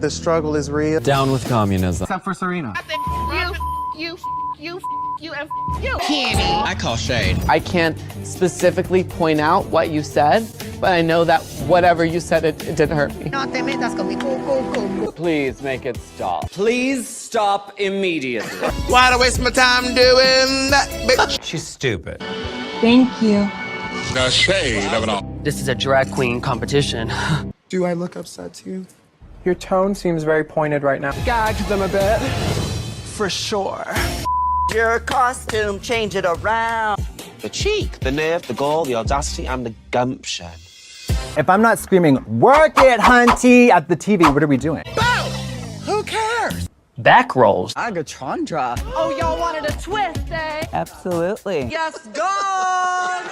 The struggle is real. Down with communism. Except for Serena. I think you, and you. Kenny. I call shade. I can't specifically point out what you said, but I know that whatever you said, it didn't hurt me. No te metas con mi cu. Please make it stop. Please stop immediately. Why'd I waste my time doing that, bitch? She's stupid. Thank you. The shade of it all. This is a drag queen competition. Do I look upset to you? Your tone seems very pointed right now. Gag them a bit. For sure. Your costume, change it around. The cheek, the nerve, the gall, the audacity, and the gumption. If I'm not screaming, work it, hunty, at the TV, what are we doing? Who cares? Back rolls. Agatondra. Oh, y'all wanted a twist, eh? Absolutely. Yes, God!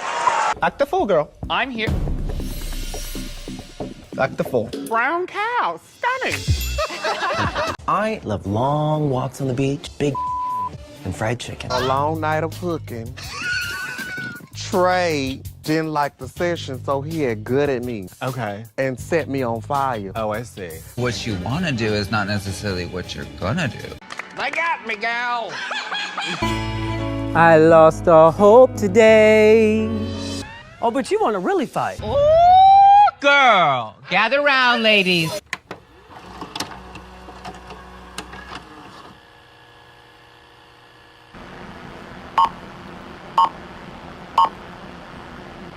Act the fool, girl. I'm here. Act the fool. Brown cow, stunning. I love long walks on the beach, big and fried chicken. A long night of hooking. Trey didn't like the session, so he had good at me. Okay. And set me on fire. Oh, I see. What you want to do is not necessarily what you're gonna do. They got me, gal. I lost all hope today. Oh, but you want to really fight. Ooh, girl. Gather round, ladies.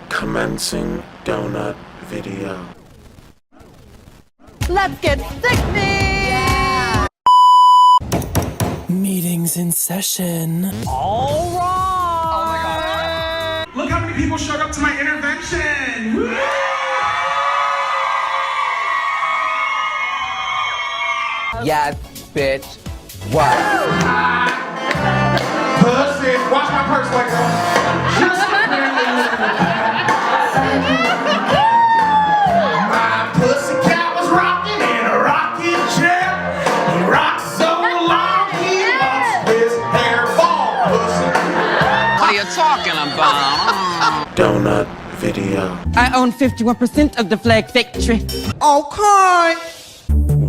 Commencing donut video. Let's get sexy. Yeah. Meetings in session. All right. Oh my God. Look how many people showed up to my intervention. Woo! Yes, bitch. What? Pussy, watch my purse, white girl. Just my pussycat was rocking in a rocking chair. He rocked so long he lost his hair. Ball pussy. What are you talking about? Donut video. I own 51% of the flag factory. Okay.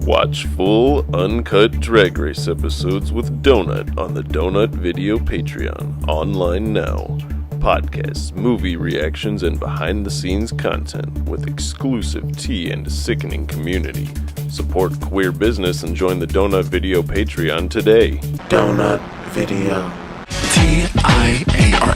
Watch full, uncut Drag Race episodes with Donut on the Donut Video Patreon, online now. Podcasts, movie reactions, and behind-the-scenes content with exclusive tea and sickening community. Support queer business and join the Donut Video Patreon today. Donut video. TIARA.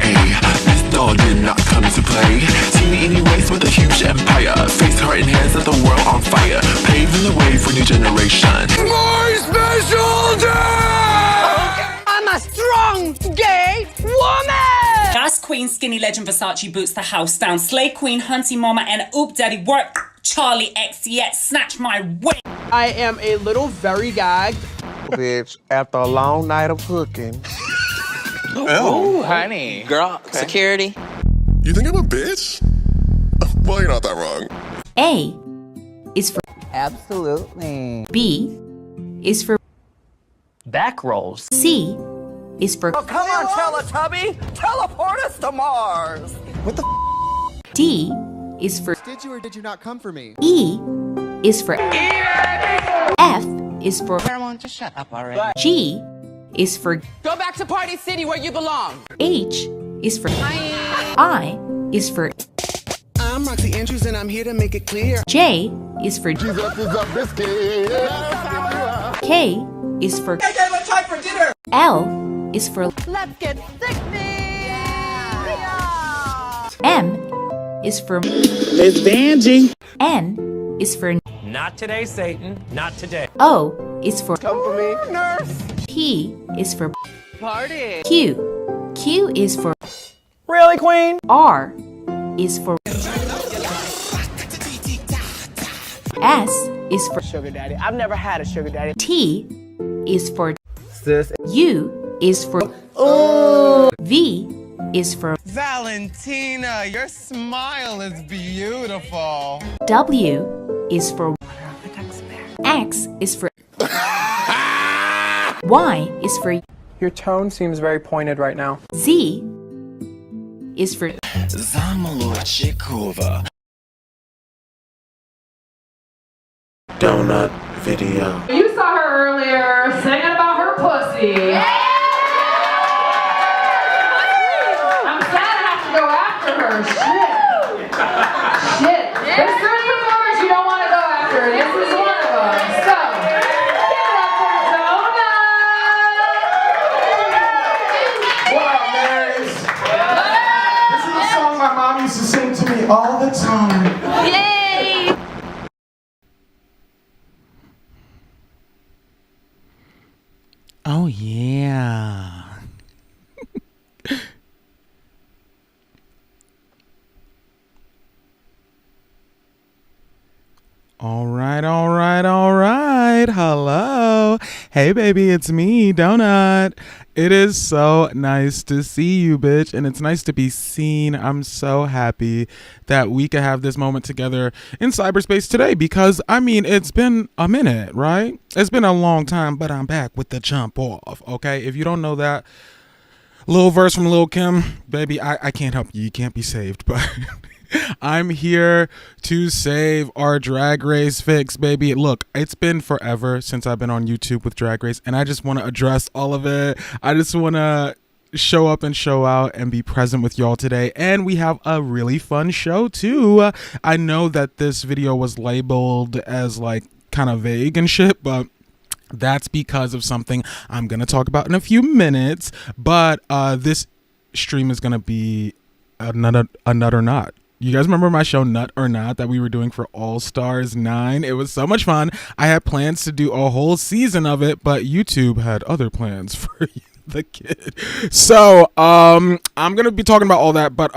This doll did not come to play. See me anyways with a huge empire. Face, heart, and hands, set the world on fire. Paving the way for new generation. My special day! I'm a strong gay woman. Gas Queen, Skinny Legend, Versace boots the house down. Slay Queen, Hunty Mama, and Oop Daddy work. Charlie XCX, snatch my wig. I am a little very gagged. Bitch, after a long night of hooking. Oh, honey. Girl, security. You think I'm a bitch? Well, you're not that wrong. A is for Absolutely. B is for Back rolls. C is for Oh, come on, Teletubby. Teleport us to Mars. D is for Did you or did you not come for me? E is for F is for Everyone, just shut up already. G is for Go back to Party City where you belong. H is for I is for I'm Roxy Andrews and I'm here to make it clear. J is for K is for Okay, let's try for dinner. L is for Let's get sexy. Yeah. M is for It's Vanjie. N is for Not today, Satan. Not today. O is for Come for me, nurse. P is for Party. Q. Q is for Really, Queen? R is for S is for Sugar daddy. I've never had a sugar daddy. T is for Sis. U is for V is for Valentina, your smile is beautiful. W is for X is for Y is for Your tone seems very pointed right now. Z is for Donut Video. You saw her earlier singing about her pussy. I'm sad I have to go after her. Shit. There's certain performers you don't want to go after. This is one of them. So, give it up for Donut. What up, Marys? This is a song my mom used to sing to me all the time. Yay! Oh, yeah. All right. Hello. Hey, baby, it's me, Donut. It is so nice to see you, bitch, and it's nice to be seen. I'm so happy that we could have this moment together in cyberspace today because, I mean, it's been a minute, right? It's been a long time, but I'm back with the jump off, okay? If you don't know that little verse from Lil' Kim, baby, I can't help you. You can't be saved, but... I'm here to save our Drag Race fix, baby. Look, it's been forever since I've been on YouTube with Drag Race, and I just want to address all of it. I just want to show up and show out and be present with y'all today, and we have a really fun show too. I know that this video was labeled as like kind of vague and shit, but that's because of something I'm gonna talk about in a few minutes. But this stream is gonna be a nut or not. You guys remember my show Nut or Not that we were doing for All Stars 9? It was so much fun. I had plans to do a whole season of it, but YouTube had other plans for the kid. So I'm gonna be talking about all that, but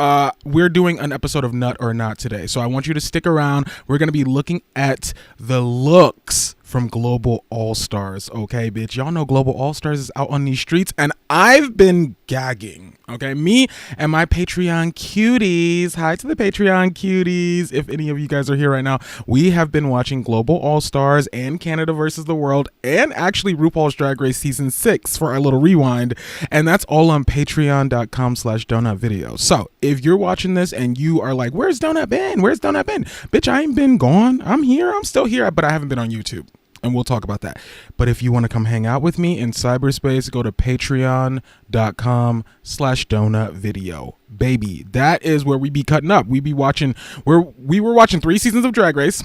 we're doing an episode of Nut or Not today, so I want you to stick around. We're gonna be looking at the looks from Global All Stars. Okay, bitch, y'all know Global All Stars is out on these streets, and I've been gagging. Okay, me and my Patreon cuties. Hi to the Patreon cuties. If any of you guys are here right now, we have been watching Global All Stars and Canada versus the World, and actually RuPaul's Drag Race season 6 for our little rewind, and that's all on patreon.com/donutvideo. So if you're watching this and you are like, where's Donut been? Where's Donut been? Bitch, I ain't been gone. I'm here. I'm still here, but I haven't been on YouTube. And we'll talk about that. But if you want to come hang out with me in cyberspace, go to patreon.com/donutvideo. Baby, that is where we be cutting up. We were watching 3 seasons of Drag Race.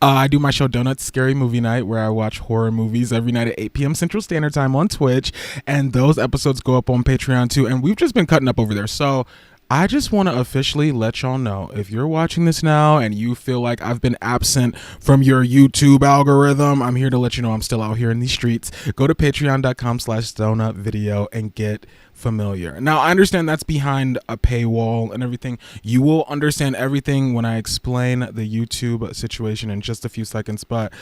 I do my show Donut's Scary Movie Night, where I watch horror movies every night at 8 p.m. Central Standard Time on Twitch. And those episodes go up on Patreon too. And we've just been cutting up over there. So I just want to officially let y'all know, if you're watching this now and you feel like I've been absent from your YouTube algorithm, I'm here to let you know I'm still out here in these streets. Go to patreon.com/donutvideo and get familiar. Now, I understand that's behind a paywall and everything. You will understand everything when I explain the YouTube situation in just a few seconds, but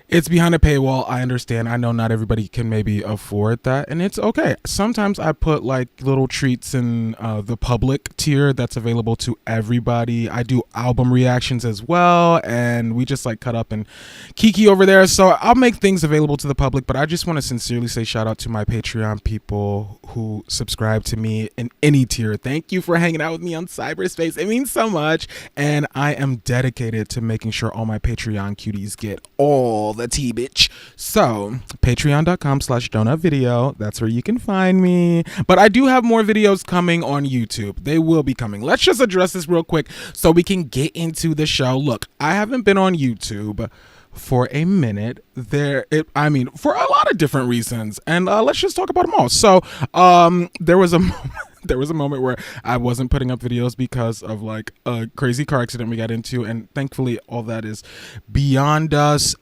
it's behind a paywall. I understand. I know not everybody can maybe afford that, and it's okay. Sometimes I put like little treats in the public tier that's available to everybody. I do album reactions as well, and we just like cut up and kiki over there. So I'll make things available to the public, but I just want to sincerely say shout out to my Patreon people who subscribe to me in any tier. Thank you for hanging out with me on cyberspace. It means so much, and I am dedicated to making sure all my Patreon cuties get all the tea, bitch. So patreon.com/donutvideo, that's where you can find me. But I do have more videos coming on YouTube. They will be coming. Let's just address this real quick so we can get into the show. Look, I haven't been on YouTube for a minute for a lot of different reasons, and let's just talk about them all. So there was a moment where I wasn't putting up videos because of like a crazy car accident we got into, and thankfully all that is beyond us.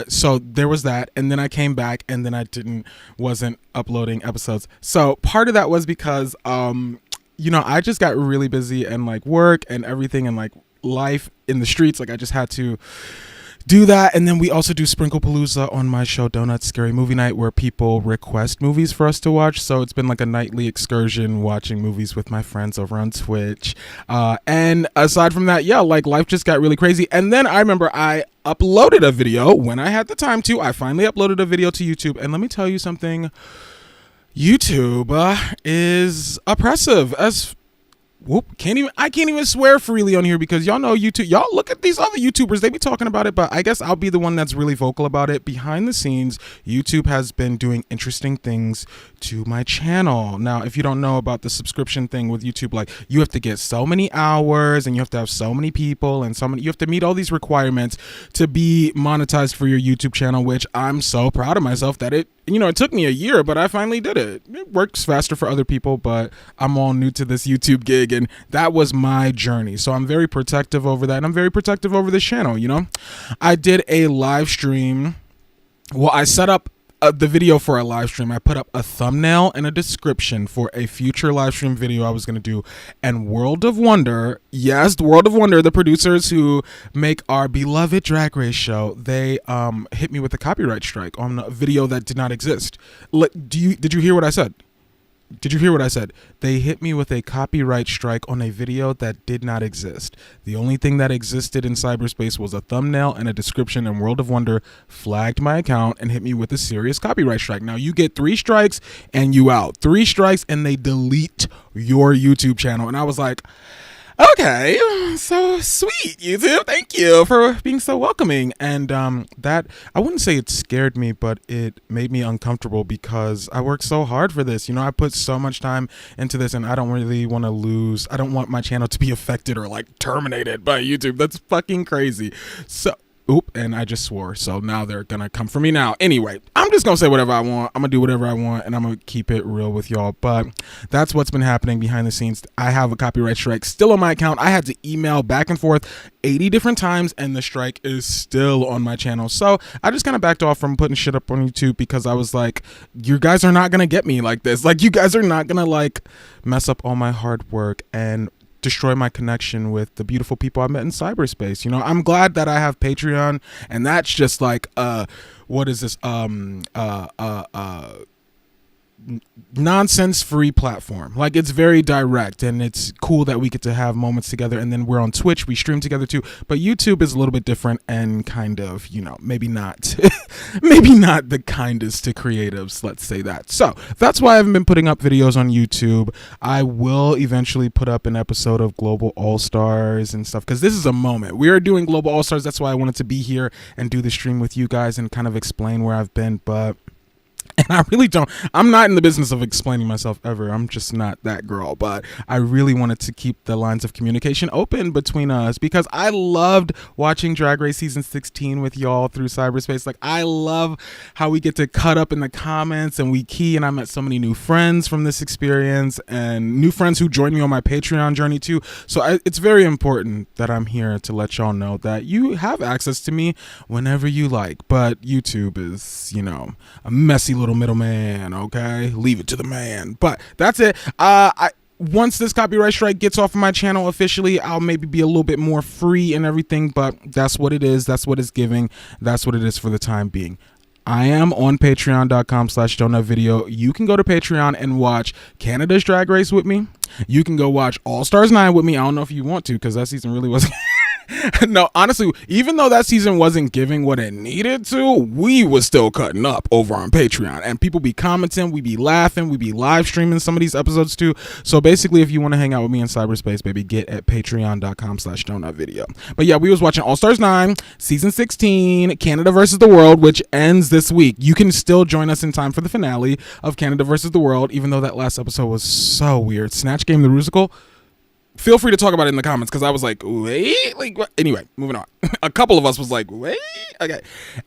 So there was that, and then I came back, and then I wasn't uploading episodes. So part of that was because I just got really busy and like work and everything and like life in the streets. Like I just had to do that. And then we also do Sprinkle Palooza on my show Donut's Scary Movie Night, where people request movies for us to watch. So it's been like a nightly excursion watching movies with my friends over on Twitch. And aside from that, yeah, like life just got really crazy. And then I remember I uploaded a video when I had the time to. I finally uploaded a video to YouTube, and let me tell you something. YouTube is oppressive as I can't even swear freely on here because y'all know YouTube. Y'all look at these other YouTubers, they be talking about it, but I guess I'll be the one that's really vocal about it. Behind the scenes, YouTube has been doing interesting things to my channel. Now, if you don't know about the subscription thing with YouTube, like you have to get so many hours and you have to have so many people and you have to meet all these requirements to be monetized for your YouTube channel, which I'm so proud of myself that it took me a year, but I finally did it. It works faster for other people, but I'm all new to this YouTube gig, and that was my journey. So I'm very protective over that, and I'm very protective over this channel, I did a live stream. Well, I set up the video for a live stream. I put up a thumbnail and a description for a future live stream video I was going to do. And World of Wonder, yes, World of Wonder, the producers who make our beloved Drag Race show, they hit me with a copyright strike on a video that did not exist. Did you hear what I said? Did you hear what I said? They hit me with a copyright strike on a video that did not exist. The only thing that existed in cyberspace was a thumbnail and a description, and World of Wonder flagged my account and hit me with a serious copyright strike. Now, you get 3 strikes and you out. 3 strikes and they delete your YouTube channel. And I was like, okay, so sweet, YouTube. Thank you for being so welcoming. And that, I wouldn't say it scared me, but it made me uncomfortable because I worked so hard for this. I put so much time into this, and I don't really want to lose. I don't want my channel to be affected or like terminated by YouTube. That's fucking crazy. So, and I just swore, so now they're gonna come for me now. Anyway, I'm just gonna say whatever I want. I'm gonna do whatever I want, and I'm gonna keep it real with y'all. But that's what's been happening behind the scenes. I have a copyright strike still on my account. I had to email back and forth 80 different times, and the strike is still on my channel. So I just kind of backed off from putting shit up on YouTube because I was like, you guys are not gonna get me like this. Like, you guys are not gonna like mess up all my hard work and destroy my connection with the beautiful people I met in cyberspace. I'm glad that I have Patreon, and that's just like what is this nonsense free platform. Like, it's very direct, and it's cool that we get to have moments together, and then we're on Twitch, we stream together too. But YouTube is a little bit different and kind of, maybe not maybe not the kindest to creatives, let's say that. So that's why I haven't been putting up videos on YouTube. I will eventually put up an episode of Global All-Stars and stuff, because this is a moment. We are doing Global All-Stars. That's why I wanted to be here and do the stream with you guys and kind of explain where I've been. But I'm not in the business of explaining myself ever. I'm just not that girl. But I really wanted to keep the lines of communication open between us because I loved watching Drag Race season 16 with y'all through cyberspace. Like, I love how we get to cut up in the comments and we key, and I met so many new friends from this experience and new friends who joined me on my Patreon journey too. So it's very important that I'm here to let y'all know that you have access to me whenever you like. But YouTube is, a messy little middleman, okay? Leave it to the man. But that's it. Once this copyright strike gets off of my channel officially, I'll maybe be a little bit more free and everything, but that's what it is. That's what it's giving. That's what it is for the time being. I am on patreon.com/donutvideo. You can go to Patreon and watch Canada's Drag Race with me. You can go watch All Stars 9 with me. I don't know if you want to, because that season really wasn't no, honestly, even though that season wasn't giving what it needed to, we was still cutting up over on Patreon, and people be commenting, we be laughing, we be live streaming some of these episodes too. So basically, if you want to hang out with me in cyberspace, baby, get at patreon.com/donutvideo. But yeah, we was watching All Stars 9 season 16, Canada versus the World, which ends this week. You can still join us in time for the finale of Canada versus the World, even though that last episode was so weird. Snatch Game the Rusical. Feel free to talk about it in the comments, because I was like, wait, like what? Anyway, moving on. A couple of us was like, wait, okay.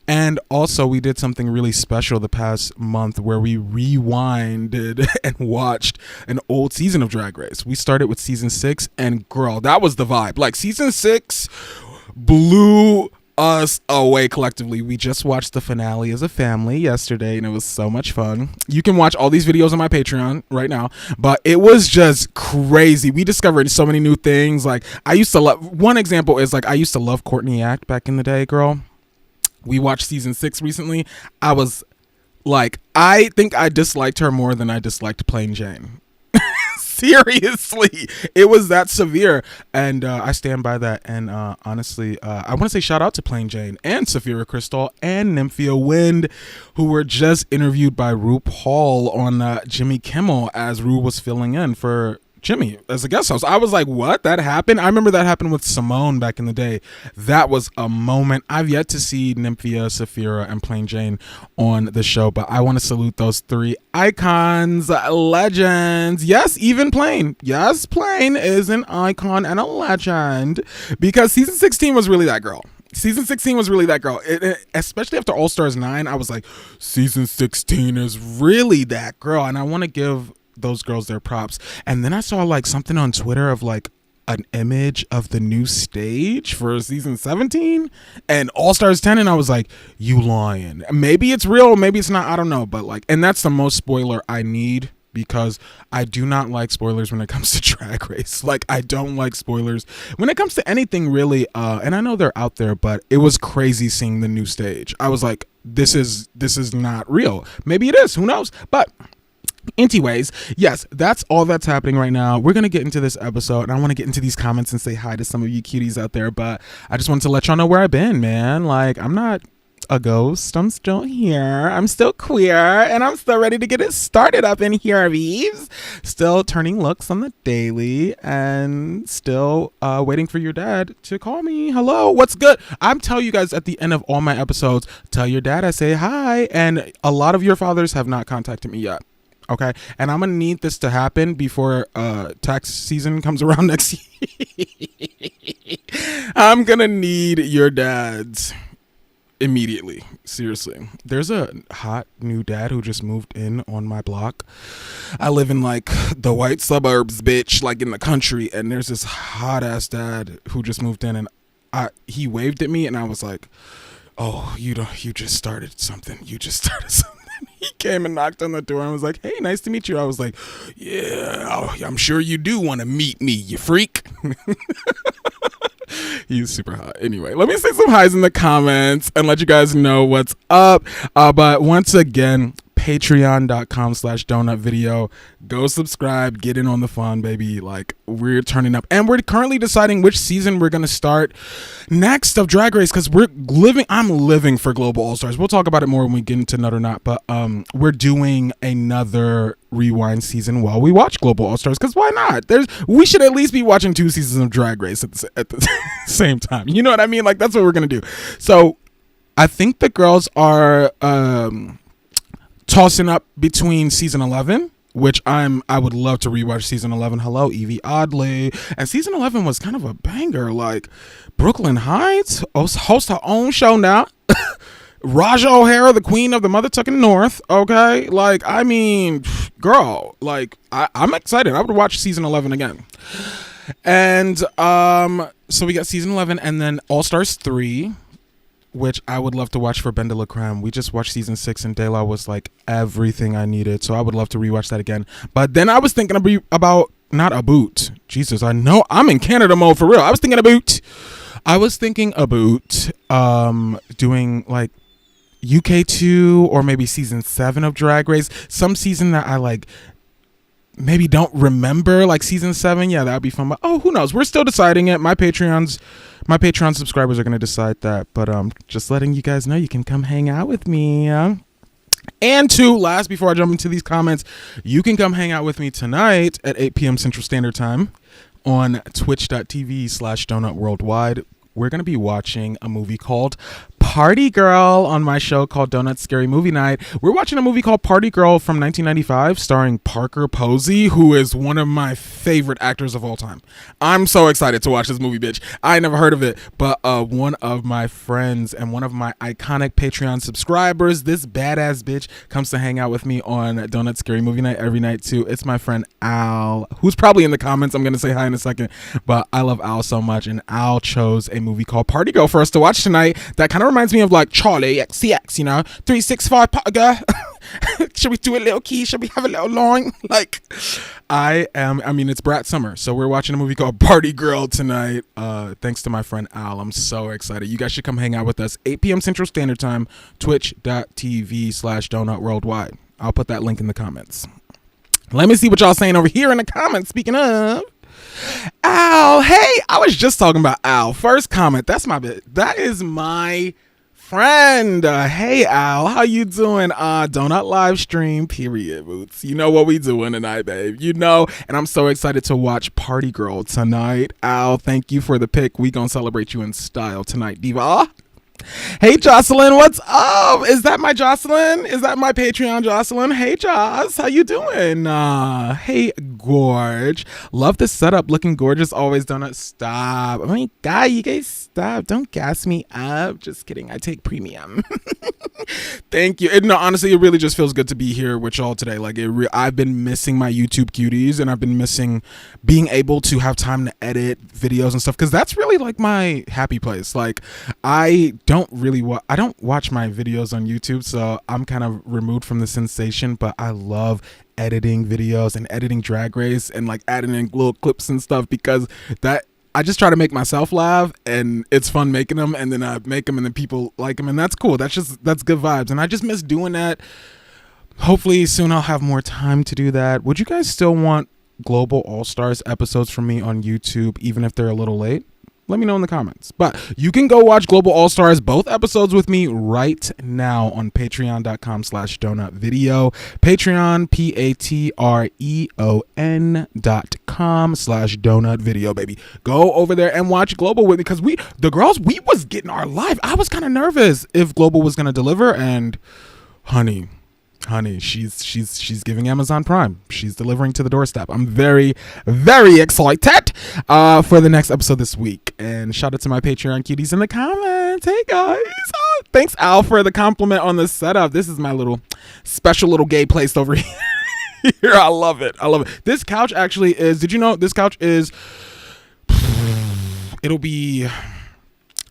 And also, we did something really special the past month where we rewinded and watched an old season of Drag Race. We started with season 6, and girl, that was the vibe. Like, season 6 blew us away collectively. We just watched the finale as a family yesterday, and it was so much fun. You can watch all these videos on my Patreon right now, but it was just crazy. We discovered so many new things. Like, I used to love, one example is like, I used to love Courtney Act back in the day, girl. We watched season 6 recently. I was like, I think I disliked her more than I disliked Plain Jane. Seriously, it was that severe, and I stand by that. And honestly, I want to say shout out to Plain Jane and Saphira Crystal and Nymphia Wind, who were just interviewed by RuPaul on Jimmy Kimmel as Ru was filling in for Jimmy as a guest host. I was like, what? That happened? I remember that happened with Simone back in the day. That was a moment. I've yet to see Nymphia, Saphira, and Plain Jane on the show, but I want to salute those 3 icons, legends. Yes, even Plain. Yes, Plain is an icon and a legend because season 16 was really that girl. Season 16 was really that girl. Especially after All Stars 9, I was like, season 16 is really that girl. And I want to give those girls their props. And then I saw like something on Twitter of like an image of the new stage for season 17 and All Stars 10. And I was like, you lying. Maybe it's real, maybe it's not. I don't know. But like, and that's the most spoiler I need, because I do not like spoilers when it comes to Drag Race. Like, I don't like spoilers when it comes to anything really. And I know they're out there, but it was crazy seeing the new stage. I was like, this is not real. Maybe it is, who knows? But anyways, yes, that's all that's happening right now. We're going to get into this episode, and I want to get into these comments and say hi to some of you cuties out there, but I just wanted to let y'all know where I've been, man. Like, I'm not a ghost. I'm still here. I'm still queer, and I'm still ready to get it started up in here, Vives. Still turning looks on the daily, and still waiting for your dad to call me. Hello, what's good? I'm telling you guys at the end of all my episodes, tell your dad I say hi, and a lot of your fathers have not contacted me yet. Okay, and I'm gonna need this to happen before tax season comes around next year. I'm gonna need your dads immediately. Seriously, there's a hot new dad who just moved in on my block. I live in like the white suburbs, bitch, like in the country, and there's this hot ass dad who just moved in, and he waved at me, and I was like, oh, you just started something. He came and knocked on the door and was like, hey, nice to meet you. I was like, yeah, I'm sure you do want to meet me, you freak. He's super hot. Anyway, let me say some highs in the comments and let you guys know what's up. But once again, patreon.com/donutvideo. Go subscribe, get in on the fun, baby. Like, we're turning up, and we're currently deciding which season we're gonna start next of Drag Race, because I'm living for Global All Stars. We'll talk about it more when we get into Nut or Not, but we're doing another rewind season while we watch Global All Stars, because why not? We should at least be watching 2 seasons of Drag Race at the same time. You know what I mean? Like, that's what we're gonna do. So I think the girls are tossing up between season 11, which I would love to rewatch season 11. Hello, Evie Oddly. And season 11 was kind of a banger. Like, Brooklyn Heights hosts her own show now. Raja O'Hara, the queen of the mother-tucking North. Okay, like, I mean, girl, like, I'm excited. I would watch season 11 again. And so we got season 11, and then All Stars 3, which I would love to watch for Ben de la Creme. We just watched season 6, and De La was like everything I needed, so I would love to rewatch that again. But then I was thinking about not a boot. Jesus, I know I'm in Canada mode for real. I was thinking about doing like UK2 or maybe season 7 of Drag Race, some season that I like maybe don't remember, like season 7. Yeah, that'd be fun. But who knows? We're still deciding it. My Patreon subscribers are going to decide that, but just letting you guys know, you can come hang out with me. And last, before I jump into these comments, you can come hang out with me tonight at 8 p.m. Central Standard Time on twitch.tv/donutworldwide. We're going to be watching a movie called Party Girl on my show called Donut Scary Movie Night. We're watching a movie called Party Girl from 1995 starring Parker Posey, who is one of my favorite actors of all time. I'm so excited to watch this movie, bitch. I never heard of it, but one of my friends and one of my iconic Patreon subscribers, this badass bitch, comes to hang out with me on Donut Scary Movie Night every night too. It's my friend Al, who's probably in the comments. I'm going to say hi in a second, but I love Al so much, and Al chose a movie called Party Girl for us to watch tonight that kind of reminds me of like Charlie XCX, you know, 365 Party Girl. Should we do a little key? Should we have a little line? Like, it's Brat Summer, so we're watching a movie called Party Girl tonight. Thanks to my friend Al. I'm so excited. You guys should come hang out with us. 8 p.m. Central Standard Time, twitch.tv/donutworldwide. I'll put that link in the comments. Let me see what y'all saying over here in the comments. Speaking of Al, hey, I was just talking about Al. First comment, that's my bit. That is my friend. Hey Al, how you doing? Donut live stream, period, Boots. You know what we doing tonight, babe. You know, and I'm so excited to watch Party Girl tonight. Al, thank you for the pick. We gonna celebrate you in style tonight, diva. Hey Jocelyn, what's up? Is that my Jocelyn? Is that my Patreon Jocelyn? Hey Joss, how you doing? Hey Gorge, love the setup, looking gorgeous always. Donut, stop. Oh my god, you guys stop. Don't gas me up. Just kidding, I take premium. Thank you. No, honestly, it really just feels good to be here with y'all today. Like, I've been missing my YouTube cuties, and I've been missing being able to have time to edit videos and stuff, because that's really like my happy place. Like, I don't watch my videos on YouTube, so I'm kind of removed from the sensation, but I love editing videos and editing Drag Race and like adding in little clips and stuff, because that I just try to make myself laugh, and it's fun making them, and then I make them and then people like them, and that's cool. That's good vibes, and I just miss doing that. Hopefully soon I'll have more time to do that. Would you guys still want Global All-Stars episodes from me on YouTube, even if they're a little late? Let me know in the comments. But you can go watch Global All-Stars, both episodes, with me right now on patreon.com/donutvideo. Patreon, patreon.com/donutvideo, baby. Go over there and watch Global with me, because we was getting our life. I was kind of nervous if Global was going to deliver, and honey, she's giving Amazon Prime. She's delivering to the doorstep. I'm very, very excited for the next episode this week. And shout out to my Patreon cuties in the comments. Hey guys. Oh, thanks Al for the compliment on the setup. This is my little special little gay place over here. I love it. This couch actually is, did you know this couch is, it'll be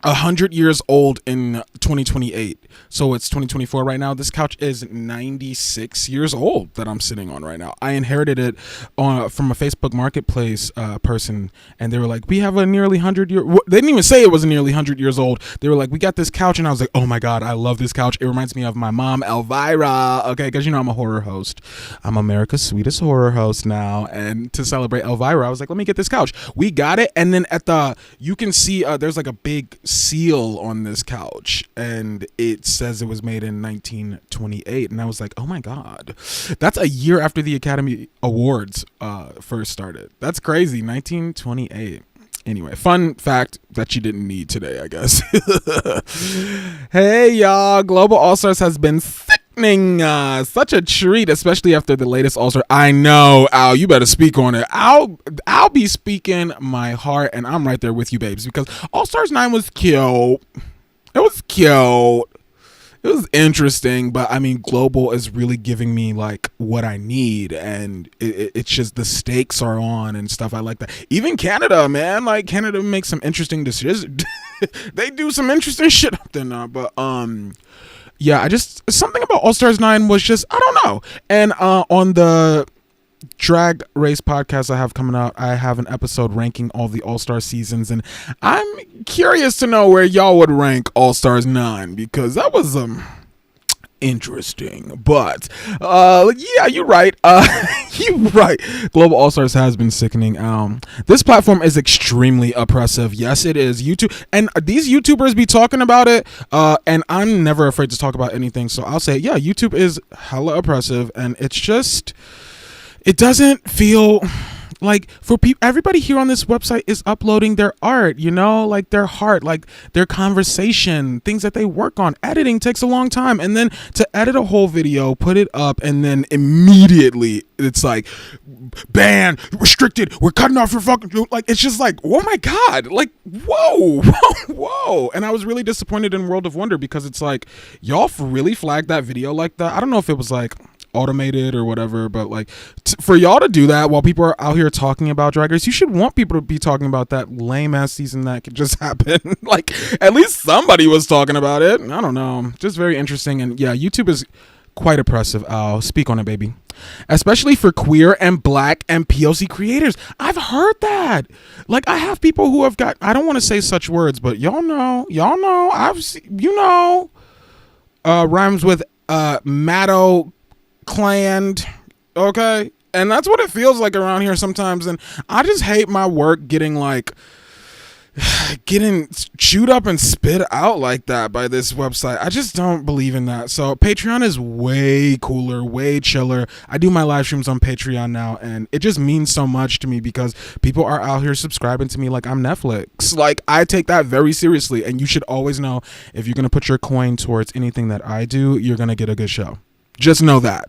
100 years old in 2028. So it's 2024 right now. This couch is 96 years old that I'm sitting on right now. I inherited it from a Facebook Marketplace person, and they were like, we have a nearly 100-year... They didn't even say it was nearly 100 years old. They were like, we got this couch, and I was like, oh my god, I love this couch. It reminds me of my mom, Elvira. Okay, because you know I'm a horror host. I'm America's sweetest horror host now, and to celebrate Elvira, I was like, let me get this couch. We got it, and then you can see there's like a big seal on this couch, and it says it was made in 1928, and I was like, oh my god, that's a year after the Academy Awards first started. That's crazy. 1928. Anyway, fun fact that you didn't need today, I guess. Hey y'all, Global All-Stars has been sickening. Such a treat, especially after the latest All-Star. I know, Al, you better speak on it. I'll be speaking my heart, and I'm right there with you, babes, because All-Stars 9 was cute. It was cute. It was interesting, but I mean, Global is really giving me like what I need, and it's just the stakes are on and stuff. I like that. Even Canada, man, like Canada makes some interesting decisions. They do some interesting shit up there now, but yeah, something about All Stars 9 was just, I don't know. And on the Drag Race podcast I have coming out, I have an episode ranking all the All-Star seasons, and I'm curious to know where y'all would rank All-Stars 9, because that was interesting. But yeah, you're right. You're right. Global All-Stars has been sickening. This platform is extremely oppressive. Yes, it is. YouTube, and these YouTubers be talking about it, and I'm never afraid to talk about anything, so I'll say, yeah, YouTube is hella oppressive, and it's just, it doesn't feel like for people, everybody here on this website is uploading their art, you know, like their heart, like their conversation, things that they work on. Editing takes a long time, and then to edit a whole video, put it up, and then immediately it's like banned, restricted, we're cutting off your fucking, like, it's just like, oh my god, like, whoa. And I was really disappointed in World of Wonder, because it's like, y'all really flagged that video like that. I don't know if it was like automated or whatever, but like for y'all to do that while people are out here talking about Drag Race, you should want people to be talking about that lame ass season that could just happen. Like, at least somebody was talking about it. I don't know, just very interesting. And yeah, YouTube is quite oppressive. I'll speak on it, baby, especially for queer and black and POC creators. I've heard that. Like, I have people who have got, I don't want to say such words, but y'all know I've seen, rhymes with Matto Cland, okay, and that's what it feels like around here sometimes. And I just hate my work getting like getting chewed up and spit out like that by this website. I just don't believe in that. So Patreon is way cooler, way chiller. I do my live streams on Patreon now, and it just means so much to me because people are out here subscribing to me like I'm Netflix. Like, I take that very seriously, and you should always know if you're going to put your coin towards anything that I do, you're going to get a good show. Just know that.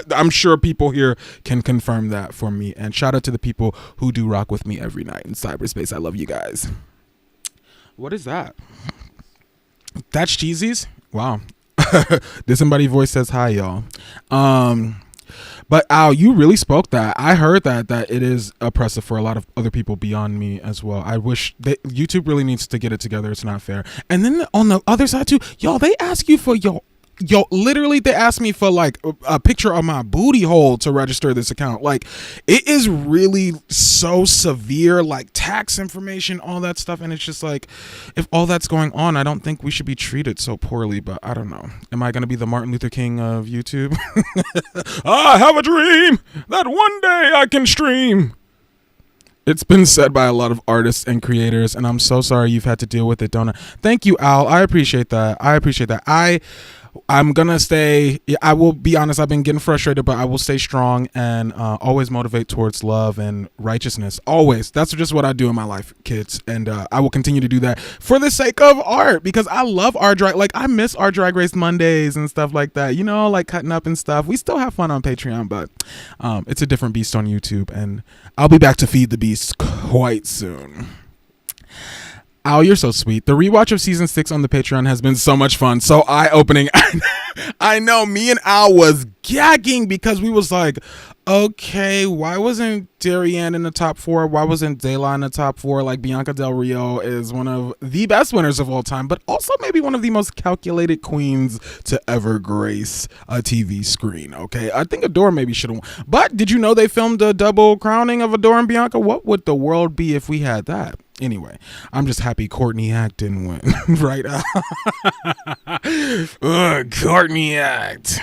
I'm sure people here can confirm that for me. And shout out to the people who do rock with me every night in cyberspace. I love you guys. What is that? That's Cheesy's? Wow. Disembodied voice says hi, y'all. But Al, you really spoke that. I heard that it is oppressive for a lot of other people beyond me as well. I wish YouTube really needs to get it together. It's not fair. And then on the other side too, y'all, they ask you for literally they asked me for like a picture of my booty hole to register this account. Like, it is really so severe, like tax information, all that stuff. And it's just like, if all that's going on, I don't think we should be treated so poorly. But I don't know. Am I going to be the Martin Luther King of YouTube? I have a dream that one day I can stream. It's been said by a lot of artists and creators, and I'm so sorry you've had to deal with it, don't I? Thank you, Al. I appreciate that. I'm gonna stay. I will be honest, I've been getting frustrated, but I will stay strong and always motivate towards love and righteousness. Always. That's just what I do in my life, kids. And I will continue to do that for the sake of art, because I love our drag. Like, I miss our Drag Race Mondays and stuff like that, you know, like cutting up and stuff. We still have fun on Patreon, but it's a different beast on YouTube, and I'll be back to feed the beast quite soon. Al, you're so sweet. The rewatch of season 6 on the Patreon has been so much fun. So eye-opening. I know, me and Al was gagging because we was like, okay, why wasn't Darianne in the top 4? Why wasn't De La in the top 4? Like, Bianca Del Rio is one of the best winners of all time, but also maybe one of the most calculated queens to ever grace a TV screen, okay? I think Adore maybe should have won. But did you know they filmed a double crowning of Adore and Bianca? What would the world be if we had that? Anyway, I'm just happy Courtney Act didn't win, right? Ugh, Courtney Act.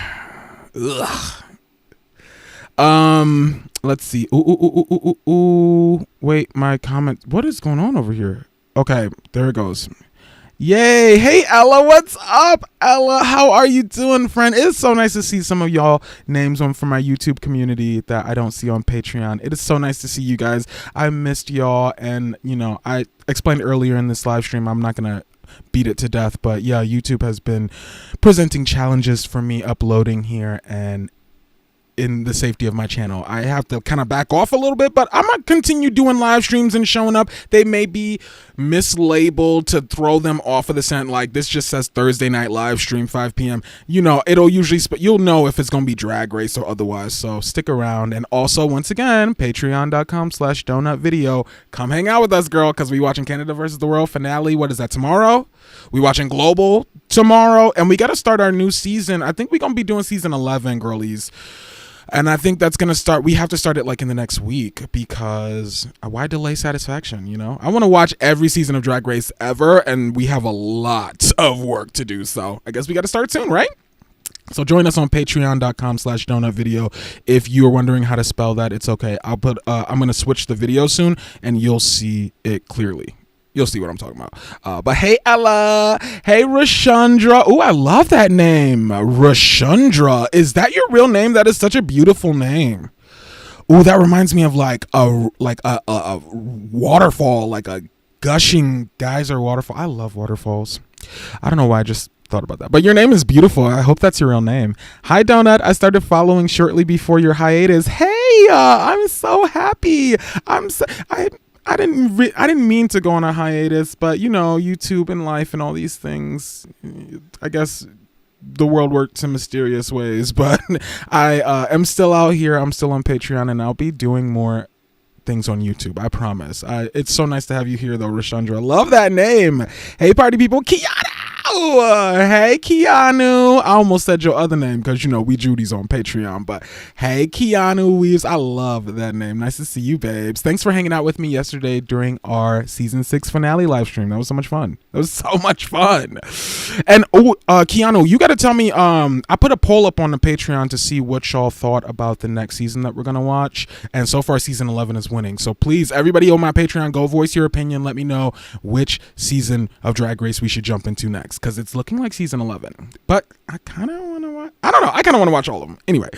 Ugh. Let's see. Ooh. Wait, my comment. What is going on over here? Okay, there it goes. Yay. Hey, Ella, what's up? Ella, how are you doing, friend? It's so nice to see some of y'all names on from my YouTube community that I don't see on Patreon. It is so nice to see you guys. I missed y'all, and, you know, I explained earlier in this live stream, I'm not going to beat it to death, but yeah, YouTube has been presenting challenges for me uploading here, and in the safety of my channel, I have to kind of back off a little bit, but I'm gonna continue doing live streams and showing up. They may be mislabeled to throw them off of the scent. Like, this just says Thursday night live stream, 5 p.m. You know, it'll usually, you'll know if it's gonna be Drag Race or otherwise. So stick around. And also, once again, patreon.com/donutvideo. Come hang out with us, girl, because we watching Canada versus the World finale. What is that, tomorrow? We watching Global tomorrow, and we got to start our new season. I think we're gonna be doing season 11, girlies. And I think that's going to start, we have to start it like in the next week, because why delay satisfaction, you know? I want to watch every season of Drag Race ever, and we have a lot of work to do. So I guess we got to start soon, right? So join us on patreon.com/donutvideo. If you're wondering how to spell that, it's okay. I'm going to switch the video soon, and you'll see it clearly. You'll see what I'm talking about. But hey, Ella. Hey, Rashandra. Oh, I love that name. Rashandra. Is that your real name? That is such a beautiful name. Oh, that reminds me of like a waterfall, like a gushing geyser waterfall. I love waterfalls. I don't know why I just thought about that. But your name is beautiful. I hope that's your real name. Hi, Donut. I started following shortly before your hiatus. Hey, I'm so happy. I didn't mean to go on a hiatus, but you know, YouTube and life and all these things, I guess the world works in mysterious ways, but I am still out here. I'm still on Patreon, and I'll be doing more things on YouTube. I promise. It's so nice to have you here though, Rashandra. Love that name. Hey, party people. Kiana. Hey, Keanu. I almost said your other name because, you know, we Judy's on Patreon. But hey, Keanu Weaves. I love that name. Nice to see you, babes. Thanks for hanging out with me yesterday during our season 6 finale live stream. That was so much fun. It was so much fun. And Keanu, you got to tell me, I put a poll up on the Patreon to see what y'all thought about the next season that we're going to watch. And so far, season 11 is winning. So please, everybody on my Patreon, go voice your opinion. Let me know which season of Drag Race we should jump into next, because it's looking like season 11. But I kind of want to watch, I don't know, I kind of want to watch all of them. Anyway,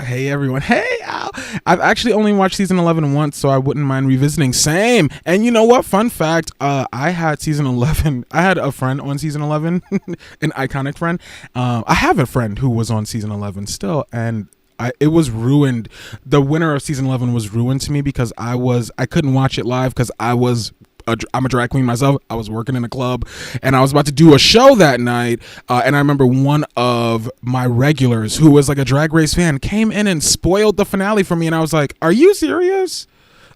hey everyone. Hey Al. I've actually only watched season 11 once, so I wouldn't mind revisiting. Same. And you know what, fun fact, I had season 11, I had a friend on season 11 an iconic friend. I have a friend who was on season 11 still, and it was ruined. The winner of season 11 was ruined to me because I couldn't watch it live because I'm a drag queen myself. I was working in a club and I was about to do a show that night. And I remember one of my regulars who was like a Drag Race fan came in and spoiled the finale for me. And I was like, are you serious?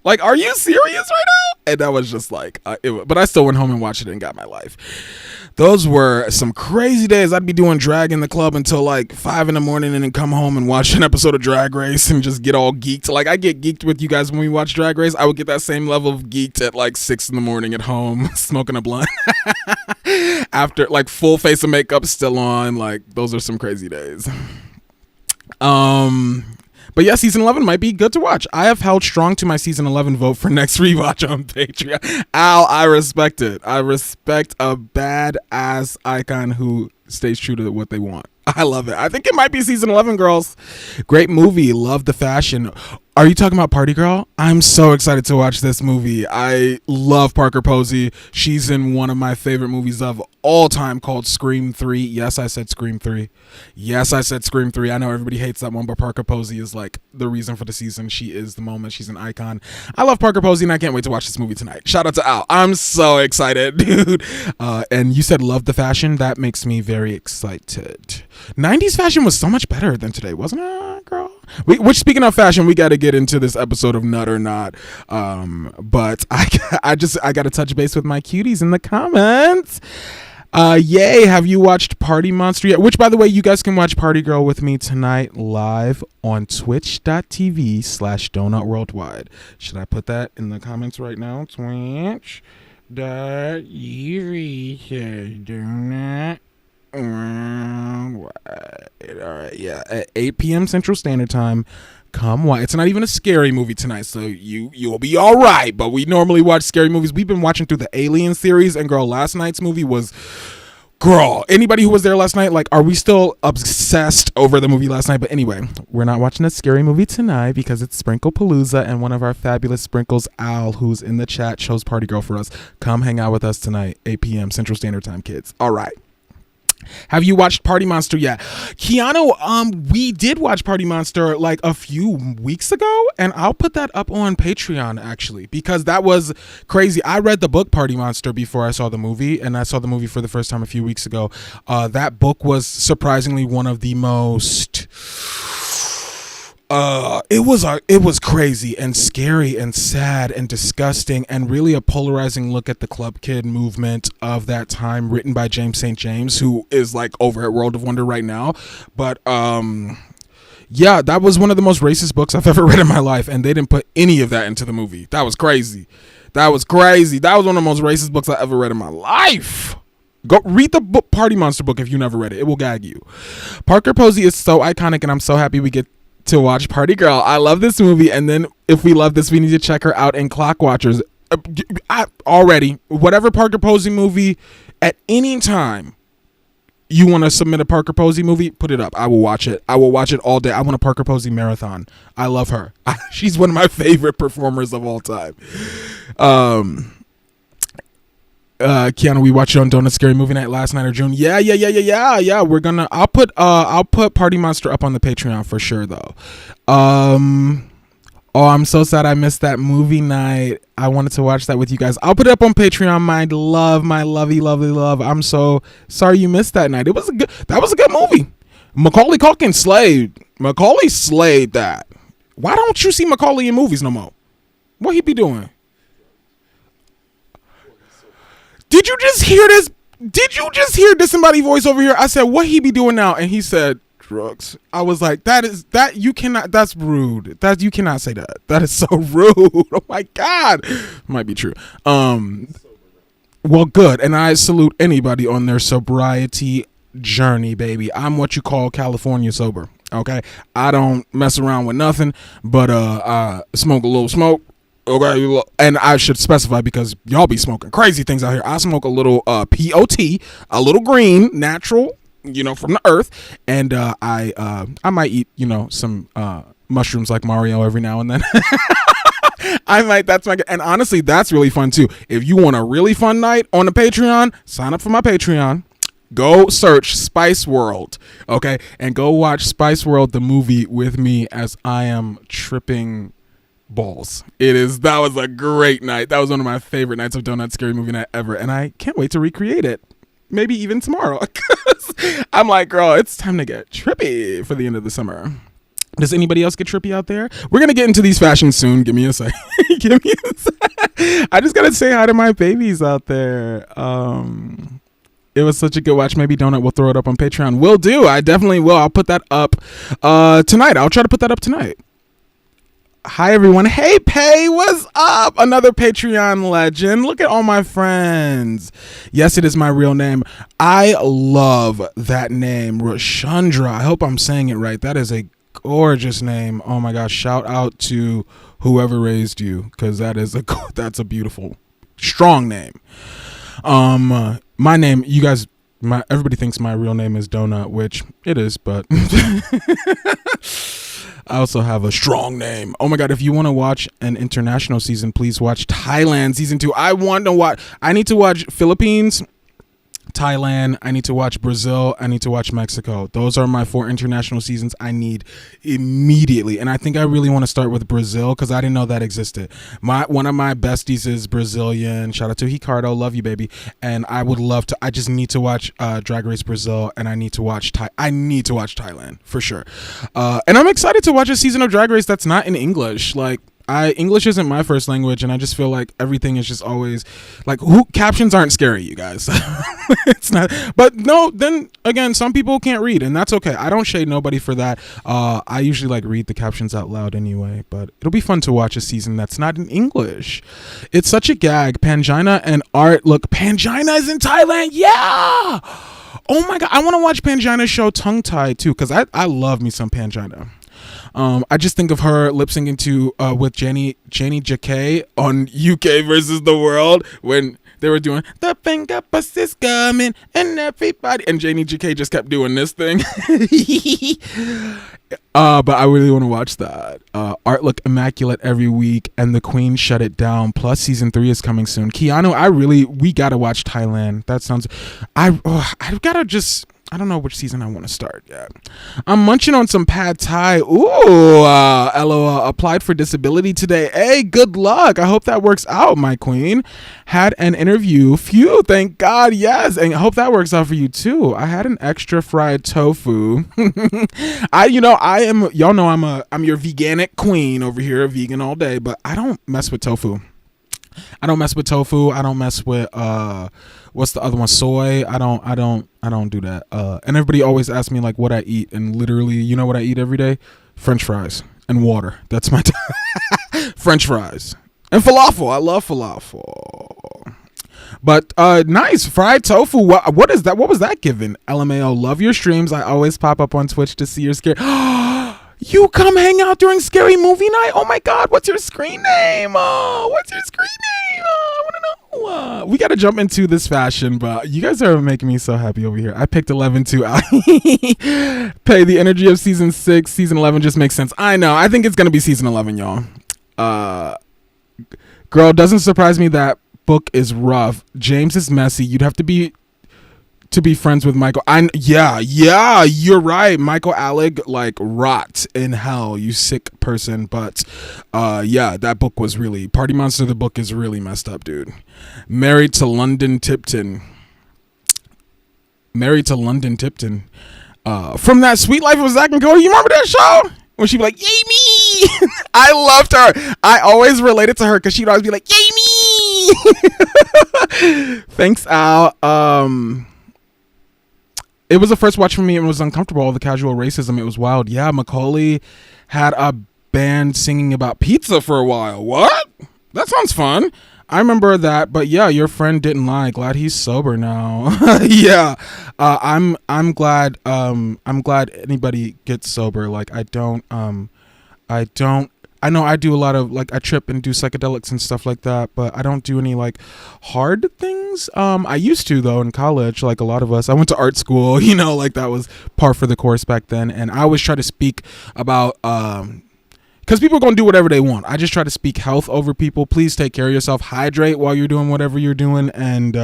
Like, are you serious right now? And that was just like, but I still went home and watched it and got my life. Those were some crazy days. I'd be doing drag in the club until like 5 a.m. and then come home and watch an episode of Drag Race and just get all geeked. Like, I get geeked with you guys when we watch Drag Race. I would get that same level of geeked at like 6 a.m. at home, smoking a blunt. After like full face of makeup still on. Like, those are some crazy days. But yeah, season 11 might be good to watch. I have held strong to my season 11 vote for next rewatch on Patreon. Al, I respect it. I respect a badass icon who stays true to what they want. I love it. I think it might be season 11, girls. Great movie. Love the fashion. Are you talking about Party Girl? I'm so excited to watch this movie. I love Parker Posey. She's in one of my favorite movies of all time called Scream 3. Yes, I said Scream 3. Yes, I said Scream 3. I know everybody hates that one, but Parker Posey is like the reason for the season. She is the moment. She's an icon. I love Parker Posey and I can't wait to watch this movie tonight. Shout out to Al. I'm so excited, dude. And you said love the fashion. That makes me very excited. 90s fashion was so much better than today, wasn't it, girl? Which, speaking of fashion, we got to get into this episode of Nut or Not. But I got to touch base with my cuties in the comments. Yay, have you watched Party Monster yet? Which, by the way, you guys can watch Party Girl with me tonight live on twitch.tv/donutworldwide. Should I put that in the comments right now? Twitch.tv/donut. All right, yeah, at 8 p.m. Central Standard Time. Come watch. It's not even a scary movie tonight, so you'll be all right. But we normally watch scary movies. We've been watching through the Alien series, and girl, last night's movie was, girl. Anybody who was there last night, like, are we still obsessed over the movie last night? But anyway, we're not watching a scary movie tonight because it's Sprinkle Palooza, and one of our fabulous Sprinkles, Al, who's in the chat, chose Party Girl for us. Come hang out with us tonight, 8 p.m. Central Standard Time, kids. All right. Have you watched Party Monster yet? Keanu, we did watch Party Monster like a few weeks ago, and I'll put that up on Patreon actually, because that was crazy. I read the book Party Monster before I saw the movie, and I saw the movie for the first time a few weeks ago. That book was surprisingly one of the most it was crazy and scary and sad and disgusting and really a polarizing look at the club kid movement of that time, written by James St. James, who is like over at World of Wonder right now. But yeah, that was one of the most racist books I've ever read in my life, and they didn't put any of that into the movie. That was crazy. That was crazy. That was one of the most racist books I ever read in my life. Go read the book Party Monster book if you never read it. It will gag you. Parker Posey is so iconic, and I'm so happy we get to watch Party Girl. I love this movie, and then if we love this, we need to check her out in Clock Watchers. Already, whatever Parker Posey movie at any time you want to submit a Parker Posey movie, put it up. I will watch it. I will watch it all day. I want a Parker Posey marathon. I love her. She's one of my favorite performers of all time. Keanu, we watched it on Donut Scary Movie Night last night or June. Yeah. We're gonna. I'll put Party Monster up on the Patreon for sure though. Oh, I'm so sad I missed that movie night. I wanted to watch that with you guys. I'll put it up on Patreon. My lovely love. I'm so sorry you missed that night. That was a good movie. Macaulay Culkin slayed. Macaulay slayed that. Why don't you see Macaulay in movies no more? What he be doing? Did you just hear this? Did you just hear disembodied voice over here? I said, what he be doing now? And he said, drugs. I was like, you cannot, that's rude. You cannot say that. That is so rude. Oh my God. Might be true. Well, good. And I salute anybody on their sobriety journey, baby. I'm what you call California sober. Okay. I don't mess around with nothing, but I smoke a little smoke. Okay, and I should specify because y'all be smoking crazy things out here. I smoke a little POT, a little green, natural, from the earth, and I might eat, some mushrooms like Mario every now and then. And honestly, that's really fun too. If you want a really fun night on the Patreon, sign up for my Patreon. Go search Spice World, okay, and go watch Spice World the movie with me as I am tripping balls. That was a great night. That was one of my favorite nights of Donut Scary Movie Night ever, and I can't wait to recreate it. Maybe even tomorrow. I'm like, girl, it's time to get trippy for the end of the summer. Does anybody else get trippy out there? We're gonna get into these fashions soon. Give me a sec. I just gotta say hi to my babies out there. It was such a good watch. Maybe Donut will throw it up on Patreon. Will do. I definitely will. I'll put that up tonight. I'll try to put that up tonight. Hi everyone. Hey Pay, what's up? Another Patreon legend. Look at all my friends. Yes, it is my real name. I love that name, Rashandra. I hope I'm saying it right. That is a gorgeous name. Oh my gosh, shout out to whoever raised you, because that's a beautiful, strong name. My name, you guys, everybody thinks my real name is Donut, which it is, but I also have a strong name. Oh my God, if you want to watch an international season, please watch Thailand season 2. I need to watch Philippines, Thailand, I need to watch Brazil, I need to watch Mexico. Those are my 4 international seasons I need immediately. And I think I really want to start with Brazil because I didn't know that existed. One of my besties is Brazilian. Shout out to Ricardo. Love you, baby. And I would love to, I just need to watch Drag Race Brazil, and I need to watch Thailand for sure. And I'm excited to watch a season of Drag Race that's not in English. Like, English isn't my first language, and I just feel like everything is just always like, captions aren't scary, you guys. It's not, but no, then again, some people can't read, and that's okay. I don't shade nobody for that. I usually read the captions out loud anyway, but it'll be fun to watch a season that's not in English. It's such a gag. Pangina and Art. Look, Pangina is in Thailand. Yeah. Oh my God. I want to watch Pangina's show Tongue Tied too, because I love me some Pangina. I just think of her lip syncing to with Jenny J.K. on UK versus the World when they were doing the finger bus is coming and everybody, and Jenny J.K. just kept doing this thing. But I really want to watch that. Art look immaculate every week, and the Queen shut it down. Plus season 3 is coming soon. Keanu, we gotta watch Thailand. That sounds. I've gotta just. I don't know which season I want to start yet. I'm munching on some pad thai. Ooh, LOL. Applied for disability today. Hey, good luck. I hope that works out, my queen. Had an interview. Phew, thank God, yes. And I hope that works out for you too. I had an extra fried tofu. Y'all know I'm your veganic queen over here, vegan all day, but I don't mess with tofu. I don't mess with what's the other one? Soy. I don't do that. And everybody always asks me what I eat, and literally, you know what I eat every day? French fries and water. That's my French fries and falafel. I love falafel. But nice fried tofu. What is that? What was that given? LMAO. Love your streams. I always pop up on Twitch to see your scare. You come hang out during Scary Movie Night? Oh my God, what's your screen name? What's your screen name? I want to know. We got to jump into this fashion, but you guys are making me so happy over here. I picked 11 too. Pay the energy of season 6. Season 11 just makes sense. I know. I think it's going to be season 11, y'all. Girl, doesn't surprise me that book is rough. James is messy. You'd have to be friends with Michael. Yeah, you're right. Michael Alec rot in hell, you sick person. But yeah, that book was really Party Monster. The book is really messed up, dude. Married to London Tipton. From that Sweet Life of Zack and Cody. You remember that show? When she'd be like, yay me. I loved her. I always related to her because she'd always be like, yay me. Thanks, Al. It was the first watch for me. It was uncomfortable. All the casual racism. It was wild. Yeah, Macaulay had a band singing about pizza for a while. What? That sounds fun. I remember that, but yeah, your friend didn't lie. Glad he's sober now. Yeah, I'm glad. I'm glad anybody gets sober. Like I know I do a lot of like I trip and do psychedelics and stuff like that, but I don't do any like hard things. I used to though in college, like a lot of us. I went to art school, you know, like that was par for the course back then, and I always try to speak about because people are going to do whatever they want. I just try to speak health over people. Please take care of yourself. Hydrate while you're doing whatever you're doing. And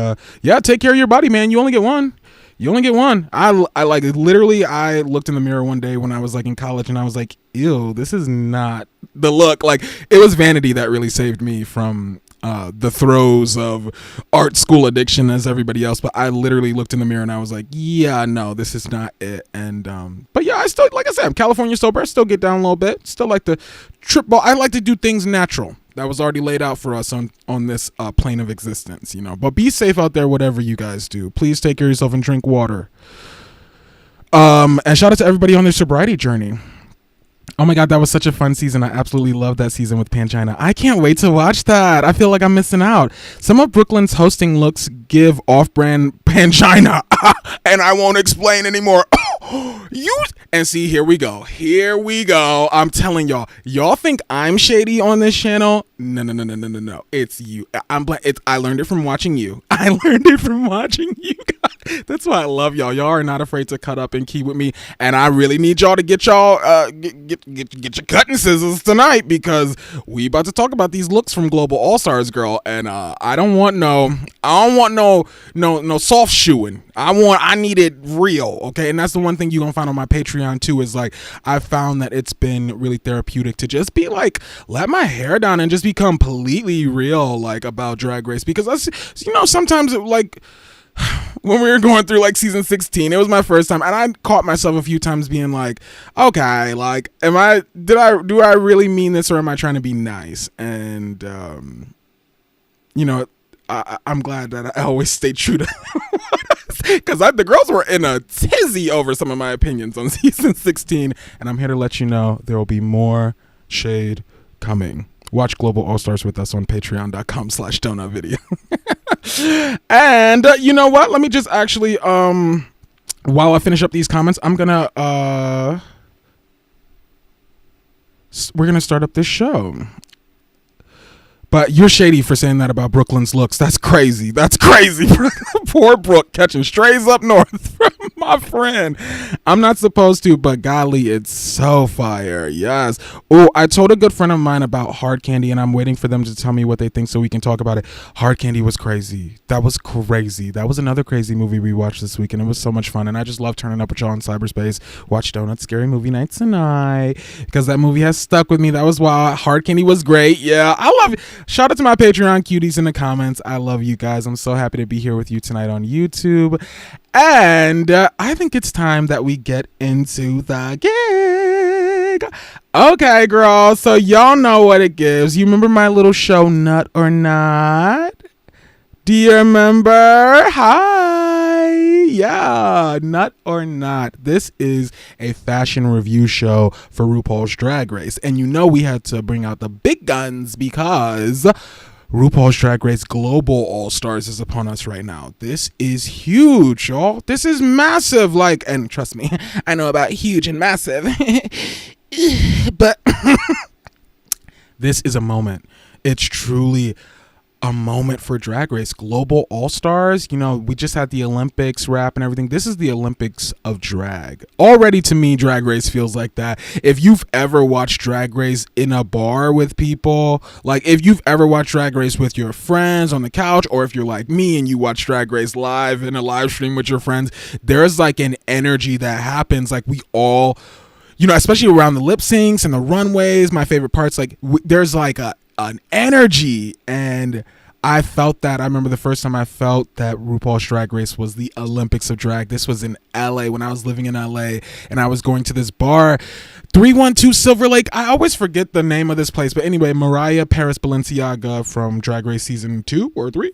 yeah, take care of your body, man. You only get one. You only get one. I like literally, I looked in the mirror one day when I was like in college and I was like, ew, this is not the look. Like it was vanity that really saved me from the throes of art school addiction as everybody else. But I literally looked in the mirror and I was like, yeah, no, this is not it. And but yeah, I still, like I said, I'm California sober. I still get down a little bit. Still like to trip ball. I like to do things natural. That was already laid out for us on this plane of existence, you know. But be safe out there, whatever you guys do. Please take care of yourself and drink water. And shout out to everybody on their sobriety journey. Oh my God, that was such a fun season. I absolutely loved that season with Pangina. I can't wait to watch that. I feel like I'm missing out. Some of Brooklyn's hosting looks give off-brand Pangina. And I won't explain anymore. And see, here we go. I'm telling y'all think I'm shady on this channel? No. It's you. I learned it from watching you. That's why I love y'all. Y'all are not afraid to cut up and key with me. And I really need y'all to get y'all get your cutting scissors tonight, because we about to talk about these looks from Global All Stars, girl. And I don't want no soft shoeing. I need it real, okay? And that's the one thing you're gonna find on my Patreon too, is like I've found that it's been really therapeutic to just be like, let my hair down and just be completely real, like about Drag Race. Because that's, you know, sometimes it, like when we were going through like season 16, it was my first time, and I caught myself a few times being like, okay, like do I really mean this, or am I trying to be nice? And you know, I'm glad that I always stay true to because the girls were in a tizzy over some of my opinions on season 16, and I'm here to let you know there will be more shade coming. Watch Global All Stars with us on patreon.com/donutvideo. And you know what? Let me just actually, while I finish up these comments, I'm gonna, we're gonna start up this show. But you're shady for saying that about Brooklyn's looks. That's crazy. Poor Brooke catching strays up north from my friend. I'm not supposed to, but golly, it's so fire. Yes. Oh, I told a good friend of mine about Hard Candy, and I'm waiting for them to tell me what they think so we can talk about it. Hard Candy was crazy. That was crazy. That was another crazy movie we watched this week, and it was so much fun. And I just love turning up with y'all in cyberspace. Watch Donut Scary Movie Night tonight, because that movie has stuck with me. That was why Hard Candy was great. Yeah, I love it. Shout out to my Patreon cuties in the comments. I love you guys. I'm so happy to be here with you tonight on YouTube. And I think it's time that we get into the gig. Okay, girl. So y'all know what it gives. You remember my little show, Nut or Not? Do you remember? Hi. Yeah, Nut or Not. This is a fashion review show for RuPaul's Drag Race. And you know we had to bring out the big guns because RuPaul's Drag Race Global All Stars is upon us right now. This is huge, y'all. This is massive. Like, and trust me, I know about huge and massive. But this is a moment. It's truly a moment for Drag Race. Global All Stars, you know, we just had the Olympics wrap and everything. This is the Olympics of drag. Already to me, Drag Race feels like that. If you've ever watched Drag Race in a bar with people, like if you've ever watched Drag Race with your friends on the couch, or if you're like me and you watch Drag Race live in a live stream with your friends, there's like an energy that happens. Like we all, you know, especially around the lip syncs and the runways, my favorite parts, like there's like an energy, and I felt that. I remember the first time I felt that RuPaul's Drag Race was the Olympics of drag. This was in LA when I was living in LA, and I was going to this bar, 312 Silver Lake. I always forget the name of this place, but anyway, Mariah Paris Balenciaga from Drag Race season 2 or 3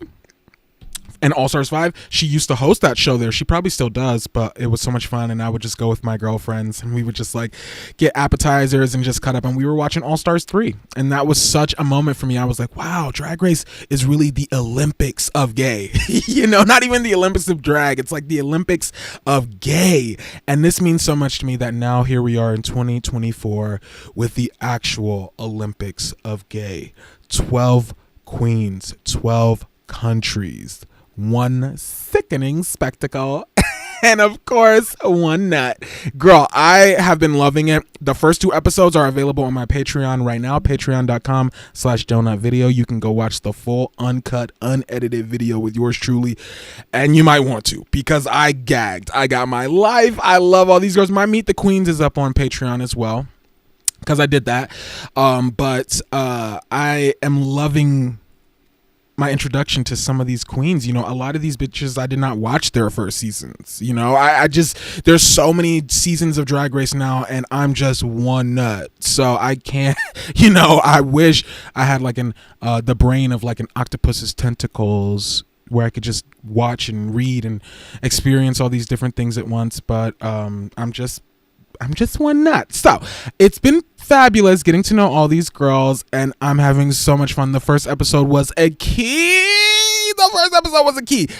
and All Stars 5, she used to host that show there. She probably still does, but it was so much fun, and I would just go with my girlfriends, and we would just like get appetizers and just cut up, and we were watching All Stars 3, and that was such a moment for me. I was like, wow, Drag Race is really the Olympics of gay. You know, not even the Olympics of drag. It's like the Olympics of gay, and this means so much to me that now here we are in 2024 with the actual Olympics of gay. 12 queens, 12 countries, one sickening spectacle, and of course, one nut. Girl, I have been loving it. The first 2 episodes are available on my Patreon right now, patreon.com/donutvideo. You can go watch the full, uncut, unedited video with yours truly, and you might want to, because I gagged. I got my life. I love all these girls. My Meet the Queens is up on Patreon as well, because I did that. But I am loving my introduction to some of these queens. You know, a lot of these bitches, I did not watch their first seasons. You know, I just, there's so many seasons of Drag Race now, and I'm just one nut. So I can't, you know, I wish I had like the brain of like an octopus's tentacles, where I could just watch and read and experience all these different things at once. But I'm just one nut. So it's been fabulous getting to know all these girls, and I'm having so much fun. The first episode was a key.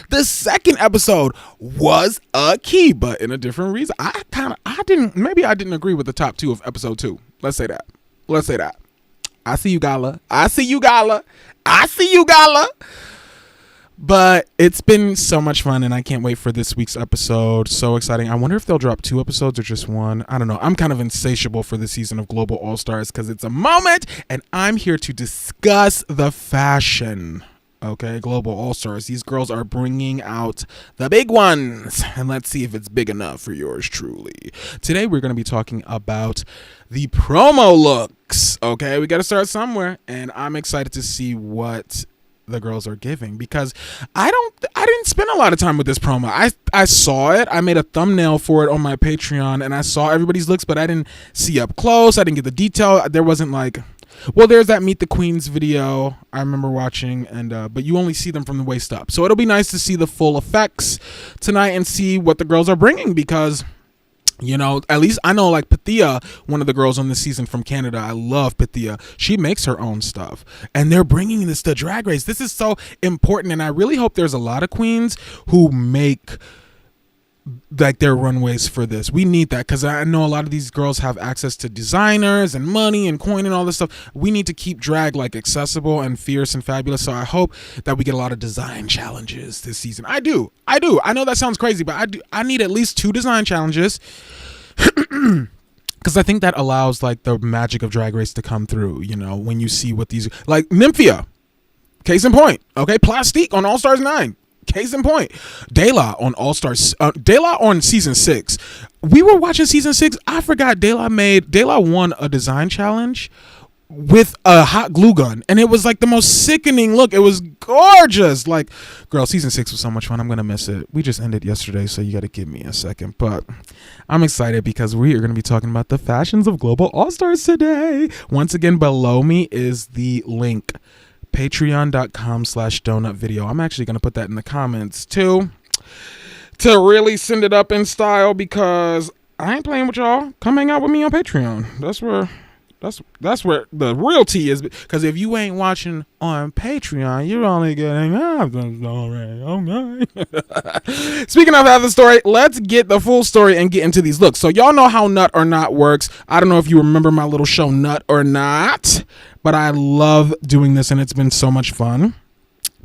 The second episode was a key, but in a different reason. I didn't agree with the top 2 of episode 2. Let's say that. I see you, Gala. But it's been so much fun, and I can't wait for this week's episode. So exciting. I wonder if they'll drop 2 episodes or just 1. I don't know. I'm kind of insatiable for the season of Global All Stars because it's a moment, and I'm here to discuss the fashion. Okay, Global All Stars. These girls are bringing out the big ones, and let's see if it's big enough for yours truly. Today, we're going to be talking about the promo looks. Okay, we got to start somewhere, and I'm excited to see what the girls are giving, because I didn't spend a lot of time with this promo. I saw it. I made a thumbnail for it on my Patreon, and I saw everybody's looks, but I didn't see up close. I didn't get the detail. There wasn't like, well, there's that Meet the Queens video I remember watching, and but you only see them from the waist up. So it'll be nice to see the full effects tonight and see what the girls are bringing, because, you know, at least I know like Pythia, one of the girls on this season from Canada. I love Pythia. She makes her own stuff, and they're bringing this to Drag Race. This is so important, and I really hope there's a lot of queens who make like their runways for this. We need that, because I know a lot of these girls have access to designers and money and coin and all this stuff. We need to keep drag like accessible and fierce and fabulous. So I hope that we get a lot of design challenges this season. I do. I know that sounds crazy, but I need at least 2 design challenges. Because I think that allows like the magic of Drag Race to come through, you know, when you see what these, like Nymphia, case in point. Okay, Plastique on All Stars 9, case in point. Dela on All Stars, Dela on season 6. We were watching season 6. I forgot Dela won a design challenge with a hot glue gun, and it was like the most sickening look. It was gorgeous. Like, girl, season 6 was so much fun. I'm gonna miss it. We just ended yesterday, so you gotta give me a second, but I'm excited because we are gonna be talking about the fashions of Global All Stars today. Once again, below me is the link, patreon.com/donutvideo. I'm actually gonna put that in the comments too, to really send it up in style, because I ain't playing with y'all. Come hang out with me on Patreon. That's where the real tea is, because if you ain't watching on Patreon, you're only getting half the story. Okay. Speaking of half the story, let's get the full story and get into these looks. So y'all know how Nut or Not works. I don't know if you remember my little show Nut or Not, but I love doing this, and it's been so much fun.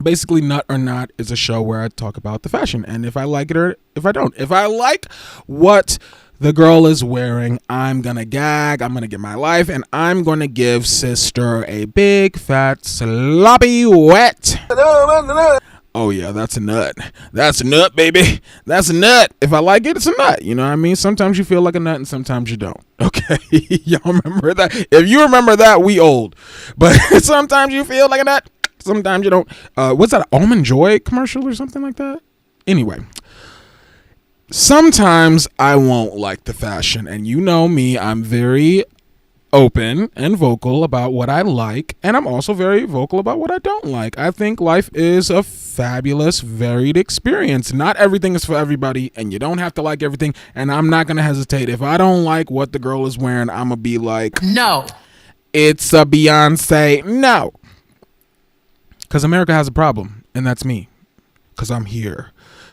Basically, Nut or Not is a show where I talk about the fashion, and if I like it or if I don't. If I like what the girl is wearing, I'm gonna gag, I'm gonna get my life, and I'm gonna give sister a big fat sloppy wet. Oh yeah, that's a nut. That's a nut, baby. That's a nut. If I like it, it's a nut. You know what I mean? Sometimes you feel like a nut and sometimes you don't. Okay? Y'all remember that? If you remember that, we old. But sometimes you feel like a nut. Sometimes you don't. What's that, Almond Joy commercial or something like that? Anyway, sometimes I won't like the fashion, and you know me, I'm very open and vocal about what I like, and I'm also very vocal about what I don't like. I think life is a fabulous, varied experience. Not everything is for everybody, and you don't have to like everything, and I'm not gonna hesitate. If I don't like what the girl is wearing, I'm gonna be like, no, it's a Beyonce, no. Because America has a problem, and that's me. Because I'm here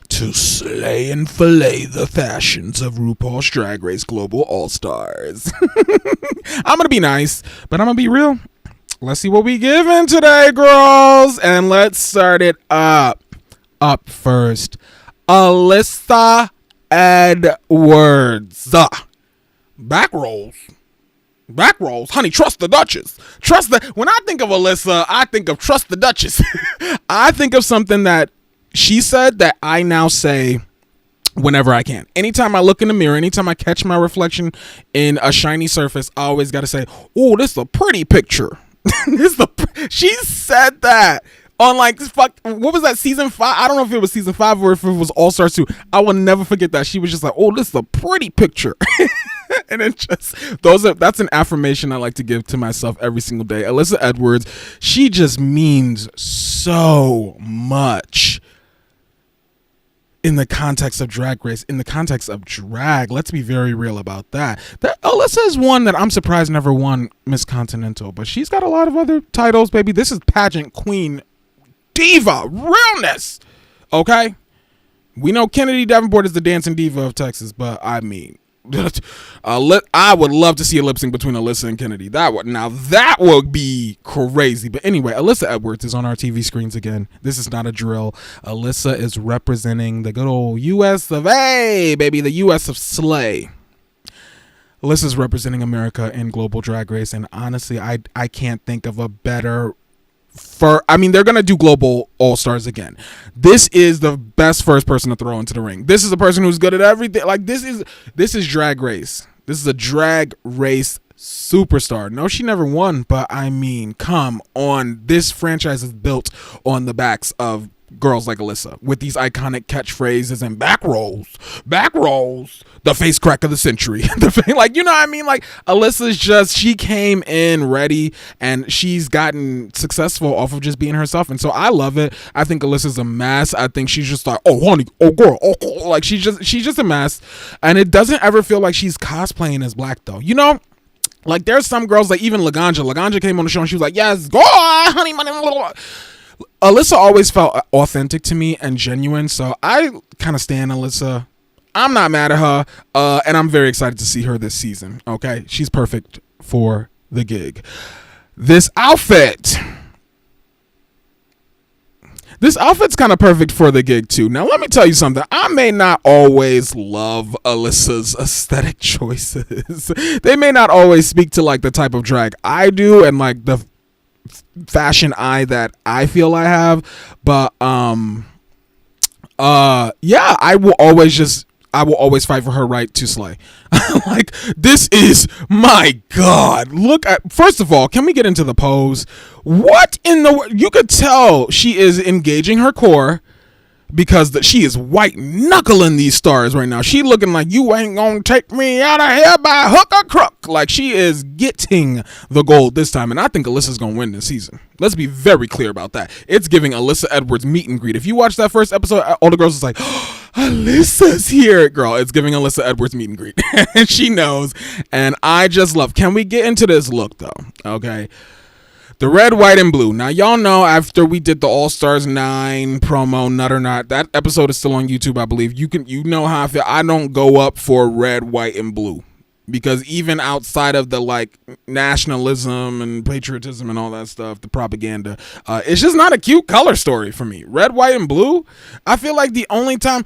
to slay and fillet the fashions of RuPaul's Drag Race Global All-Stars. I'm going to be nice, but I'm going to be real. Let's see what we giving today, girls. And let's start it up. Up first, Alyssa Edwards. Back rolls. Back rolls, honey, trust the Duchess. When I think of Alyssa, I think of trust the Duchess. I think of something that she said that I now say whenever I can. Anytime I look in the mirror, anytime I catch my reflection in a shiny surface, I always got to say, oh, this is a pretty picture. She said that on what was that, season 5? I don't know if it was season 5 or if it was All Stars 2. I will never forget that. She was just like, oh, this is a pretty picture. And it just, that's an affirmation I like to give to myself every single day. Alyssa Edwards, she just means so much in the context of Drag Race, in the context of drag. Let's be very real about that. Alyssa is one that I'm surprised never won Miss Continental, but she's got a lot of other titles, baby. This is pageant queen, diva, realness. Okay? We know Kennedy Davenport is the dancing diva of Texas, but I mean, I would love to see a lip sync between Alyssa and Kennedy. That would be crazy. But anyway, Alyssa Edwards is on our TV screens again. This is not a drill. Alyssa is representing the good old U.S. of A, baby, the U.S. of Slay. Alyssa's representing America in Global Drag Race, and honestly, I can't think of a better. They're gonna do Global All Stars again. This is the best first person to throw into the ring. This is a person who's good at everything. Like this is Drag Race. This is a Drag Race superstar. No, she never won, but I mean, come on. This franchise is built on the backs of girls like Alyssa with these iconic catchphrases and back rolls, the face crack of the century. Like, you know what I mean? Like, Alyssa's she came in ready, and she's gotten successful off of just being herself, and so I love it. I think Alyssa's a mess. I think she's just like, oh honey, oh girl, oh, like she's just a mess, and it doesn't ever feel like she's cosplaying as black though, you know? Like, there's some girls, like even Laganja came on the show and she was like, yes, go on, honey, Alyssa always felt authentic to me and genuine, so I kind of stand Alyssa. I'm not mad at her, and I'm very excited to see her this season, okay? She's perfect for the gig. This outfit's kind of perfect for the gig, too. Now, let me tell you something. I may not always love Alyssa's aesthetic choices. They may not always speak to, like, the type of drag I do and, like, the fashion eye that I feel I have, but yeah, I will always fight for her right to slay. Like, this is, my God, look at, first of all, can we get into the pose? What in the, you could tell she is engaging her core, because she is white knuckling these stars right now. She looking like, you ain't gonna take me out of here by hook or crook. Like, she is getting the gold this time, and I think Alyssa's gonna win this season. Let's be very clear about that. It's giving Alyssa Edwards meet and greet. If you watch that first episode, all the girls was like, oh, Alyssa's here. Girl, it's giving Alyssa Edwards meet and greet. And she knows, and I just love. Can we get into this look though? Okay. The red, white, and blue. Now, y'all know after we did the All Stars 9 promo, Nut or Not, that episode is still on YouTube, I believe. You know how I feel. I don't go up for red, white, and blue. Because even outside of the, like, nationalism and patriotism and all that stuff, the propaganda, it's just not a cute color story for me. Red, white, and blue, I feel like the only time,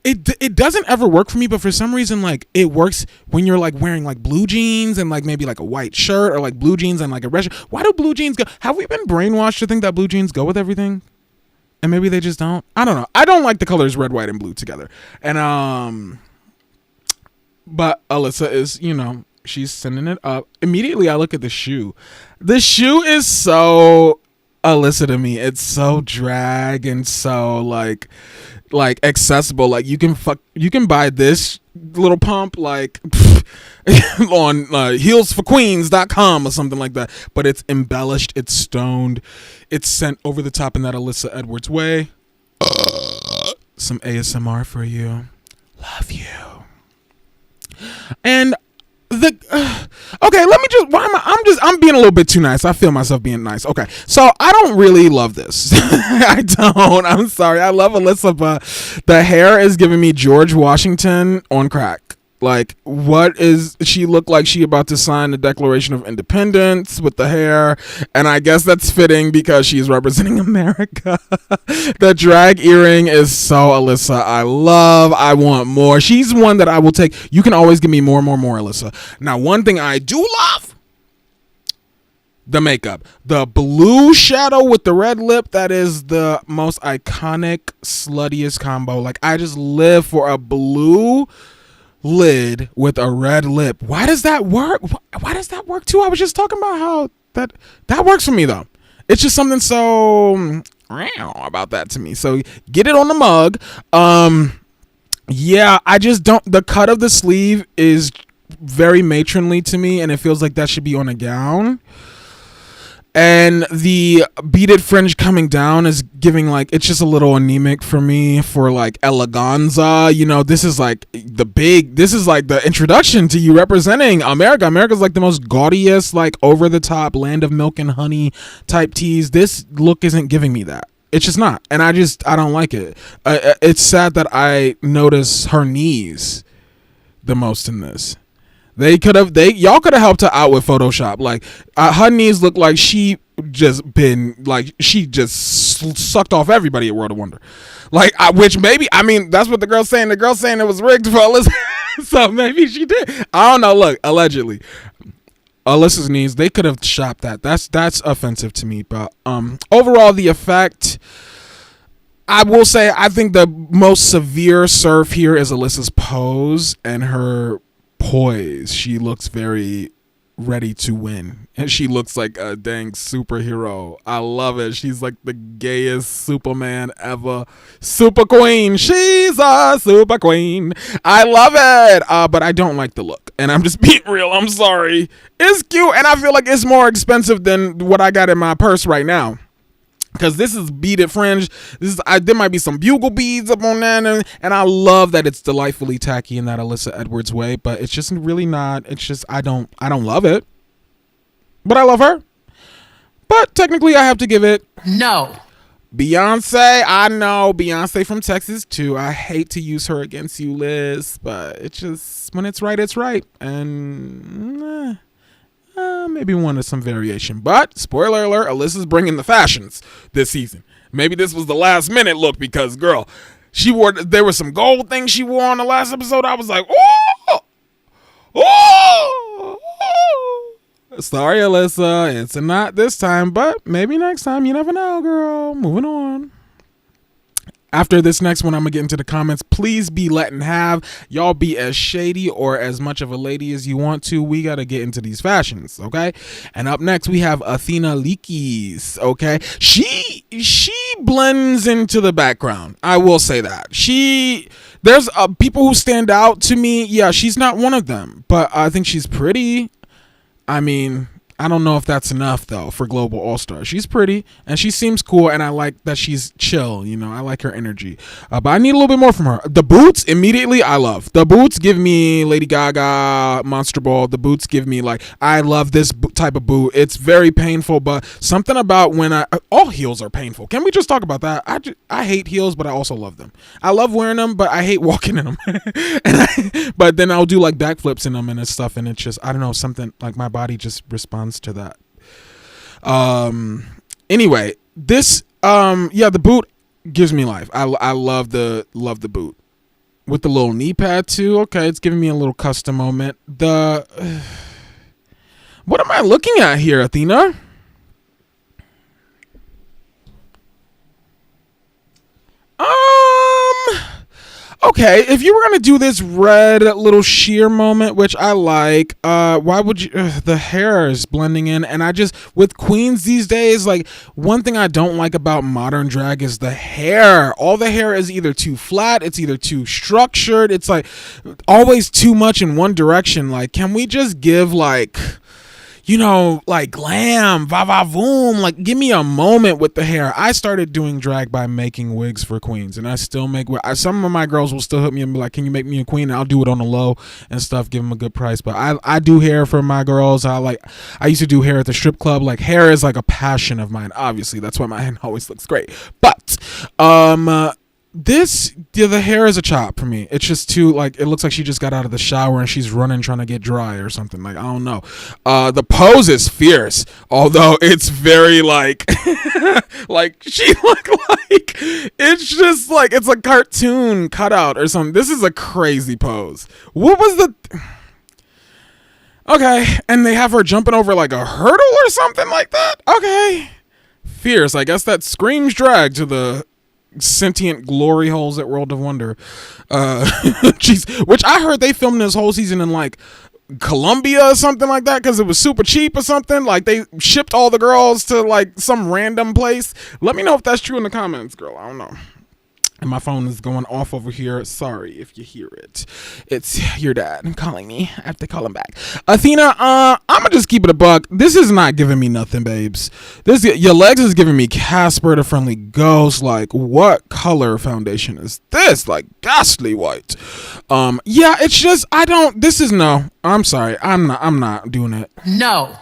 it doesn't ever work for me, but for some reason, like, it works when you're, like, wearing, like, blue jeans and, like, maybe, like, a white shirt, or, like, blue jeans and, like, a red shirt. Why do blue jeans go? Have we been brainwashed to think that blue jeans go with everything? And maybe they just don't? I don't know. I don't like the colors red, white, and blue together. And, but Alyssa is, you know, she's sending it up. Immediately, I look at the shoe. The shoe is so Alyssa to me. It's so drag and so like accessible. Like you can buy this little pump like on heelsforqueens.com or something like that. But it's embellished, it's stoned, it's sent over the top in that Alyssa Edwards way. Some ASMR for you. Love you. And okay, let me just I'm being a little bit too nice. I feel myself being nice. Okay, so I don't really love this. I don't. I'm sorry. I love Alyssa, but the hair is giving me George Washington on crack. Like, what is she look like? She about to sign the Declaration of Independence with the hair, and I guess that's fitting because she's representing America. The drag earring is so Alyssa. I want more. She's one that I will take. You can always give me more, Alyssa. Now, one thing I do love, the makeup. The blue shadow with the red lip, that is the most iconic, sluttiest combo. Like, I just live for a blue lid with a red lip. Why does that work? Why does that work too? I was just talking about how that works for me though. It's just something so about that to me. So get it on the mug. Yeah, I just don't. The cut of the sleeve is very matronly to me, and it feels like that should be on a gown. And the beaded fringe coming down is giving like, it's just a little anemic for me for like eleganza. You know, this is like this is like the introduction to you representing America. America's like the most gaudiest, like over the top land of milk and honey type teas. This look isn't giving me that. It's just not. And I don't like it. It's sad that I notice her knees the most in this. Y'all could have helped her out with Photoshop. Like her knees look like she just sucked off everybody at World of Wonder. Like which maybe, I mean, that's what the girl's saying. The girl's saying it was rigged for Alyssa. So maybe she did. I don't know. Look, allegedly, Alyssa's knees, they could have shopped that. That's offensive to me. But overall, the effect, I will say, I think the most severe surf here is Alyssa's pose and her poise. She looks very ready to win, and she looks like a dang superhero. I love it. She's like the gayest Superman ever. Super queen. She's a super queen. I love it. But I don't like the look, and I'm just being real. I'm sorry. It's cute, and I feel like it's more expensive than what I got in my purse right now. Because this is beaded fringe. There might be some bugle beads up on that, and I love that it's delightfully tacky in that Alyssa Edwards way. But it's just really not. It's just I don't love it. But I love her. But technically, I have to give it no. Beyonce. I know Beyonce from Texas too. I hate to use her against you, Liz, but it's just when it's right, it's right, and. Maybe one of some variation. But spoiler alert, Alyssa's bringing the fashions this season. Maybe this was the last minute look because girl, there were some gold things she wore on the last episode. I was like, oh. Sorry, Alyssa, it's not this time, but maybe next time. You never know, girl. Moving on. After this next one, I'm going to get into the comments. Please be letting have. Y'all be as shady or as much of a lady as you want to. We got to get into these fashions, okay? And up next, we have Athena Leakes, okay? She blends into the background. I will say that. There's people who stand out to me. Yeah, she's not one of them, but I think she's pretty. I mean, I don't know if that's enough though for Global All-Star. She's pretty and she seems cool, and I like that she's chill. You know, I like her energy, but I need a little bit more from her. The boots, immediately, I love. The boots give me Lady Gaga, Monster Ball. The boots give me like, I love this type of boot. It's very painful, but something about when all heels are painful. Can we just talk about that? I hate heels, but I also love them. I love wearing them, but I hate walking in them. But then I'll do like backflips in them and stuff, and it's just, I don't know, something like my body just responds to that. Anyway, this the boot gives me life. I love the boot with the little knee pad too. Okay, it's giving me a little custom moment. What am I looking at here, Athena? okay, if you were gonna do this red little sheer moment, which I like, why would you? The hair is blending in, and I just, with queens these days, like, one thing I don't like about modern drag is the hair. All the hair is either too flat, it's either too structured, it's like always too much in one direction. Like, can we just give, like, you know, like glam, va-va-voom, like give me a moment with the hair. I started doing drag by making wigs for queens, and I still make, some of my girls will still hit me and be like, can you make me a queen? And I'll do it on the low and stuff, give them a good price. But I do hair for my girls. I used to do hair at the strip club. Like, hair is like a passion of mine. Obviously, that's why my hair always looks great. But the hair is a chop for me. It's just too, like, it looks like she just got out of the shower and she's running trying to get dry or something. Like, I don't know. The pose is fierce, although it's very like like she look like it's just like it's a cartoon cutout or something. This is a crazy pose. What was the okay, and they have her jumping over like a hurdle or something like that. Okay, fierce. I guess that screams drag to the sentient glory holes at World of Wonder. Jeez, which I heard they filmed this whole season in like Colombia or something like that because it was super cheap or something. Like, they shipped all the girls to like some random place. Let me know if that's true in the comments, girl. I don't know. And my phone is going off over here. Sorry if you hear it. It's your dad calling me. I have to call him back. Athena, I'm gonna just keep it a buck. This is not giving me nothing, babes. Your legs is giving me Casper the Friendly Ghost. Like, what color foundation is this? Like, ghastly white. Yeah, it's just, this is no. I'm sorry. I'm not doing it. No.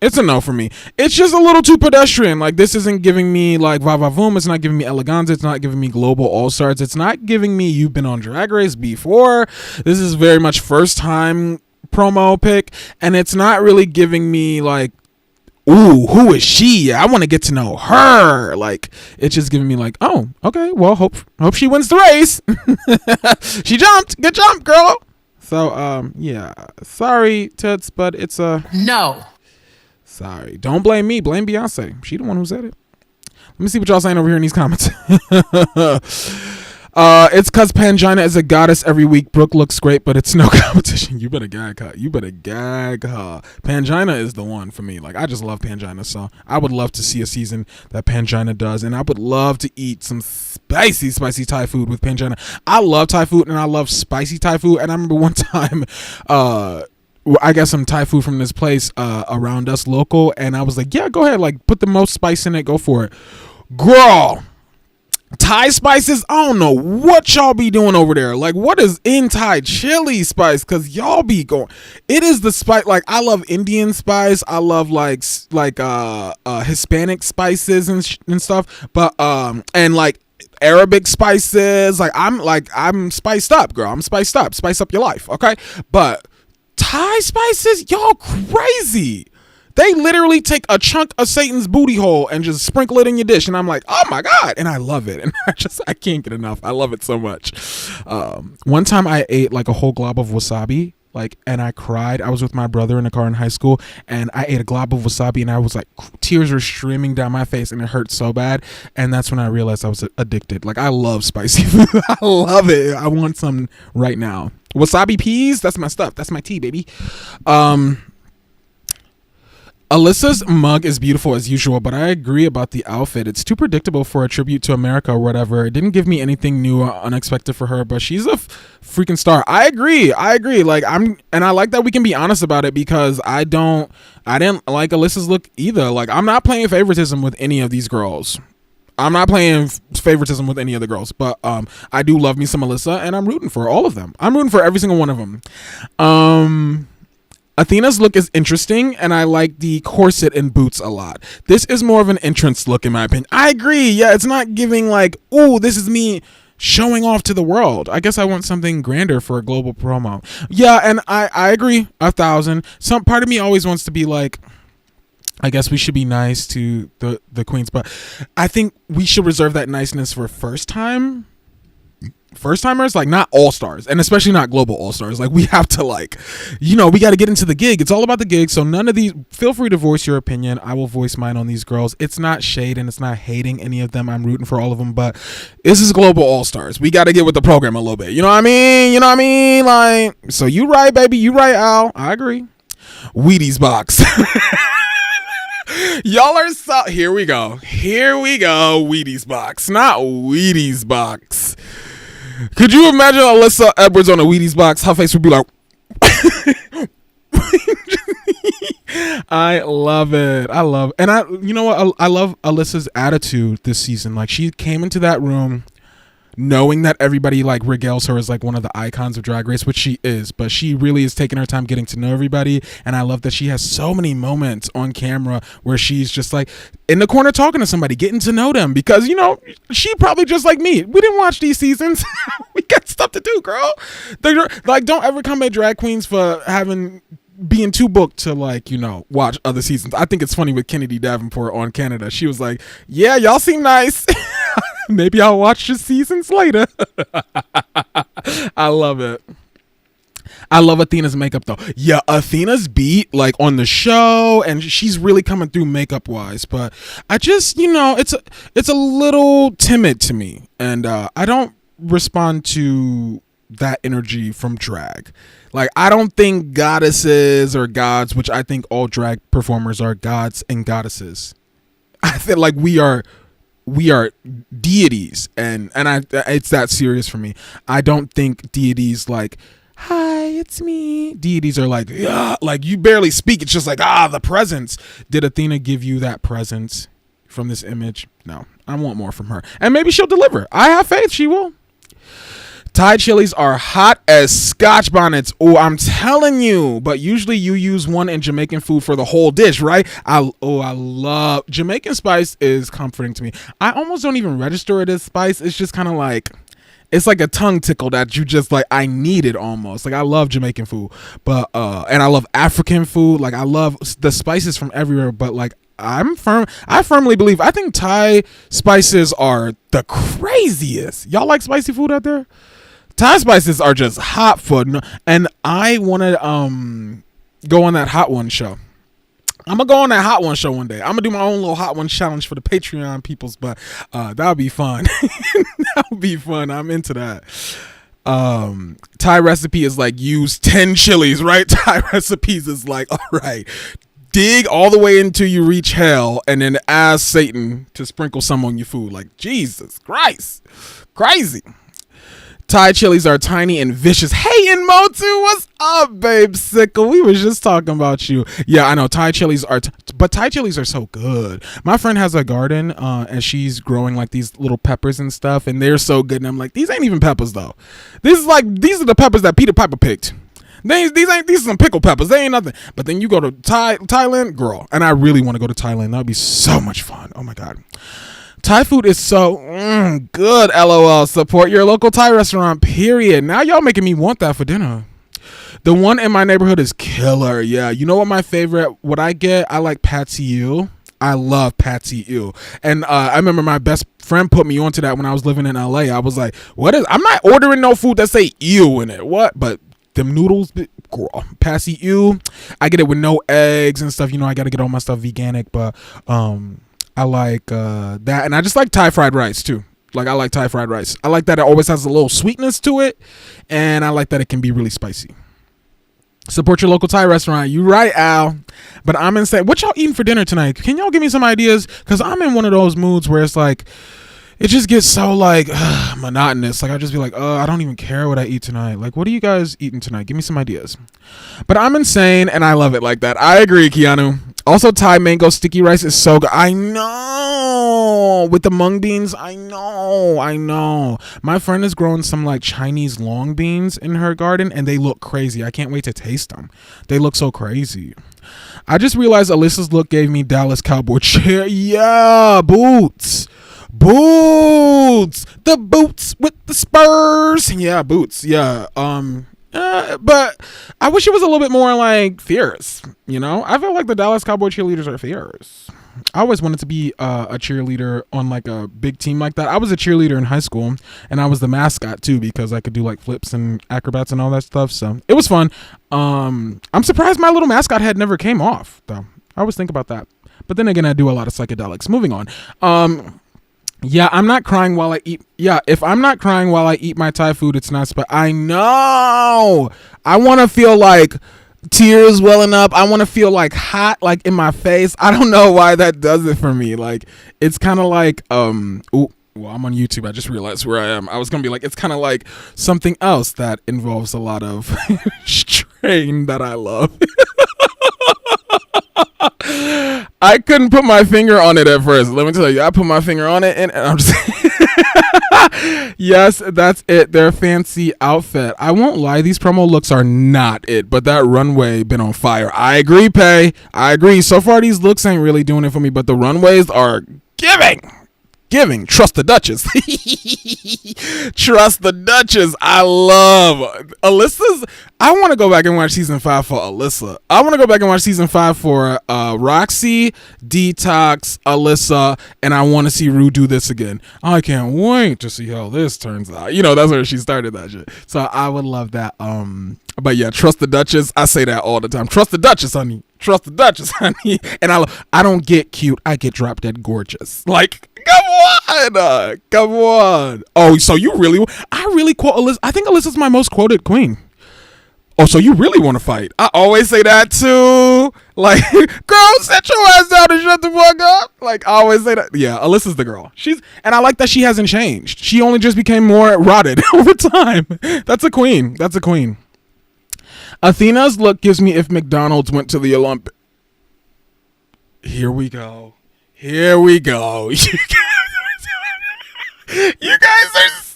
It's a no for me. It's just a little too pedestrian. Like, this isn't giving me like va va voom. It's not giving me elegance. It's not giving me global all stars. It's not giving me you've been on Drag Race before. This is very much first time promo pick, and it's not really giving me like, ooh, who is she? I want to get to know her. Like, it's just giving me like, oh, okay, well, hope she wins the race. She jumped. Good jump, girl. So yeah, sorry Toots, but it's a no. Sorry. Don't blame me. Blame Beyonce. She the one who said it. Let me see what y'all saying over here in these comments. It's cause Pangina is a goddess every week. Brooke looks great, but it's no competition. You better gag her. You better gag her. Pangina is the one for me. Like, I just love Pangina, so I would love to see a season that Pangina does, and I would love to eat some spicy Thai food with Pangina. I love Thai food, and I love spicy Thai food, and I remember one time, I got some Thai food from this place around us local, and I was like, yeah, go ahead, like, put the most spice in it, go for it. Girl, Thai spices, I don't know what y'all be doing over there. Like, what is in Thai chili spice? Because y'all be going, it is the spice. Like, I love Indian spice, I love like Hispanic spices and stuff, but and like Arabic spices. Like, I'm spiced up, girl. I'm spiced up. Spice up your life, okay? But Thai spices, y'all crazy. They literally take a chunk of Satan's booty hole and just sprinkle it in your dish, and I'm like, oh my god, and I love it, and I can't get enough. I love it so much. One time I ate like a whole glob of wasabi, like, and I cried. I was with my brother in the car in high school, and I ate a glob of wasabi, and I was like, tears were streaming down my face, and it hurt so bad. And that's when I realized I was addicted. Like, I love spicy food. I love it. I want some right now. Wasabi peas, that's my stuff. That's my tea, baby. Alyssa's mug is beautiful as usual, but I agree about the outfit. It's too predictable for a tribute to America or whatever. It didn't give me anything new or unexpected for her, but she's a freaking star. I agree. Like, and I like that we can be honest about it, because I didn't like Alyssa's look either. Like, I'm not playing favoritism with any of these girls. I'm not playing favoritism with any of the girls, but I do love me some Alyssa, and I'm rooting for all of them. I'm rooting for every single one of them. Athena's look is interesting, and I like the corset and boots a lot. This is more of an entrance look, in my opinion. I agree. Yeah, it's not giving like, oh, this is me showing off to the world. I guess I want something grander for a global promo. Yeah, and I agree 1,000. Some part of me always wants to be like, I guess we should be nice to the queens, but I think we should reserve that niceness for first time first timers, like not all stars, and especially not global all stars. Like we have to like, we got to get into the gig. It's all about the gig. So none of these, feel free to voice your opinion. I will voice mine on these girls. It's not shade and it's not hating any of them. I'm rooting for all of them, but this is global all stars. We got to get with the program a little bit. You know what I mean? Like, so you right, baby. You right, Al. I agree. Wheaties box. Y'all are so, here we go. Wheaties box, not Wheaties box. Could you imagine Alyssa Edwards on a Wheaties box? Her face would be like, I love it. And you know what? I love Alyssa's attitude this season. Like she came into that room knowing that everybody like regales her as like one of the icons of Drag Race, which she is, but she really is taking her time getting to know everybody. And I love that she has so many moments on camera where she's just like in the corner talking to somebody, getting to know them, because she probably just like me. We didn't watch these seasons. We got stuff to do, girl. Like, don't ever come at drag queens for being too booked to like watch other seasons. I think it's funny with Kennedy Davenport on Canada. She was like, yeah, y'all seem nice. Maybe I'll watch the seasons later. I love it. I love Athena's makeup though. Yeah, Athena's beat like on the show, and she's really coming through makeup wise. But I just, it's a little timid to me, and I don't respond to that energy from drag. Like, I don't think goddesses or gods, which I think all drag performers are gods and goddesses. I feel like we are deities, and it's that serious for me. I don't think deities like, hi, it's me. Deities are like, yeah, like you barely speak. It's just like, the presence. Did Athena give you that presence from this image? No, I want more from her, and maybe she'll deliver. I have faith she will. Thai chilies are hot as Scotch bonnets. Oh, I'm telling you. But usually you use one in Jamaican food for the whole dish, right? I love Jamaican spice. Is comforting to me. I almost don't even register it as spice. It's just kind of like, it's like a tongue tickle that you just like, I need it almost. Like I love Jamaican food, but and I love African food. Like I love the spices from everywhere, but like I firmly believe, I think Thai spices are the craziest. Y'all like spicy food out there? Thai spices are just hot food, and I want to go on that Hot One show. I'm gonna go on that Hot One show one day. I'm gonna do my own little Hot One challenge for the Patreon peoples, but that'll be fun. That'll be fun. I'm into that. Thai recipe is like, use 10 chilies, right? Thai recipes is like, all right, dig all the way until you reach hell, and then ask Satan to sprinkle some on your food. Like, Jesus Christ, crazy. Thai chilies are tiny and vicious. Hey, Inmotu, what's up, babe? Sickle, we was just talking about you. Yeah, I know Thai chilies are, but Thai chilies are so good. My friend has a garden, and she's growing like these little peppers and stuff, and they're so good. And I'm like, these ain't even peppers though. These are the peppers that Peter Piper picked. These are some pickle peppers. They ain't nothing. But then you go to Thailand, girl, and I really want to go to Thailand. That would be so much fun. Oh my God. Thai food is so good, LOL. Support your local Thai restaurant, period. Now y'all making me want that for dinner. The one in my neighborhood is killer. Yeah, you know what my favorite, what I get? I like Patsy Ew. I love Patsy Ew. And I remember my best friend put me onto that when I was living in LA. I was like, I'm not ordering no food that say ew in it. What? But them noodles, girl, Patsy Ew. I get it with no eggs and stuff. I got to get all my stuff veganic, but I like that, and I just like Thai fried rice too. Like I like Thai fried rice. I like that it always has a little sweetness to it, and I like that it can be really spicy. Support your local Thai restaurant. You right, Al. But I'm insane. What y'all eating for dinner tonight? Can y'all give me some ideas? Because I'm in one of those moods where it's like, it just gets so like monotonous. Like I just be like, I don't even care what I eat tonight. Like, what are you guys eating tonight? Give me some ideas. But I'm insane, and I love it like that. I agree, Keanu. Also, Thai mango sticky rice is so good. I know. With the mung beans, I know. My friend is growing some like Chinese long beans in her garden, and they look crazy. I can't wait to taste them. They look so crazy. I just realized Alyssa's look gave me Dallas Cowboy chair. Yeah, boots. The boots with the spurs. Yeah, boots. Yeah. But I wish it was a little bit more like fierce. I feel like the Dallas Cowboy cheerleaders are fierce. I always wanted to be a cheerleader on like a big team like that. I was a cheerleader in high school, and I was the mascot too because I could do like flips and acrobats and all that stuff. So it was fun. I'm surprised my little mascot head never came off though. I always think about that. But then again, I do a lot of psychedelics. Moving on. Yeah, I'm not crying while I eat. Yeah, if I'm not crying while I eat my Thai food, it's not. I know. I want to feel like tears welling up. I want to feel like hot, like in my face. I don't know why that does it for me. Like it's kind of like ooh. Well, I'm on YouTube. I just realized where I am. I was gonna be like, it's kind of like something else that involves a lot of strain that I love. I couldn't put my finger on it at first. Let me tell you, I put my finger on it, and I'm just yes, that's it. Their fancy outfit. I won't lie, these promo looks are not it, but that runway been on fire. I agree, Pay. I agree. So far, these looks ain't really doing it for me, but the runways are giving. Trust the Duchess. Trust the Duchess. I love Alyssa's. I want to go back and watch season 5 for Alyssa. I want to go back and watch season 5 for Roxy, Detox, Alyssa, and I want to see Rue do this again. I can't wait to see how this turns out. You know, that's where she started that shit. So I would love that. But yeah, trust the Duchess. I say that all the time. Trust the Duchess, honey. Trust the Duchess, honey. And I don't get cute. I get drop dead gorgeous. Like, come on. Oh, so I really quote Alyssa. I think Alyssa's my most quoted queen. Oh, so you really want to fight? I always say that too. Like, girl, set your ass down and shut the fuck up. Like, I always say that. Yeah, Alyssa's the girl. And I like that she hasn't changed. She only just became more rotted over time. That's a queen. That's a queen. Athena's look gives me if McDonald's went to the Olympics. Here we go. You guys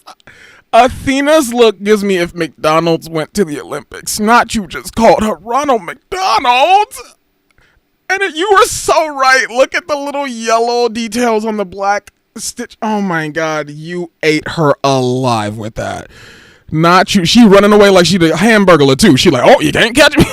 are. Athena's look gives me if McDonald's went to the Olympics. Not you just called her Ronald McDonald. And you were so right. Look at the little yellow details on the black stitch. Oh my God, you ate her alive with that. Not you. She running away like she the Hamburglar too. She like, oh, you can't catch me.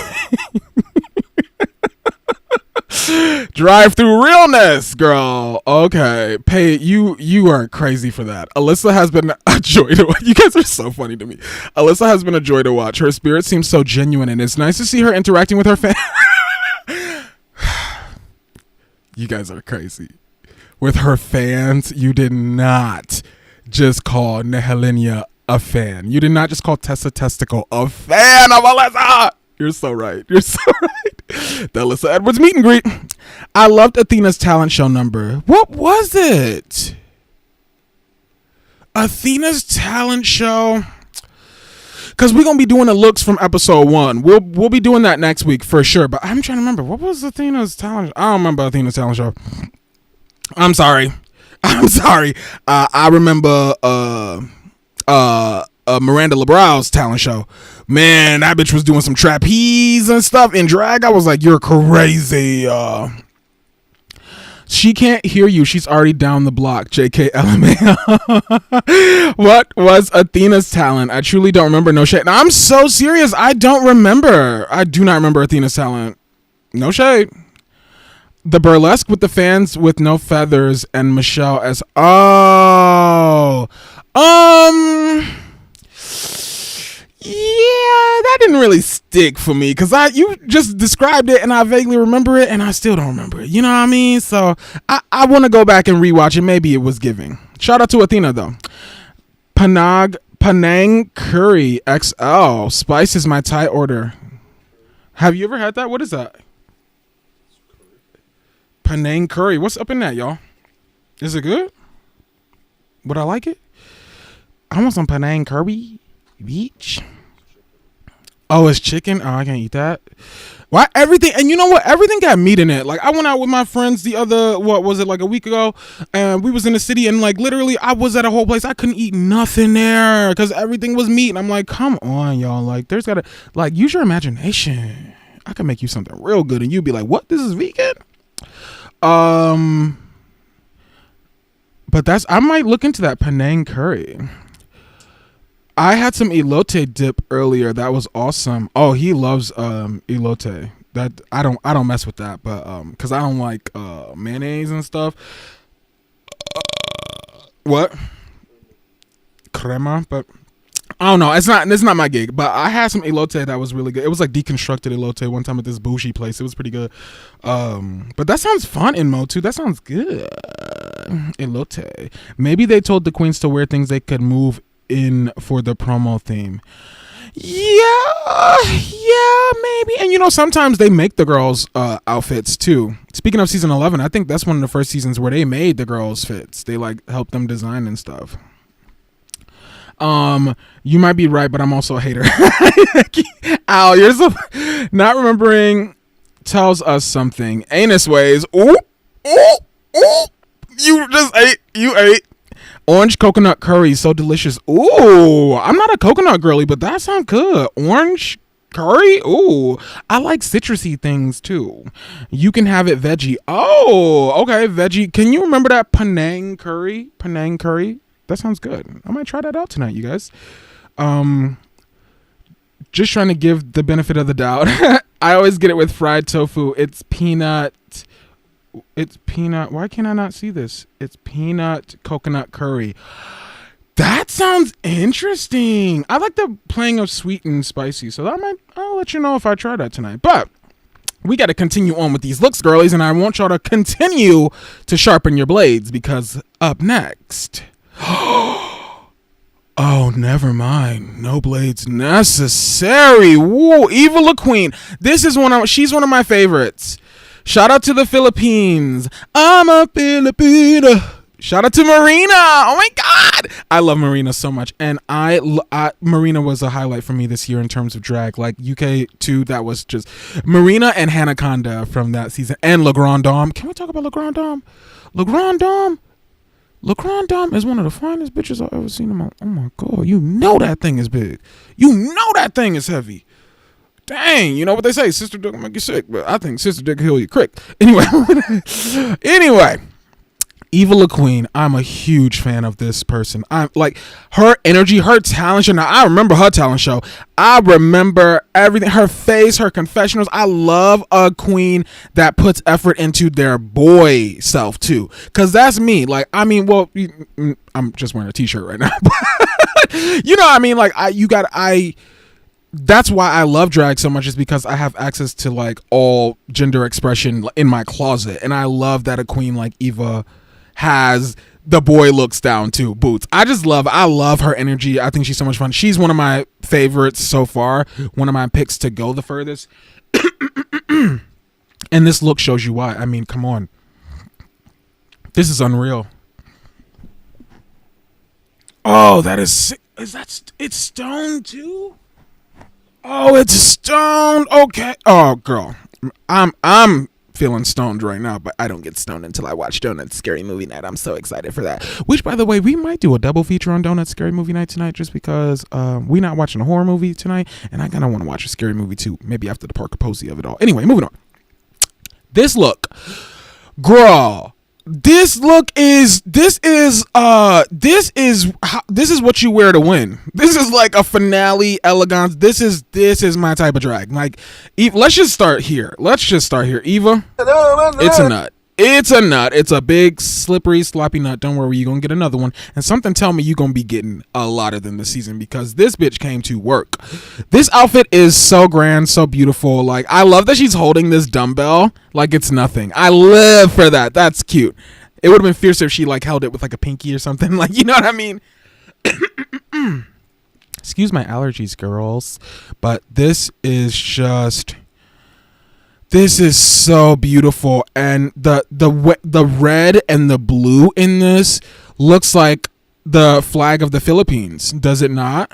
Drive through realness, girl. Okay, Pay, you are crazy for that. Alyssa has been a joy to watch. You guys are so funny to me. Alyssa has been a joy to watch. Her spirit seems so genuine, and it's nice to see her interacting with her fans. You guys are crazy. With her fans, you did not just call Nehelinia a fan. You did not just call Tessa Testicle a fan of Alyssa. You're so right. You're so right. The Alyssa Edwards meet and greet. I loved Athena's talent show number. What was it? Athena's talent show. Because we're going to be doing the looks from episode 1. We'll be doing that next week for sure. But I'm trying to remember. What was Athena's talent show? I don't remember Athena's talent show. I'm sorry. I remember Miranda LeBrow's talent show. Man, that bitch was doing some trapeze and stuff in drag. I was like, you're crazy. She can't hear you. She's already down the block. JK LMA. What was Athena's talent? I truly don't remember. No shade. Now, I'm so serious. I don't remember. I do not remember Athena's talent. No shade. The burlesque with the fans with no feathers and Michelle as yeah, that didn't really stick for me because you just described it and I vaguely remember it and I still don't remember it. You know what I mean? So I want to go back and rewatch it. Maybe it was giving. Shout out to Athena though. Penang Curry XL. Spice is my Thai order. Have you ever had that? What is that? Penang Curry. What's up in that, y'all? Is it good? Would I like it? I want some Penang Curry. Beach. Oh, it's chicken. Oh, I can't eat that. Why everything? And you know what? Everything got meat in it. Like I went out with my friends the other, what was it, like a week ago, and we was in the city, and like literally, I was at a whole place. I couldn't eat nothing there because everything was meat. And I'm like, come on, y'all. Like, there's gotta use your imagination. I can make you something real good, and you'd be like, what? This is vegan? But I might look into that Penang curry. I had some elote dip earlier. That was awesome. Oh, he loves elote. That I don't mess with that, but because I don't like mayonnaise and stuff. What? Crema, but I don't know. It's not my gig. But I had some elote that was really good. It was like deconstructed elote one time at this bougie place. It was pretty good. But that sounds fun in Mo too. That sounds good. Elote. Maybe they told the queens to wear things they could move in for the promo theme. Yeah, maybe. And you know, sometimes they make the girls outfits too. Speaking of season 11, I think that's one of the first seasons where they made the girls fits. They like helped them design and stuff. You might be right, but I'm also a hater. Al, you're so not remembering tells us something. Anus ways. Ooh. You just ate. You ate. Orange coconut curry, so delicious. Ooh, I'm not a coconut girly, but that sounds good. Orange curry? Ooh, I like citrusy things too. You can have it veggie. Oh, okay, veggie. Can you remember that Penang curry? Penang curry? That sounds good. I might try that out tonight, you guys. Just trying to give the benefit of the doubt. I always get it with fried tofu. It's peanut. Why can I not see this? It's peanut coconut curry. That sounds interesting. I like the playing of sweet and spicy, so I'll let you know if I try that tonight. But we got to continue on with these looks, girlies, and I want y'all to continue to sharpen your blades because up next. Oh, never mind. No blades necessary. Whoa, Eva La Queen. She's one of my favorites. Shout out to the Philippines. I'm a Filipina. Shout out to Marina. Oh my God. I love Marina so much. And Marina was a highlight for me this year in terms of drag. Like UK 2, that was just Marina and Hanaconda from that season. And Le Grand Dame. Can we talk about Le Grand Dame? Le Grand Dame. Le Grand Dame is one of the finest bitches I've ever seen in my. Oh my God. You know that thing is big. You know that thing is heavy. Dang, you know what they say, sister dick will make you sick, but I think sister dick will heal you quick. Anyway, Eva La Queen, I'm a huge fan of this person. I'm like her energy, her talent show. Now I remember her talent show. I remember everything, her face, her confessionals. I love a queen that puts effort into their boy self too, cause that's me. Like, I mean, well, I'm just wearing a t-shirt right now, you know what I mean? Like, that's why I love drag so much, is because I have access to like all gender expression in my closet. And I love that a queen like Eva has the boy looks down to boots. I love her energy. I think she's so much fun. She's one of my favorites so far. One of my picks to go the furthest. And this look shows you why. I mean, come on. This is unreal. Oh, that is sick. It's stoned too? Oh, it's stoned. Okay. Oh, girl, I'm feeling stoned right now, but I don't get stoned until I watch Donut's Scary Movie Night. I'm so excited for that. Which, by the way, we might do a double feature on Donut's Scary Movie Night tonight, just because we're not watching a horror movie tonight, and I kind of want to watch a scary movie too. Maybe after the Parker Posey of it all. Anyway, moving on. This look, girl. This look is this is what you wear to win. This is like a finale elegance. This is my type of drag. Like, let's just start here. Eva, it's a nut. It's a nut. It's a big, slippery, sloppy nut. Don't worry, you're going to get another one. And something tell me you're going to be getting a lot of them this season, because this bitch came to work. This outfit is so grand, so beautiful. Like, I love that she's holding this dumbbell like it's nothing. I live for that. That's cute. It would have been fiercer if she like held it with like a pinky or something. Like, you know what I mean? Excuse my allergies, girls. But this is so beautiful, and the red and the blue in this looks like the flag of the Philippines, does it not?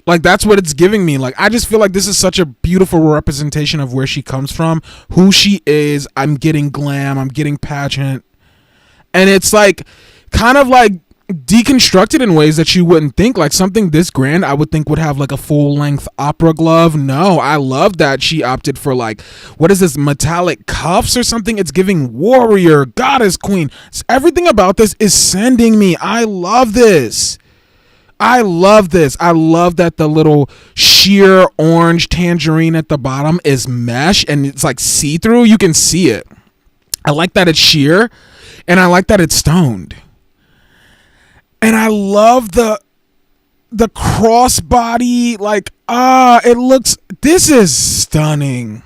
Like, that's what it's giving me. Like, I just feel like this is such a beautiful representation of where she comes from, who she is. I'm getting glam, I'm getting pageant, and it's like kind of like deconstructed in ways that you wouldn't think. Like, something this grand I would think would have like a full-length opera glove. No, I love that she opted for like, what is this, metallic cuffs or something? It's giving warrior, goddess, queen. Everything about this is sending me. I love this. I love this. I love that the little sheer orange tangerine at the bottom is mesh and it's like see-through. You can see it. I like that it's sheer and I like that it's stoned. And I love the crossbody, like, it looks, this is stunning.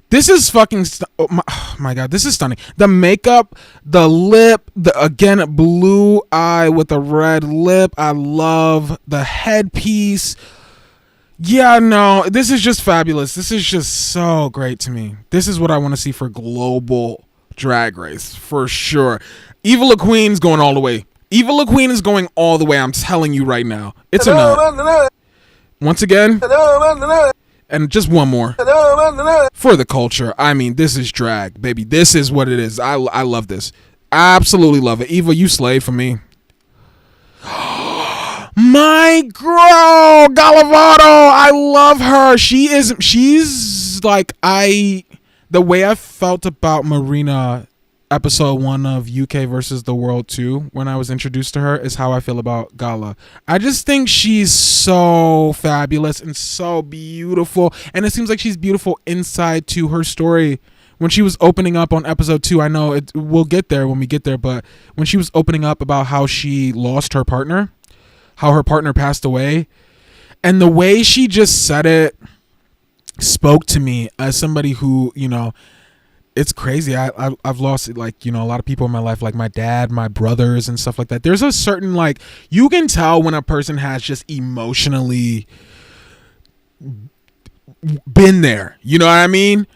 This is fucking, oh my God, this is stunning. The makeup, the lip, again, blue eye with a red lip. I love the headpiece. Yeah, no, this is just fabulous. This is just so great to me. This is what I want to see for global Drag Race, for sure. Eva La Queen's going all the way. Eva La Queen is going all the way. I'm telling you right now. It's a no. Once again. And just one more. For the culture. I mean, this is drag, baby. This is what it is. I love this. Absolutely love it. Eva, you slay for me. My girl, Galavado. I love her. She's like, the way I felt about Marina episode 1 of UK versus the World 2 when I was introduced to her is how I feel about Gala. I just think she's so fabulous and so beautiful, and it seems like she's beautiful inside to her story. When she was opening up on episode 2, I know we'll get there when we get there, but when she was opening up about how she lost her partner, how her partner passed away, and the way she just said it spoke to me as somebody who, you know, it's crazy. I've lost, like, you know, a lot of people in my life, like my dad, my brothers and stuff like that. There's a certain, like, you can tell when a person has just emotionally been there. You know what I mean?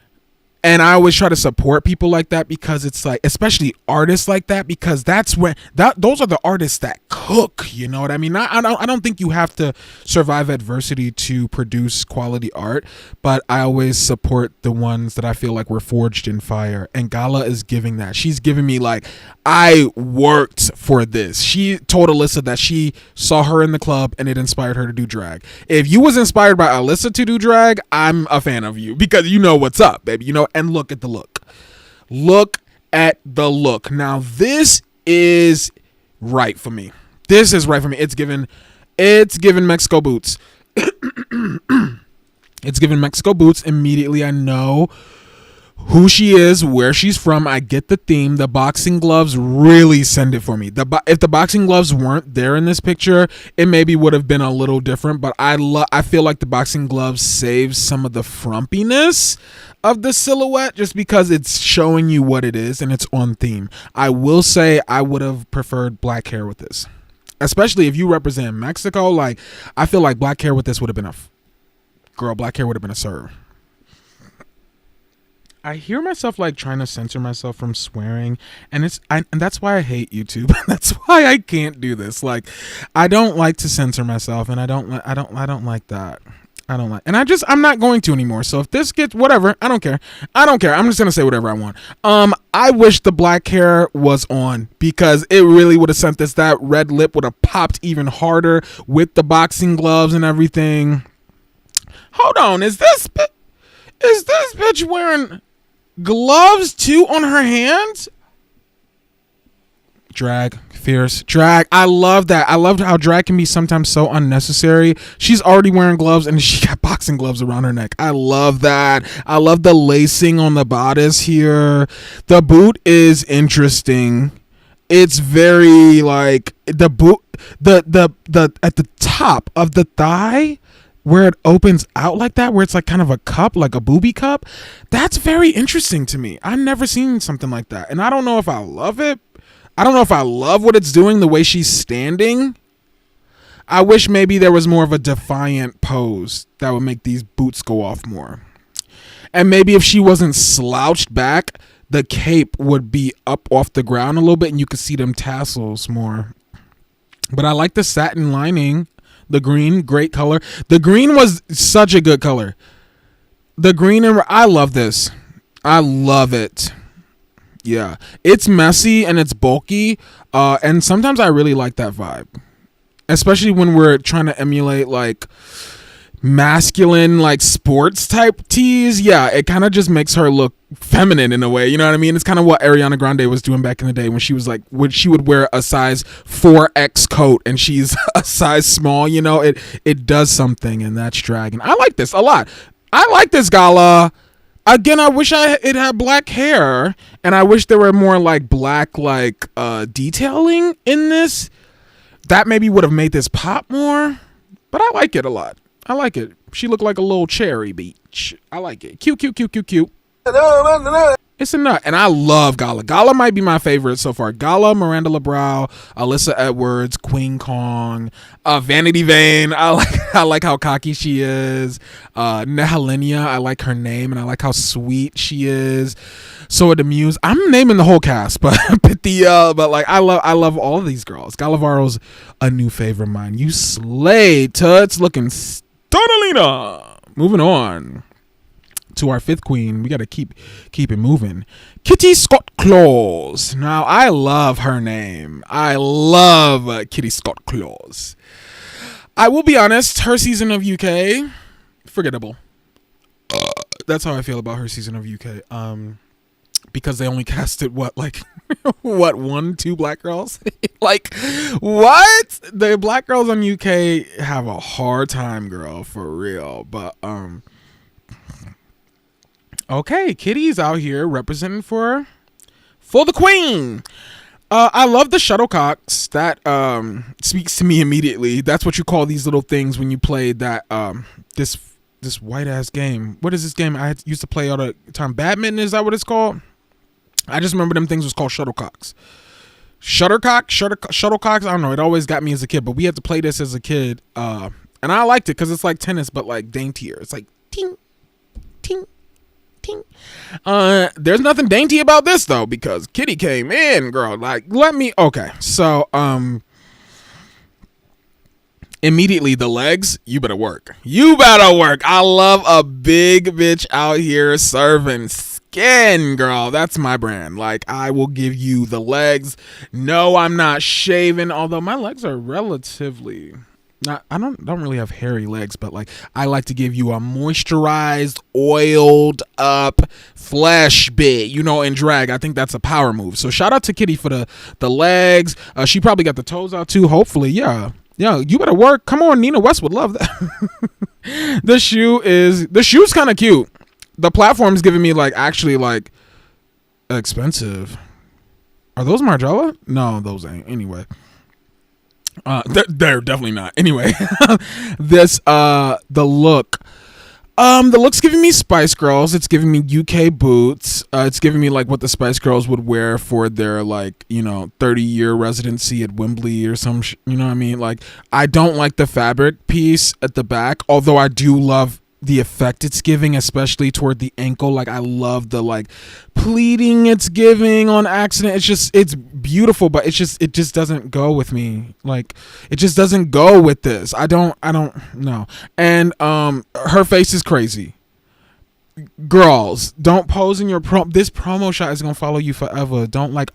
And I always try to support people like that because it's like, especially artists like that, because that's when those are the artists that cook. You know what I mean? I don't think you have to survive adversity to produce quality art, but I always support the ones that I feel like were forged in fire. And Gala is giving that. She's giving me, like, I worked for this. She told Alyssa that she saw her in the club and it inspired her to do drag. If you was inspired by Alyssa to do drag, I'm a fan of you because you know what's up, baby. You know. And look at the look. Look at the look. Now this is right for me. This is right for me. It's given Mexico boots. It's given Mexico boots. Immediately I know who she is, where she's from. I get the theme. The boxing gloves really send it for me. If the boxing gloves weren't there in this picture, it maybe would have been a little different, but I feel like the boxing gloves saves some of the frumpiness of the silhouette just because it's showing you what it is and it's on theme. I will say I would have preferred black hair with this, especially if you represent Mexico. Like, I feel like black hair with this would have been black hair would have been a serve. I hear myself, like, trying to censor myself from swearing, and that's why I hate YouTube. That's why I can't do this. Like, I don't like to censor myself, and I don't like that. And I'm not going to anymore. So if this gets whatever, I don't care. I'm just gonna say whatever I want. I wish the black hair was on because it really would have sent this. That red lip would have popped even harder with the boxing gloves and everything. Hold on, is this bitch wearing gloves too on her hands? Drag, fierce drag. I love that. I love how drag can be sometimes so unnecessary. She's already wearing gloves and she got boxing gloves around her neck. I love that. I love the lacing on the bodice here. The boot is interesting. It's very, like, the boot, the at the top of the thigh where it opens out like that, where it's like kind of a cup, like a booby cup. That's very interesting to me. I've never seen something like that. And I don't know if I love it. I don't know if I love what it's doing, the way she's standing. I wish maybe there was more of a defiant pose that would make these boots go off more. And maybe if she wasn't slouched back, the cape would be up off the ground a little bit and you could see them tassels more. But I like the satin lining. The green, great color. The green was such a good color. The green, and I love this. I love it. Yeah, it's messy and it's bulky, and sometimes I really like that vibe, especially when we're trying to emulate, like, masculine like sports type tees, yeah, it kind of just makes her look feminine in a way, you know what I mean? It's kind of what Ariana Grande was doing back in the day when she was like, when she would wear a size 4X coat and she's a size small, you know, it does something, and that's dragging. I like this a lot. I like this gala. Again, I wish it had black hair, and I wish there were more like black like detailing in this. That maybe would have made this pop more, but I like it a lot. I like it. She looked like a little cherry beach. I like it. Cute. It's a nut. And I love Gala. Gala might be my favorite so far. Gala, Miranda LeBrow, Alyssa Edwards, Queen Kong, Vanity Vane. I like how cocky she is. Nehelenia, I like her name, and I like how sweet she is. So the Muse. I'm naming the whole cast, but like I love all of these girls. Galavaro's a new favorite of mine. You slayed, Tuts, looking stunalina. Moving on to our fifth queen. We got to keep it moving. Kitty Scott Claus. Now I love her name. I love Kitty Scott Claus. I will be honest, her season of UK, forgettable. That's how I feel about her season of UK. Because they only casted what 1-2 black girls. Like what? The black girls on UK have a hard time, girl, for real. But okay, Kitty's out here representing for the queen. I love the shuttlecocks. That speaks to me immediately. That's what you call these little things when you play that this white ass game. What is this game I used to play all the time? Badminton, is that what it's called? I just remember them things was called shuttlecocks. Shuttlecocks. I don't know. It always got me as a kid, but we had to play this as a kid, and I liked it because it's like tennis, but like daintier. It's like ting, ting, ting. There's nothing dainty about this though, because Kitty came in, girl. Like, okay. So, immediately the legs, you better work. I love a big bitch out here serving skin, girl. That's my brand. Like, I will give you the legs. No, I'm not shaving, although my legs are relatively I don't really have hairy legs, but like I like to give you a moisturized, oiled up flesh bit, you know, in drag. I think that's a power move. So shout out to Kitty for the legs. She probably got the toes out too, hopefully. Yeah, you better work. Come on, Nina West would love that. The shoe's kind of cute. The platform's giving me like actually like expensive. Are those Margiela? No, those ain't. Anyway, they're definitely not. Anyway, the look's giving me Spice Girls. It's giving me UK boots. It's giving me like what the Spice Girls would wear for their 30-year residency at Wembley or some you know what I mean? Like, I don't like the fabric piece at the back, although I do love the effect it's giving, especially toward the ankle. Like, I love the like pleating it's giving on accident. It's beautiful, but it just doesn't go with me. Like, it just doesn't go with this. I don't know. And her face is crazy. Girls, don't pose in your this promo shot is gonna follow you forever. Don't like.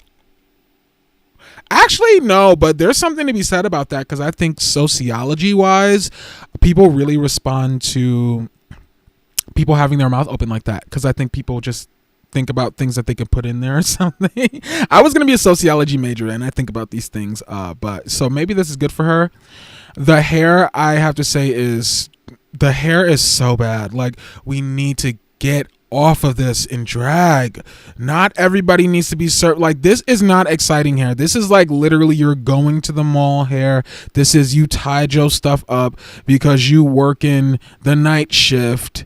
Actually, no, but there's something to be said about that, because I think sociology-wise, people really respond to people having their mouth open like that, because I think people just think about things that they can put in there or something. I was going to be a sociology major, and I think about these things, but so maybe this is good for her. The hair, I have to say, is so bad. Like, we need to get off of this in drag. Not everybody needs to be served. Like, this is not exciting hair. This is like literally you're going to the mall hair. This is you tied your stuff up because you working the night shift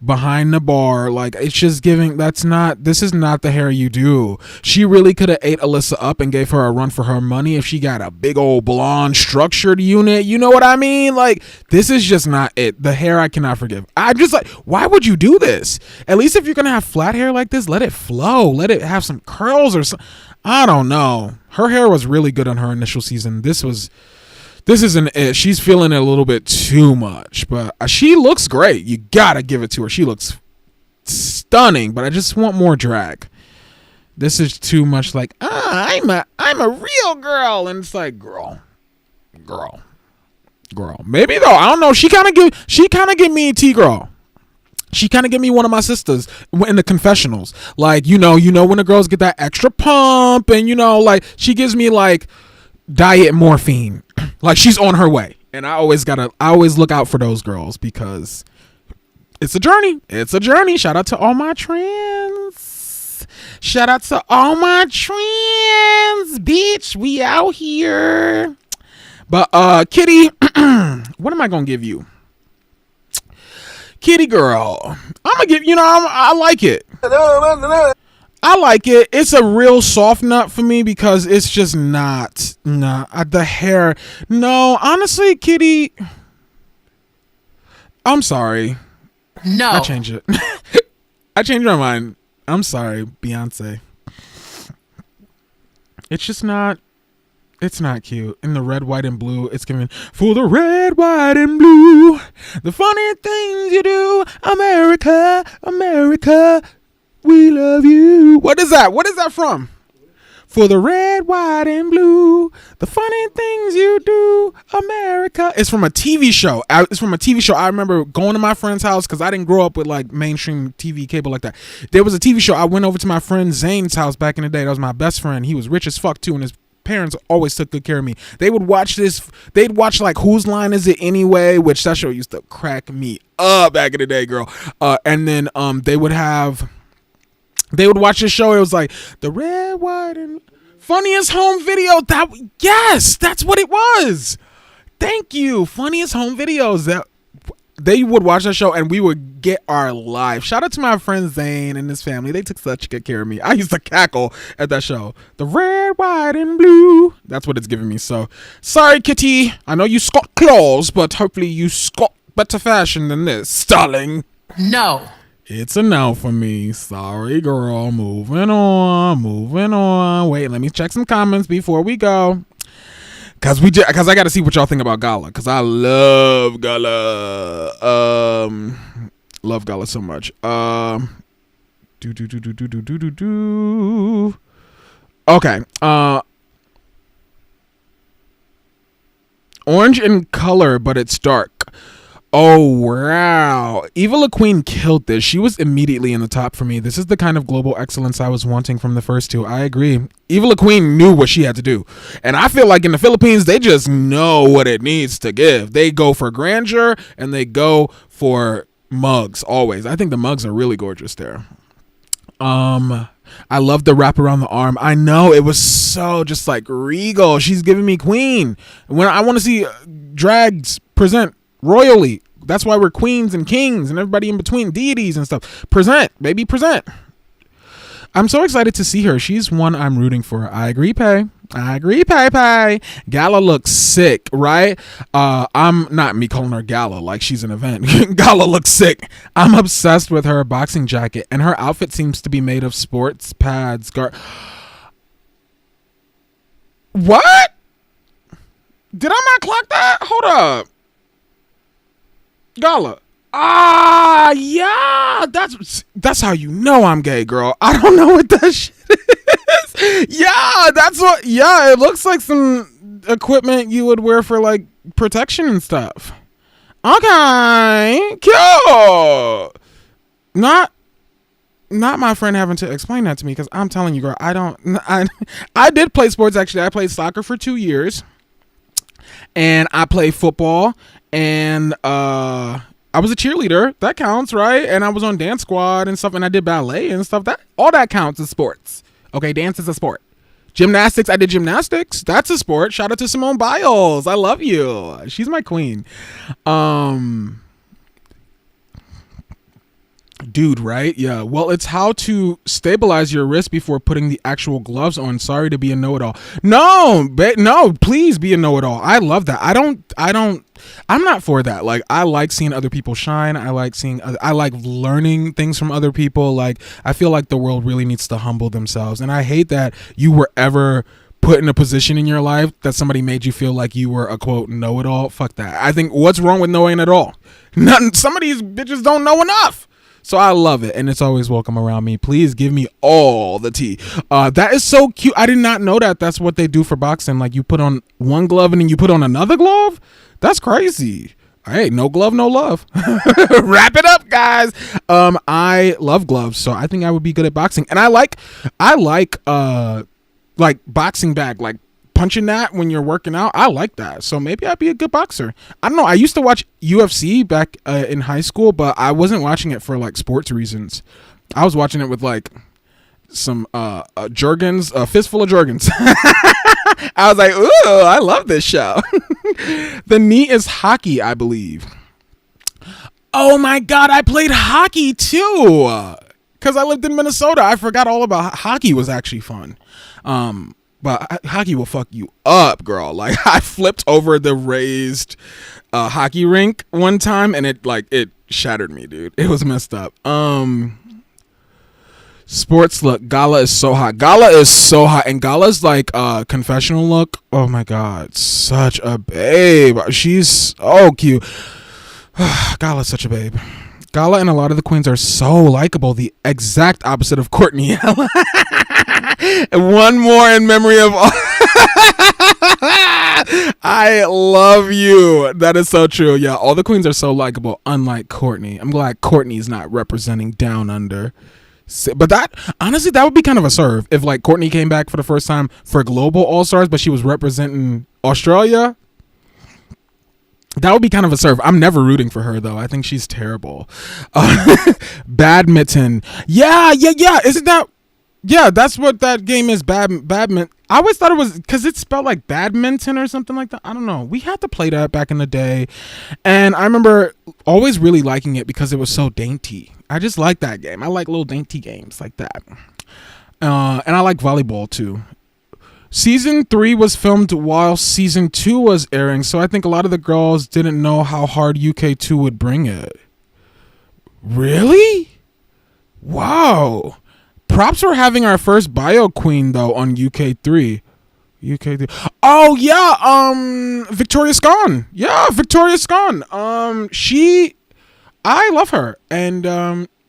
behind the bar. Like, it's just giving, this is not the hair you do. She really could have ate Alyssa up and gave her a run for her money if she got a big old blonde structured unit. You know what I mean? Like, this is just not it. The hair I cannot forgive. I'm just like, why would you do this? At least if you're gonna have flat hair like this, let it flow. Let it have some curls or something. I don't know. Her hair was really good on her initial season. This isn't it. She's feeling it a little bit too much, but she looks great. You gotta give it to her. She looks stunning, but I just want more drag. This is too much like, I'm a real girl, and it's like, girl, girl. Maybe though. I don't know. She kind of give me T-girl. She kind of give me one of my sisters in the confessionals. Like, you know when the girls get that extra pump, and like she gives me like diet morphine. Like she's on her way. And I always look out for those girls because it's a journey. It's a journey. Shout out to all my trans. Shout out to all my trans, bitch. We out here. But Kitty, what am I gonna give you? Kitty girl, I'm gonna give I like it. I like it. It's a real soft nut for me because it's just not the hair. No, honestly, Kitty, I'm sorry. No. I change it. I changed my mind. I'm sorry, Beyonce. It's just not. It's not cute. In the red, white, and blue, it's giving for the red, white, and blue. The funny things you do, America, America, we love you. What is that? What is that from? For the red, white, and blue, the funny things you do, America. It's from a TV show. I remember going to my friend's house because I didn't grow up with like mainstream TV cable like that. There was a TV show. I went over to my friend Zane's house back in the day. That was my best friend. He was rich as fuck too, and his parents always took good care of me. They would watch this. They'd watch like Whose Line Is It Anyway, which that show used to crack me up back in the day, girl. And then they would watch this show. It was like the red, white, and funniest home video. Yes, that's what it was. Thank you, funniest home videos. That they would watch that show and we would get our life. Shout out to my friend Zane and his family. They took such good care of me. I used to cackle at that show. The red, white, and blue. That's what it's giving me. So sorry, Kitty. I know you got claws, but hopefully you got better fashion than this, darling. No. It's a no for me. Sorry, girl. Moving on. Wait, let me check some comments before we go. Cause I got to see what y'all think about Gala. Cause I love Gala. Love Gala so much. Okay. Orange in color, but it's dark. Oh, wow. Eva La Queen killed this. She was immediately in the top for me. This is the kind of global excellence I was wanting from the first two. I agree. Eva La Queen knew what she had to do. And I feel like in the Philippines, they just know what it needs to give. They go for grandeur and they go for mugs always. I think the mugs are really gorgeous there. I love the wrap around the arm. I know it was so just like regal. She's giving me queen. When I want to see drags present royally. That's why we're queens and kings and everybody in between, deities and stuff. Present, baby, present. I'm so excited to see her. She's one I'm rooting for. I agree, Pay. Gala looks sick, right? I'm not me calling her Gala like she's an event. Gala looks sick. I'm obsessed with her boxing jacket, and her outfit seems to be made of sports pads. What? Did I not clock that? Hold up. Gala. Yeah, that's how you know I'm gay, girl. I don't know what that shit is. Yeah, that's what. Yeah, it looks like some equipment you would wear for like protection and stuff. Okay, cute. Not my friend having to explain that to me because I'm telling you, girl, I did play sports actually. I played soccer for 2 years, and I played football. And I was a cheerleader. That counts, right? And I was on dance squad and stuff. And I did ballet and stuff. All that counts as sports. Okay, dance is a sport. Gymnastics, I did gymnastics. That's a sport. Shout out to Simone Biles. I love you. She's my queen. Dude, right? Yeah. Well, it's how to stabilize your wrist before putting the actual gloves on. Sorry to be a know-it-all. No, please be a know-it-all. I love that. I'm not for that. Like, I like seeing other people shine. I like learning things from other people. Like, I feel like the world really needs to humble themselves. And I hate that you were ever put in a position in your life that somebody made you feel like you were a quote know-it-all. Fuck that. I think what's wrong with knowing it all? Some of these bitches don't know enough. So I love it, and it's always welcome around me. Please give me all the tea. That is so cute. I did not know that that's what they do for boxing. Like, you put on one glove and then you put on another glove? That's crazy. Hey, no glove, no love. Wrap it up, guys. I love gloves, so I think I would be good at boxing. And I like boxing bag, like punching that when you're working out. I like that. So maybe I'd be a good boxer. I don't know. I used to watch UFC back in high school, but I wasn't watching it for like sports reasons. I was watching it with like some Jergens, a fistful of Jergens. I was like, ooh, I love this show. The knee is hockey, I believe. Oh my God, I played hockey too. Because I lived in Minnesota. I forgot all about hockey was actually fun. But hockey will fuck you up, girl. Like, I flipped over the raised hockey rink one time and it shattered me, dude. It was messed up. Sports look. Gala is so hot. Gala is so hot. And Gala's like confessional look. Oh my God. Such a babe. She's so cute. Gala's such a babe. Gala and a lot of the queens are so likable. The exact opposite of Courtney. One more in memory of all. I love you. That is so true. Yeah, all the queens are so likable, unlike Courtney. I'm glad Courtney's not representing Down Under. But that, honestly, that would be kind of a serve if like Courtney came back for the first time for Global All-Stars, but she was representing Australia. That would be kind of a serve. I'm never rooting for her though. I think she's terrible. Badminton. Yeah. Isn't that? Yeah, that's what that game is. Badminton. I always thought it was because it's spelled like badminton or something like that. I don't know. We had to play that back in the day, and I remember always really liking it because it was so dainty. I just like that game. I like little dainty games like that. And I like volleyball too. Season 3 was filmed while season 2 was airing, so I think a lot of the girls didn't know how hard UK2 would bring it. Really? Wow. Props for having our first bio queen though on UK3. UK3. Oh yeah, Victoria Scone. Yeah, Victoria Scone. I love her, and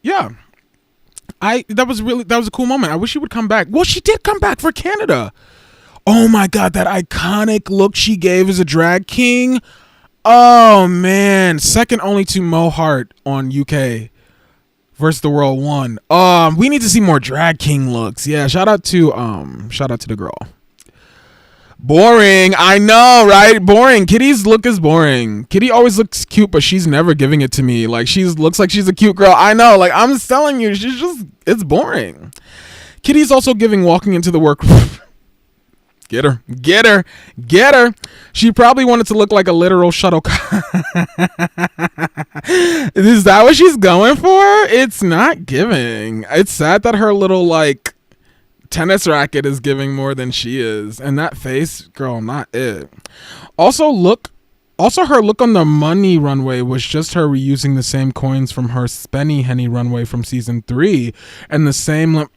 yeah, that was a cool moment. I wish she would come back. Well, she did come back for Canada. Oh my God, that iconic look she gave as a drag king. Oh man, second only to Mo Hart on UK versus the World 1. We need to see more drag king looks. Yeah, shout out to the girl. Boring. I know, right? Boring. Kitty's look is boring. Kitty always looks cute, but she's never giving it to me. Like, looks like she's a cute girl. I know. Like, I'm just telling you, it's boring. Kitty's also giving walking into the work. Get her. She probably wanted to look like a literal shuttlecock. Is that what she's going for? It's not giving. It's sad that her little, like, tennis racket is giving more than she is, and that face, girl, not it. Also her look on the money runway was just her reusing the same coins from her Spenny Henny runway from season 3 and the same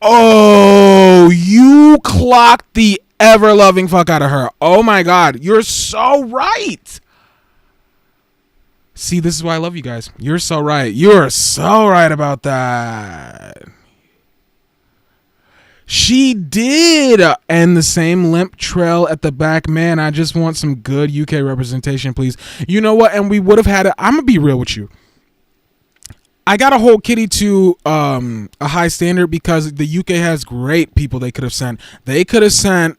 oh, you clocked the ever loving fuck out of her. Oh my God, you're so right. See, this is why I love you guys. You're so right about that. She did, and the same limp trail at the back. Man, I just want some good UK representation, please. You know what? And we would have had it. I'm gonna be real with you. I gotta hold Kitty to a high standard because the UK has great people they could have sent. They could have sent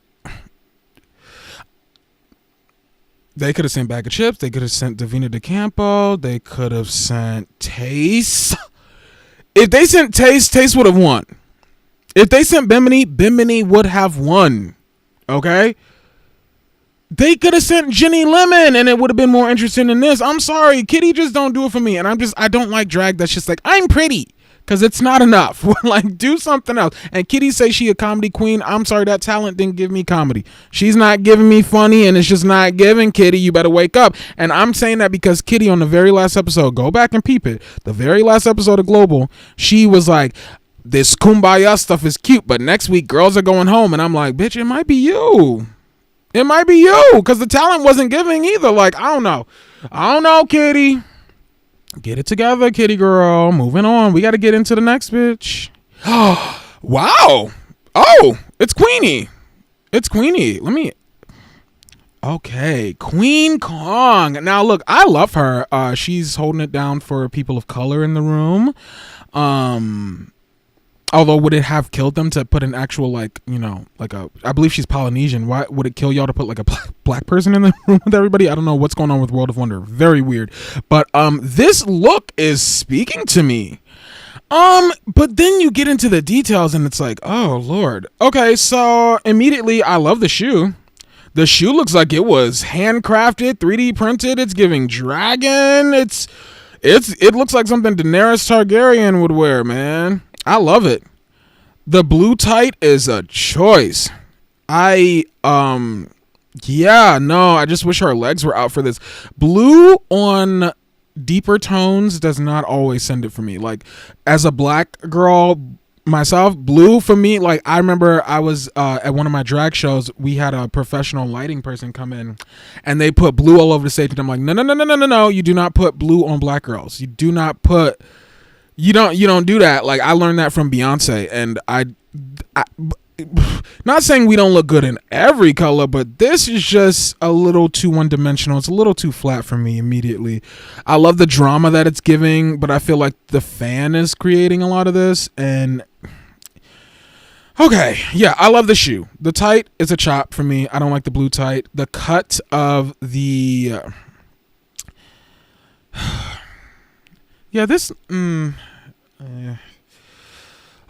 Bag of Chips. They could have sent Davina DeCampo. They could have sent Tace. If they sent Tace, Tace would have won. If they sent Bimini, Bimini would have won. Okay? They could have sent Jenny Lemon and it would have been more interesting than this. I'm sorry. Kitty just don't do it for me. And I don't like drag that's just like, I'm pretty. Because it's not enough. Like, do something else. And Kitty say she a comedy queen. I'm sorry, that talent didn't give me comedy. She's not giving me funny and it's just not giving. Kitty, you better wake up. And I'm saying that because Kitty on the very last episode, go back and peep it. The very last episode of Global, she was like, this kumbaya stuff is cute, but next week girls are going home. And I'm like, bitch, it might be you. It might be you, because the talent wasn't giving either. Like, I don't know, Kitty. Get it together, Kitty girl. Moving on. We got to get into the next bitch. Wow. Oh, it's Queenie. Let me. Okay, Queen Kong. Now look, I love her. She's holding it down for people of color in the room. Although, would it have killed them to put an actual, I believe she's Polynesian. Why would it kill y'all to put like a black person in the room with everybody? I don't know what's going on with World of Wonder. Very weird. But this look is speaking to me. But then you get into the details and it's like, oh Lord. Okay, so immediately I love the shoe. The shoe looks like it was handcrafted, 3D printed. It's giving dragon. It looks like something Daenerys Targaryen would wear, man. I love it. The blue tight is a choice. I just wish her legs were out for this. Blue on deeper tones does not always send it for me. Like, as a black girl myself, blue for me, like, I remember I was at one of my drag shows. We had a professional lighting person come in and they put blue all over the stage, and I'm like, no, you do not put blue on black girls. You do not put, you don't do that. Like, I learned that from Beyonce, and I not saying we don't look good in every color, but this is just a little too one-dimensional. It's a little too flat for me immediately. I love the drama that it's giving, but I feel like the fan is creating a lot of this. And okay, yeah, I love the shoe. The tight is a chop for me. I don't like the blue tight. The cut of the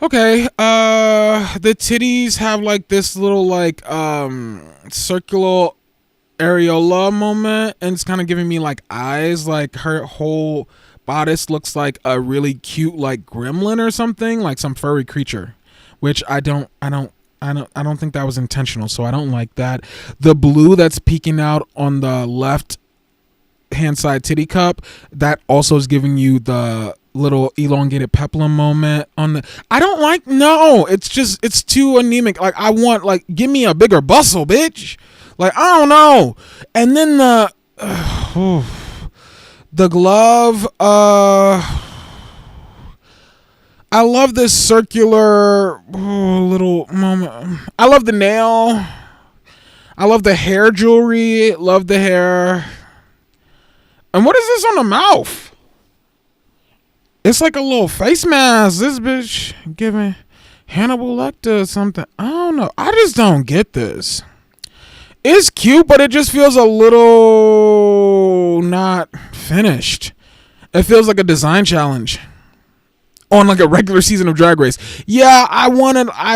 okay, the titties have like this little like circular areola moment, and it's kind of giving me like eyes. Like, her whole bodice looks like a really cute like gremlin or something, like some furry creature, which I don't think that was intentional, so I don't like that. The blue that's peeking out on the left hand side titty cup, that also is giving you the little elongated peplum moment on the, it's too anemic. Like, I want, like, give me a bigger bustle, bitch. Like, I don't know. And then the glove, I love this circular little moment. I love the nail. I love the hair jewelry. Love the hair. And what is this on the mouth? It's like a little face mask. This bitch giving Hannibal Lecter something. I don't know. I just don't get this. It's cute, but it just feels a little not finished. It feels like a design challenge on like a regular season of Drag Race. Yeah,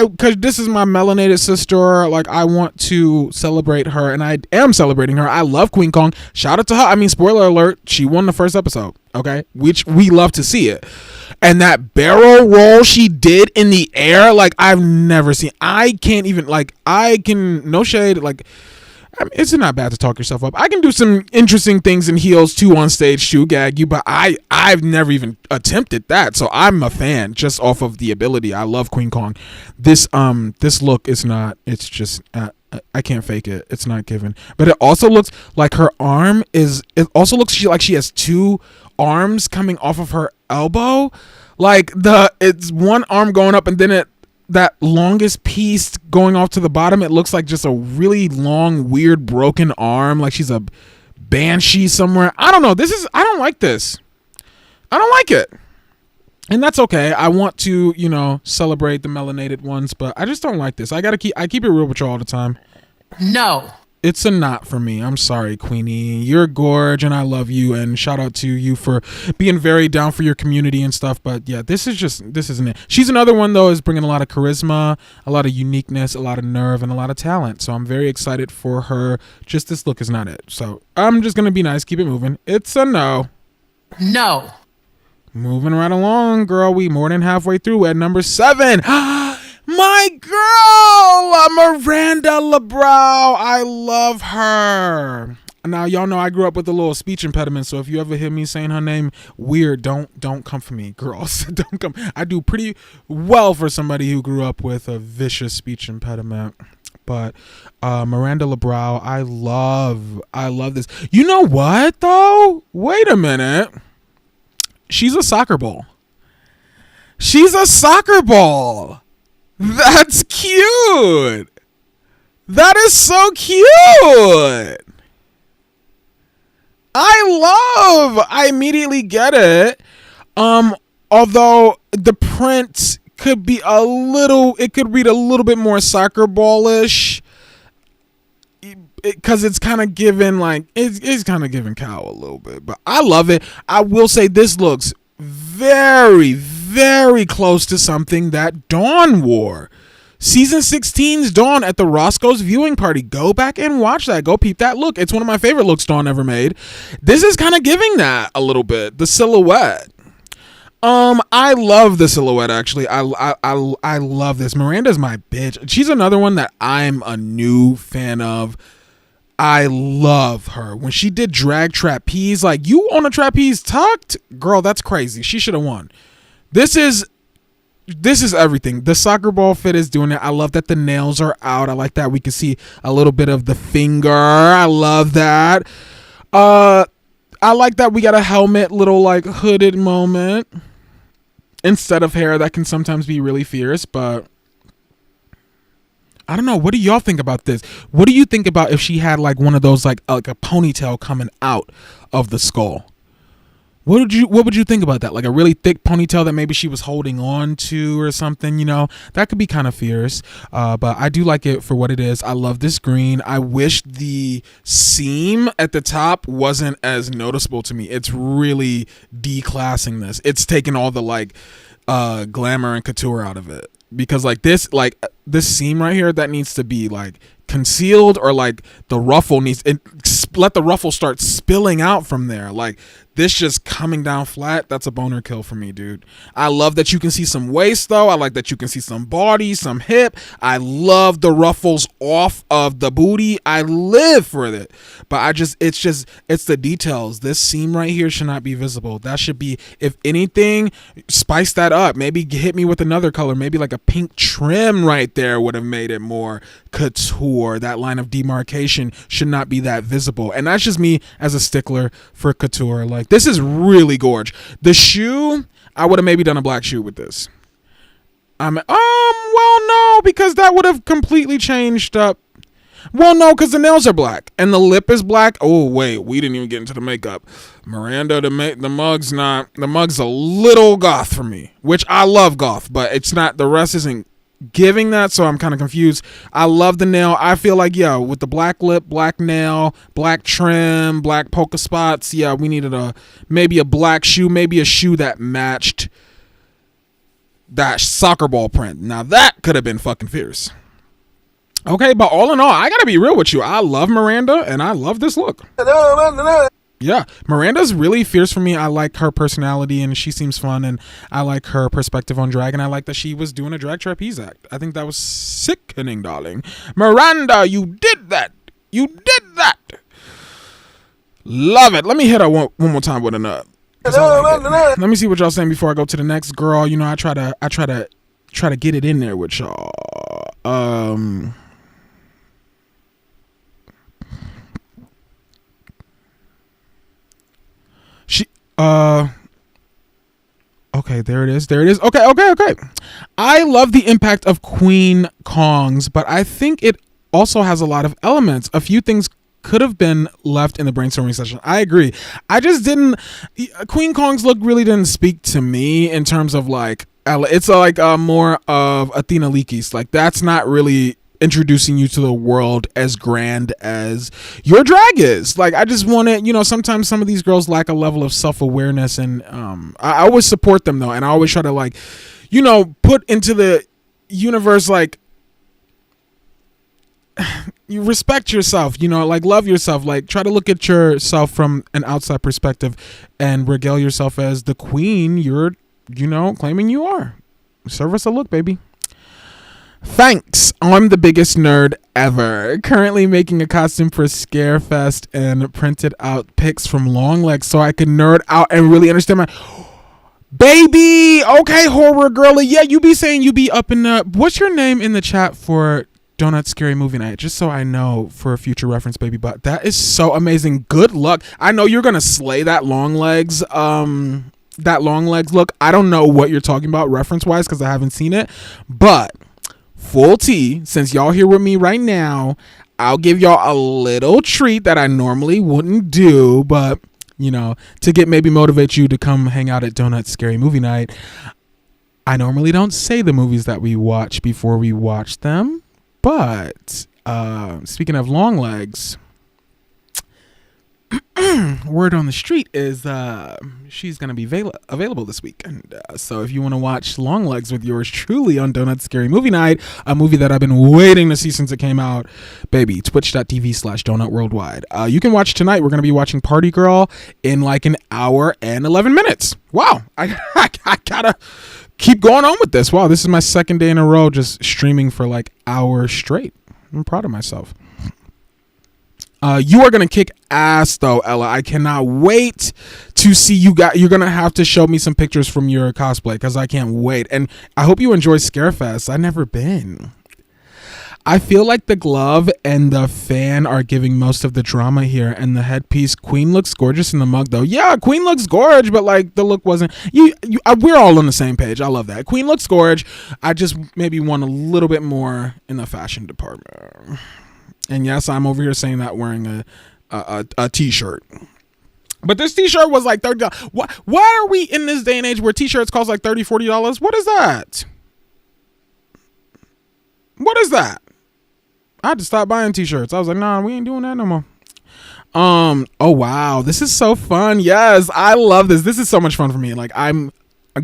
because this is my melanated sister. Like, I want to celebrate her, and I am celebrating her. I love Queen Kong. Shout out to her. I mean, spoiler alert, she won the first episode, okay? Which we love to see it. And that barrel roll she did in the air, like, I've never seen. I can't even, like, no shade, like, I mean, it's not bad to talk yourself up. I can do some interesting things in heels too on stage, to gag you, but I've never even attempted that. So I'm a fan just off of the ability. I love Queen Kong. This look is not. It's just I can't fake it. It's not given. But it also looks like her arm is. It also looks like she has two arms coming off of her elbow. Like it's one arm going up, and then that longest piece going off to the bottom, it looks like just a really long, weird, broken arm, like she's a banshee somewhere. I don't know. I don't like this. I don't like it. And that's okay. I want to, celebrate the melanated ones, but I just don't like this. I keep it real with you all the time. No. It's a not for me. I'm sorry, Queenie. You're gorge and I love you, and shout out to you for being very down for your community and stuff. But yeah, this isn't it. She's another one though, is bringing a lot of charisma, a lot of uniqueness, a lot of nerve, and a lot of talent. So I'm very excited for her. Just this look is not it. So I'm just going to be nice. Keep it moving. It's a no. No. Moving right along, girl. We more than halfway through at number 7. My girl, Miranda LeBrow. I love her. Now, y'all know I grew up with a little speech impediment, so if you ever hear me saying her name weird, don't come for me, girls. Don't come. I do pretty well for somebody who grew up with a vicious speech impediment. But Miranda LeBrow, I love this. You know what, though? Wait a minute. She's a soccer ball. She's a soccer ball. That's cute. That is so cute. I immediately get it. Although the print could be it could read a little bit more soccer ballish. Because it's kind of given it's kind of giving cow a little bit, but I love it. I will say this looks very, very close to something that Dawn wore. Season 16's Dawn at the Roscoe's viewing party. Go back and watch that. Go peep that look. It's one of my favorite looks Dawn ever made. This is kind of giving that a little bit. The silhouette. I love the silhouette actually. I love this. Miranda's my bitch. She's another one that I'm a new fan of. I love her. When she did drag trapeze, like, you on a trapeze tucked? Girl, that's crazy. She should have won. This is everything. The soccer ball fit is doing it. I love that the nails are out. I like that we can see a little bit of the finger. I love that. I like that we got a helmet, little like hooded moment instead of hair. That can sometimes be really fierce, but I don't know. What do y'all think about this? What do you think about if she had like one of those like a ponytail coming out of the skull? What would you think about that? Like a really thick ponytail that maybe she was holding on to or something, you know? That could be kind of fierce. But I do like it for what it is. I love this green. I wish the seam at the top wasn't as noticeable to me. It's really declassing this. It's taking all the like glamour and couture out of it. Because this seam right here, that needs to be like concealed, or like the ruffle let the ruffle start spilling out from there. Like this just coming down flat, that's a boner kill for me, dude. I love that you can see some waist though. I like that you can see some body, some hip. I love the ruffles off of the booty. I live for it. But it's the details. This seam right here should not be visible. That should be, if anything, spice that up. Maybe hit me with another color. Maybe like a pink trim right there would have made it more couture. That line of demarcation should not be that visible. And that's just me as a stickler for couture. Like, this is really gorge. The shoe, I would have maybe done a black shoe with this. Well, no, because that would have completely changed up. Well, no, because the nails are black and the lip is black. Oh, wait, we didn't even get into the makeup. Miranda, the mug's a little goth for me, which I love goth, but it's not, the rest isn't giving that, so I'm kind of confused. I love the nail. I feel like, yeah, with the black lip, black nail, black trim, black polka spots, yeah, we needed maybe a black shoe, maybe a shoe that matched that soccer ball print. Now that could have been fucking fierce. Okay, but all in all, I gotta be real with you. I love Miranda and I love this look. Yeah, Miranda's really fierce for me. I like her personality and she seems fun, and I like her perspective on drag, and I like that she was doing a drag trapeze act. I think that was sickening, darling. Miranda, you did that. You did that. Love it. Let me hit her one more time with a nut. Let me see what y'all saying before I go to the next girl. You know, I try to get it in there with y'all. Okay, there it is. Okay. I love the impact of Queen Kong's, but I think it also has a lot of elements. A few things could have been left in the brainstorming session. I agree. I just didn't. Queen Kong's look really didn't speak to me in terms of like. It's like more of Athena Leakey's. Like, that's not really introducing you to the world as grand as your drag is. Like, I just want it, you know, sometimes some of these girls lack a level of self-awareness, and I always support them though, and I always try to, like, you know, put into the universe, like, you respect yourself, you know, like, love yourself, like, try to look at yourself from an outside perspective and regale yourself as the queen you're, you know, claiming you are. Serve us a look, baby. Thanks. I'm the biggest nerd ever. Currently making a costume for Scarefest and printed out pics from Long Legs so I could nerd out and really understand my baby. Okay, horror girly. Yeah, you be saying you be up in the. What's your name in the chat for Donut Scary Movie Night? Just so I know for a future reference, baby. But that is so amazing. Good luck. I know you're gonna slay that Long Legs. That Long Legs look. I don't know what you're talking about reference wise because I haven't seen it, but. Full tea, since y'all here with me right now, I'll give y'all a little treat that I normally wouldn't do, but you know, to maybe motivate you to come hang out at Donut Scary Movie Night. I normally don't say the movies that we watch before we watch them, but speaking of long legs, word on the street is she's going to be available this week. And so if you want to watch Long Legs with yours truly on Donut Scary Movie Night, a movie that I've been waiting to see since it came out, baby, twitch.tv/Donut Worldwide. You can watch tonight. We're going to be watching Party Girl in like an hour and 11 minutes. Wow. I gotta keep going on with this. Wow. This is my second day in a row just streaming for like hours straight. I'm proud of myself. You are going to kick ass though, Ella. I cannot wait to see you guys. You're going to have to show me some pictures from your cosplay because I can't wait. And I hope you enjoy Scarefest. I've never been. I feel like the glove and the fan are giving most of the drama here, and the headpiece. Queen looks gorgeous in the mug though. Yeah, Queen looks gorge, but like the look wasn't. We're all on the same page. I love that. Queen looks gorge. I just maybe want a little bit more in the fashion department. And yes, I'm over here saying that wearing a t-shirt. But this t-shirt was like $30. Why are we in this day and age where t-shirts cost like $30, $40? What is that? What is that? I had to stop buying t-shirts. I was like, nah, we ain't doing that no more. Oh wow, this is so fun. Yes, I love this. This is so much fun for me. Like I'm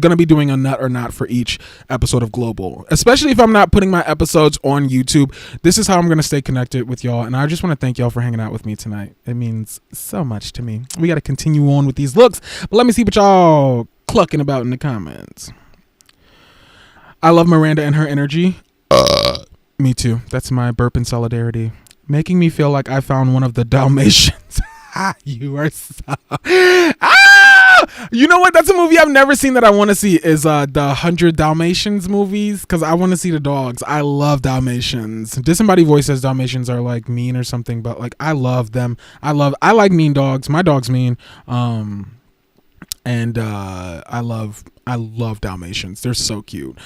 gonna be doing a nut or not for each episode of Global, especially if I'm not putting my episodes on YouTube. This is how I'm gonna stay connected with y'all, and I just want to thank y'all for hanging out with me tonight. It means so much to me. We got to continue on with these looks, but let me see what y'all clucking about in the comments. I love Miranda and her energy. Me too. That's my burp in solidarity, making me feel like I found one of the Dalmatians. You are so you know what, that's a movie I've never seen that I want to see is the 100 Dalmatians movies, because I want to see the dogs. I love Dalmatians. Did somebody voice says Dalmatians are like mean or something, but like I love them. I like mean dogs. My dog's mean. And I love Dalmatians. They're so cute.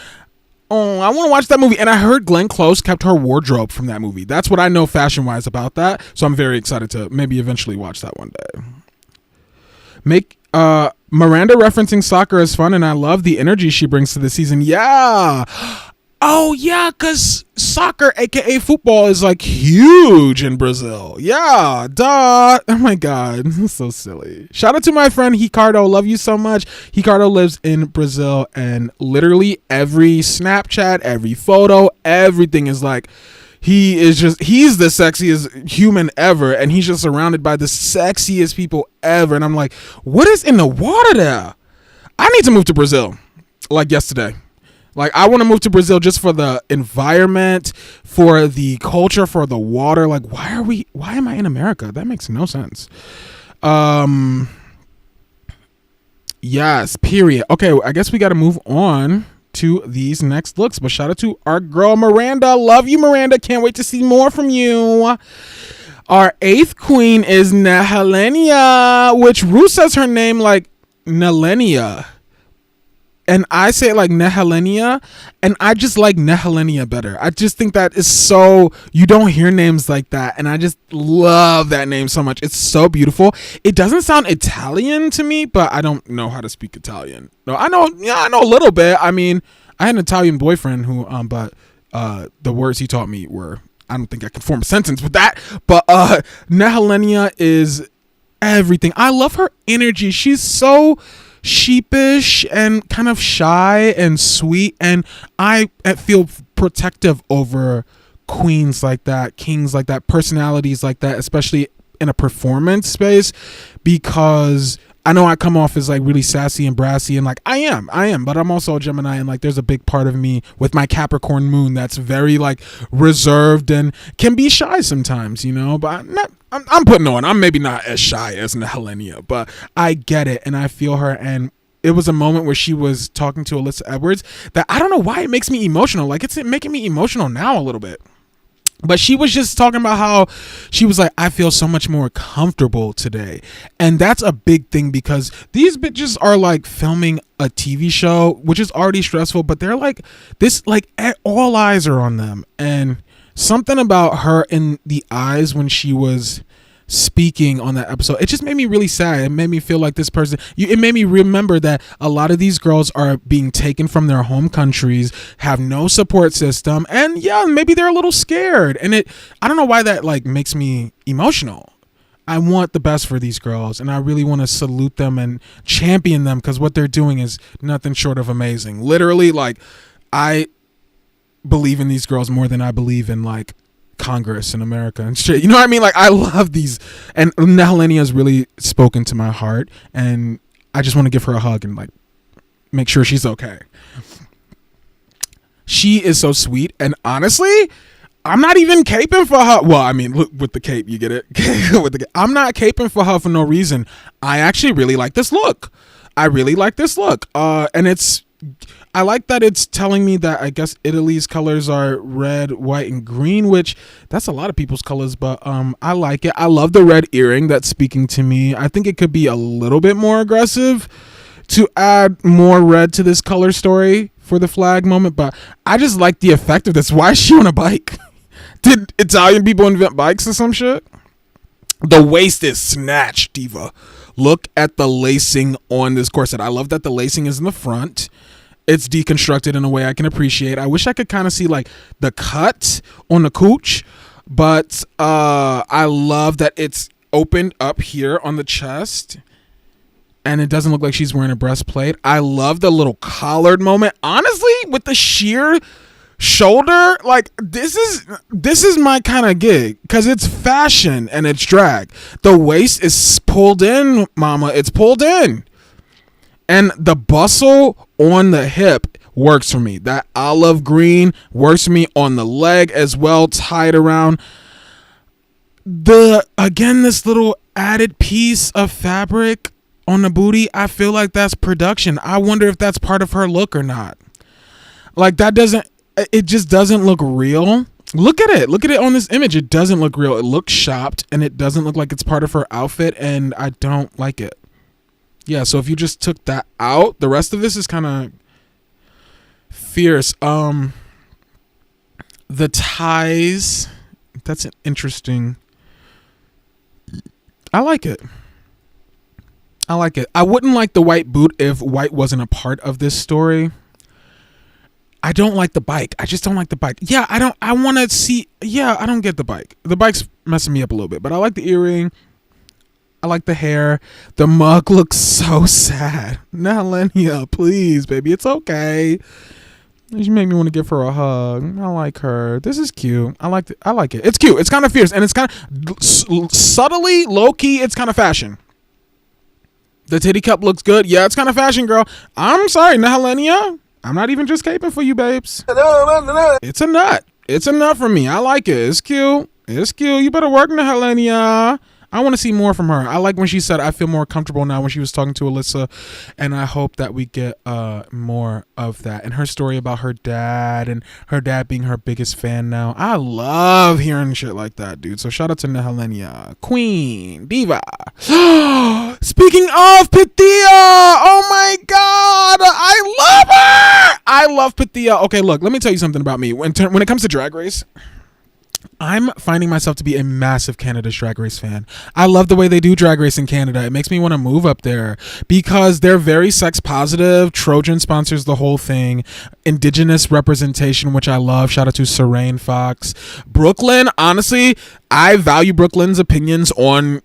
Oh, I want to watch that movie. And I heard Glenn Close kept her wardrobe from that movie. That's what I know fashion-wise about that. So I'm very excited to maybe eventually watch that one day. Miranda referencing soccer is fun, and I love the energy she brings to the season. Yeah. Oh, yeah, because soccer, a.k.a. football, is like huge in Brazil. Yeah, duh. Oh, my God. So silly. Shout out to my friend Ricardo. Love you so much. Ricardo lives in Brazil, and literally every Snapchat, every photo, everything is like, he's the sexiest human ever, and he's just surrounded by the sexiest people ever. And I'm like, what is in the water there? I need to move to Brazil like yesterday. Like, I want to move to Brazil just for the environment, for the culture, for the water. Like, why am I in America? That makes no sense. Yes, period. Okay, I guess we got to move on to these next looks, but shout out to our girl Miranda. Love you, Miranda. Can't wait to see more from you. Our 8th queen is Nehelenia, which Ru says her name like Nelenia, and I say it like Nehelenia, and I just like Nehelenia better. I just think that is so, you don't hear names like that, and I just love that name so much. It's so beautiful. It doesn't sound Italian to me, but I don't know how to speak Italian. No, I know a little bit. I mean, I had an Italian boyfriend who, but the words he taught me were, I don't think I can form a sentence with that, but Nehelenia is everything. I love her energy. She's so sheepish and kind of shy and sweet, and I feel protective over queens like that, kings like that, personalities like that, especially in a performance space, because I know I come off as like really sassy and brassy, and like I am, but I'm also a Gemini, and like there's a big part of me with my Capricorn moon that's very like reserved and can be shy sometimes, you know, but I'm putting on. I'm maybe not as shy as Nehelenia, but I get it, and I feel her. And it was a moment where she was talking to Alyssa Edwards that I don't know why it makes me emotional. Like, it's making me emotional now a little bit. But she was just talking about how she was like, I feel so much more comfortable today. And that's a big thing, because these bitches are like filming a TV show, which is already stressful, but they're like this, like all eyes are on them. And something about her in the eyes when she was speaking on that episode, it just made me really sad. It made me feel like this person, it made me remember that a lot of these girls are being taken from their home countries, have no support system, and yeah, maybe they're a little scared. And I don't know why that like makes me emotional. I want the best for these girls, and I really want to salute them and champion them, because what they're doing is nothing short of amazing. Literally, like, I believe in these girls more than I believe in like Congress in America and shit. You know what I mean? Like, I love these, and Helenia has really spoken to my heart, and I just want to give her a hug and like make sure she's okay. She is so sweet, and honestly, I'm not even caping for her. Well, I mean, look, with the cape, you get it. I'm not caping for her for no reason. I actually really like this look. And I like that it's telling me that I guess Italy's colors are red, white, and green, which that's a lot of people's colors, but I like it. I love the red earring that's speaking to me. I think it could be a little bit more aggressive to add more red to this color story for the flag moment, but I just like the effect of this. Why is she on a bike? Did Italian people invent bikes or some shit? The waist is snatched, diva. Look at the lacing on this corset. I love that the lacing is in the front. It's deconstructed in a way I can appreciate. I wish I could kind of see like the cut on the cooch, but I love that it's opened up here on the chest, and it doesn't look like she's wearing a breastplate. I love the little collared moment. Honestly, with the sheer shoulder, like this is my kind of gig, because it's fashion and it's drag. The waist is pulled in, mama. It's pulled in. And the bustle on the hip works for me. That olive green works for me on the leg as well, tied around. This little added piece of fabric on the booty, I feel like that's production. I wonder if that's part of her look or not. Like, it just doesn't look real. Look at it on this image. It doesn't look real. It looks shopped, and it doesn't look like it's part of her outfit, and I don't like it. Yeah, so if you just took that out, the rest of this is kind of fierce. The ties, that's an interesting. I like it. I wouldn't like the white boot if white wasn't a part of this story. I don't like the bike. I just don't like the bike. Yeah, I don't get the bike. The bike's messing me up a little bit, but I like the earring. I like the hair. The mug looks so sad. Now, Lenia, please, baby, it's okay. You make me want to give her a hug. I like her. This is cute. I like it. It's cute. It's kind of fierce, and it's kind of subtly low key. It's kind of fashion. The titty cup looks good. Yeah, it's kind of fashion, girl. I'm sorry, Lenia. I'm not even just caping for you, babes. It's a nut. It's a nut for me. I like it. It's cute. You better work, Helenia. I want to see more from her. I like when she said, I feel more comfortable now, when she was talking to Alyssa, and I hope that we get more of that. And her story about her dad, and her dad being her biggest fan now. I love hearing shit like that, dude. So shout out to Helenia, queen, diva. Speaking of Pythia, oh my God, I love her. I love Pythia. Okay, look, let me tell you something about me. When it comes to Drag Race, I'm finding myself to be a massive Canada's Drag Race fan. I love the way they do Drag Race in Canada. It makes me want to move up there because they're very sex positive. Trojan sponsors the whole thing. Indigenous representation, which I love. Shout out to Serene Fox. Brooklyn, honestly, I value Brooklyn's opinions on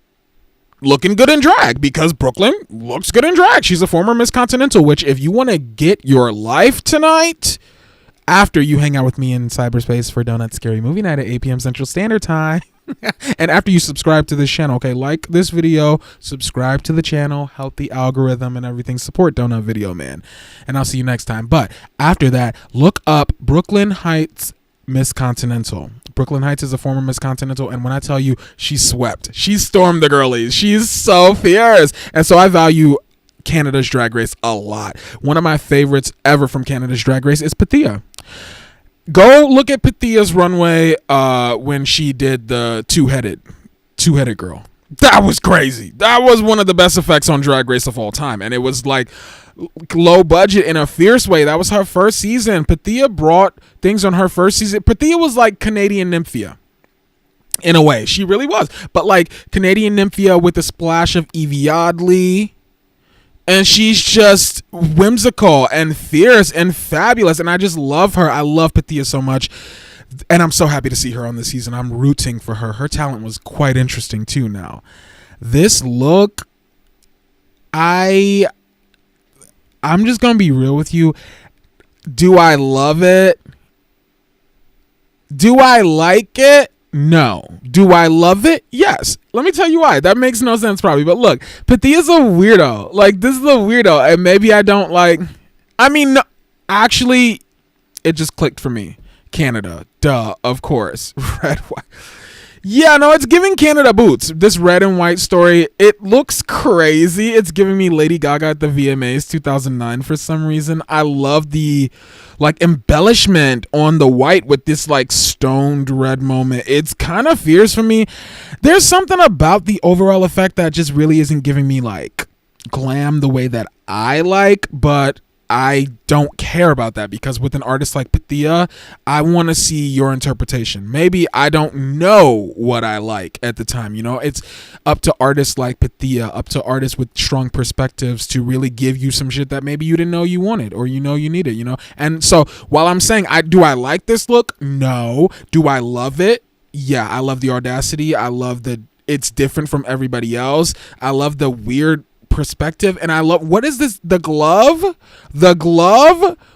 looking good in drag, because Brooklyn looks good in drag. She's a former Miss Continental, which if you want to get your life tonight, after you hang out with me in cyberspace for Donut Scary Movie Night at 8 p.m. Central Standard Time, and after you subscribe to this channel, okay, like this video, subscribe to the channel, help the algorithm and everything, support Donut Video Man, and I'll see you next time. But after that, look up Brooklyn Heights Miss Continental. Brooklyn Heights is a former Miss Continental, and when I tell you, she swept. She stormed the girlies. She's so fierce. And so I value Canada's Drag Race a lot. One of my favorites ever from Canada's Drag Race is Pythia. Go look at Pythia's runway when she did the two-headed girl. That was crazy. That was one of the best effects on Drag Race of all time, and it was like low budget in a fierce way. That was her first season. Pythia brought things on her first season. Pythia was like Canadian Nymphia. In a way, she really was. But like Canadian Nymphia with a splash of Evie Oddly. And she's just whimsical and fierce and fabulous. And I just love her. I love Pythia so much. And I'm so happy to see her on this season. I'm rooting for her. Her talent was quite interesting too now. This look, I'm just going to be real with you. Do I love it? Do I like it? No. Do I love it? Yes. Let me tell you why. That makes no sense probably. But look, Pythia's a weirdo. Like, this is a weirdo. And maybe I don't like... I mean, no, actually, it just clicked for me. Canada. Duh. Of course. Red, white. Yeah, no, it's giving Canada boots. This red and white story, it looks crazy. It's giving me Lady Gaga at the VMAs 2009 for some reason. I love the like embellishment on the white with this like stoned red moment. It's kind of fierce for me. There's something about the overall effect that just really isn't giving me like glam the way that I like, but I don't care about that because with an artist like Pythia, I want to see your interpretation. Maybe I don't know what I like at the time. You know, it's up to artists like Pythia, up to artists with strong perspectives to really give you some shit that maybe you didn't know you wanted or you know you needed, you know? And so while I'm saying, do I like this look? No. Do I love it? Yeah, I love the audacity. I love that it's different from everybody else. I love the weird perspective, and I love, what is this, the glove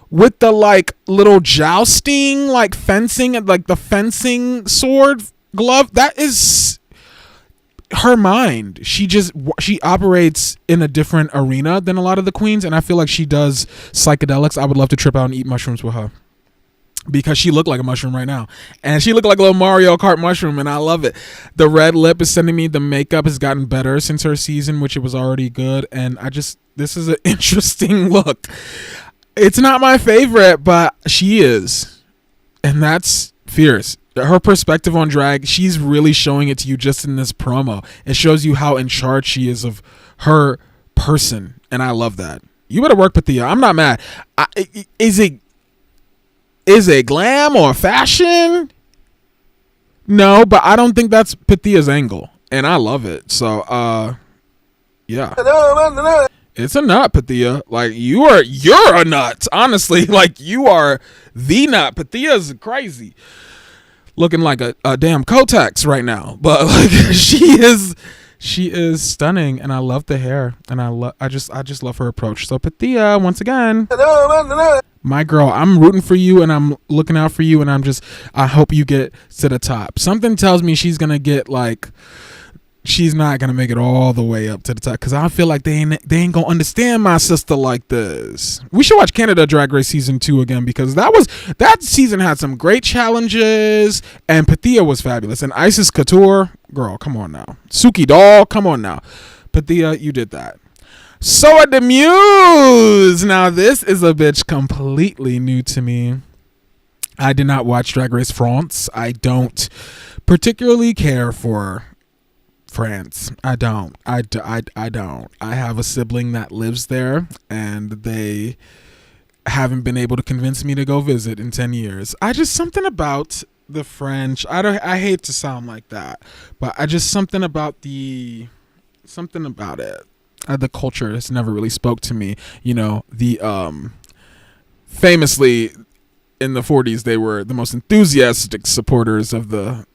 with the like little jousting, like fencing, and like the fencing sword glove. That is her mind. She operates in a different arena than a lot of the queens, and I feel like she does psychedelics. I would love to trip out and eat mushrooms with her, because she looked like a mushroom right now. And she looked like a little Mario Kart mushroom, and I love it. The red lip is sending me, the makeup has gotten better since her season, which it was already good. And this is an interesting look. It's not my favorite, but she is. And that's fierce. Her perspective on drag, she's really showing it to you just in this promo. It shows you how in charge she is of her person. And I love that. You better work, Pythia. I'm not mad. Is it glam or fashion? No, but I don't think that's Pythia's angle, and I love it. So, yeah, it's a nut, Pythia. Like you're a nut. Honestly, like you are the nut. Pythia's crazy, looking like a damn Kotex right now, but like she is stunning, and I love the hair, and I just love her approach. So Pythia, once again, my girl, I'm rooting for you, and I'm looking out for you, and I hope you get to the top. Something tells me she's gonna get like, she's not gonna make it all the way up to the top, because I feel like they ain't gonna understand my sister like this. We should watch Canada Drag Race season 2 again, because that season had some great challenges, and Pythia was fabulous, and Isis Couture, girl, come on now. Suki Doll, come on now. Pythia, you did that. Soa the Muse. Now this is a bitch completely new to me. I did not watch Drag Race France. I don't particularly care for France. I don't. I don't. I have a sibling that lives there, and they haven't been able to convince me to go visit in 10 years. Something about the French. I hate to sound like that, but something about it. The culture has never really spoke to me. You know, famously in the 40s, they were the most enthusiastic supporters of an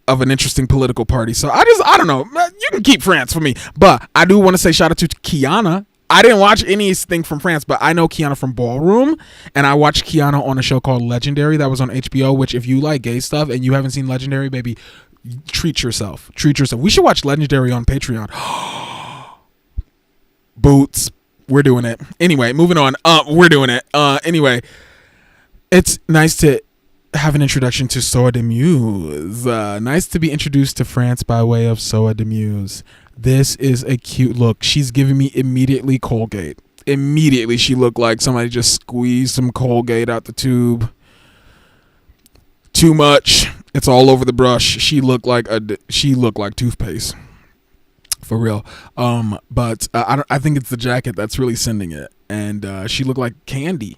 interesting political party. So I don't know. You can keep France for me, but I do want to say shout out to Kiana. I didn't watch anything from France, but I know Kiana from Ballroom, and I watched Kiana on a show called Legendary that was on HBO, which if you like gay stuff and you haven't seen Legendary, baby, treat yourself. We should watch Legendary on Patreon. Boots. We're doing it. Anyway, moving on. We're doing it. Anyway, it's nice to have an introduction to Soa the Muse. Nice to be introduced to France by way of Soa the Muse. This is a cute look. She's giving me immediately Colgate. Immediately she looked like somebody just squeezed some Colgate out the tube. Too much. It's all over the brush. She looked like toothpaste. For real. But I think it's the jacket that's really sending it. And she looked like Candy.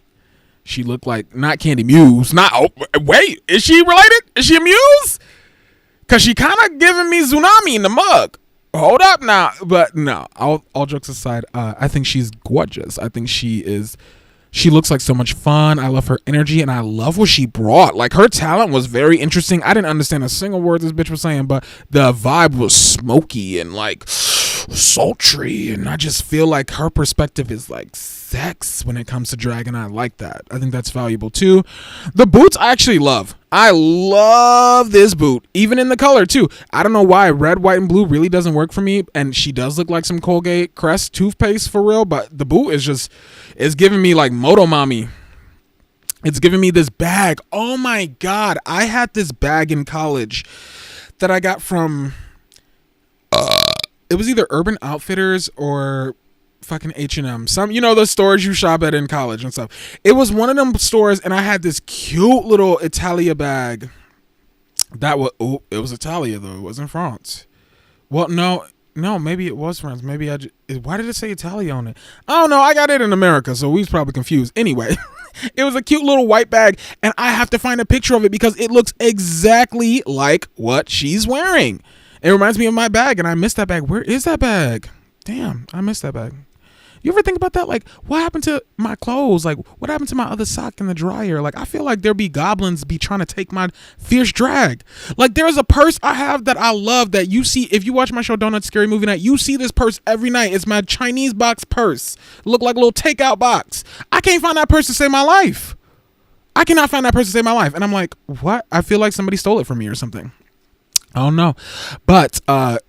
She looked like, not Candy Muse. Wait, is she related? Is she a Muse? Cause she kind of giving me tsunami in the mug. Hold up now. But no, all jokes aside, I think she's gorgeous. I think she looks like so much fun. I love her energy and I love what she brought. Like her talent was very interesting. I didn't understand a single word this bitch was saying, but the vibe was smoky and like sultry. And I just feel like her perspective is like sex when it comes to drag, and I like that. I think that's valuable too. The boots I actually love. I love this boot, even in the color too. I don't know why red, white, and blue really doesn't work for me, and she does look like some Colgate Crest toothpaste for real, but the boot is just, it's giving me like Moto Mommy. It's giving me this bag. Oh my God. I had this bag in college that I got from, it was either Urban Outfitters or fucking H&M. Some, you know, the stores you shop at in college and stuff. It was one of them stores, and I had this cute little Italia bag. That was, oh, it was Italia though. It wasn't France. Well, no, maybe it was France. Maybe why did it say Italia on it? I don't know. I got it in America, so we was probably confused. Anyway, it was a cute little white bag, and I have to find a picture of it because it looks exactly like what she's wearing. It reminds me of my bag, and I missed that bag. Where is that bag? Damn, I missed that bag. You ever think about that? Like, what happened to my clothes? Like, what happened to my other sock in the dryer? Like, I feel like there be goblins be trying to take my fierce drag. Like, there's a purse I have that I love that you see. If you watch my show, Donut Scary Movie Night, you see this purse every night. It's my Chinese box purse. Look like a little takeout box. I can't find that purse to save my life. I cannot find that purse to save my life. And I'm like, what? I feel like somebody stole it from me or something. I don't know, but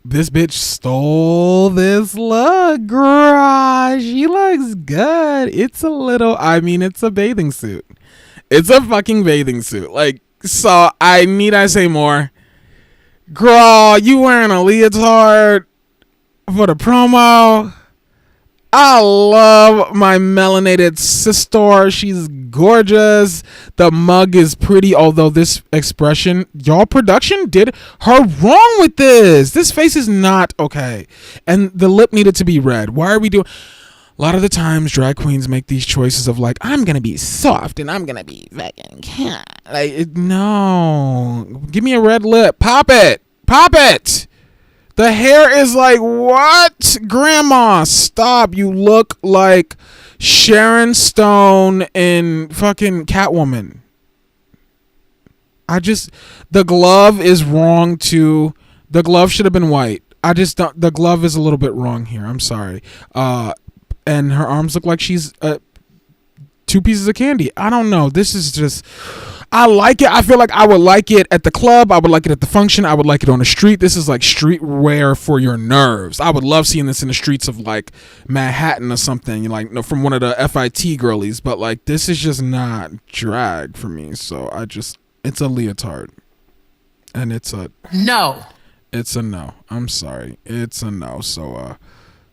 this bitch stole this look, girl. She looks good. It's a little, I mean, it's a bathing suit. It's a fucking bathing suit. Like, so need I say more? Girl, you wearing a leotard for the promo? I love my melanated sister. She's gorgeous. The mug is pretty, although this expression, y'all production did her wrong with this. This face is not okay. And the lip needed to be red. Why are we doing... A lot of the times drag queens make these choices of like, I'm going to be soft and I'm going to be fucking cat. Like, no. Give me a red lip. Pop it. Pop it. The hair is like, what? Grandma, stop. You look like Sharon Stone in fucking Catwoman. The glove is wrong too. The glove should have been white. The glove is a little bit wrong here. I'm sorry. And her arms look like she's two pieces of candy. I don't know. This is just... I like it. I feel like I would like it at the club. I would like it at the function. I would like it on the street. This is like streetwear for your nerves. I would love seeing this in the streets of like Manhattan or something, like from one of the FIT girlies. But like, this is just not drag for me. So it's a leotard, and it's a no. It's a no. I'm sorry. It's a no. So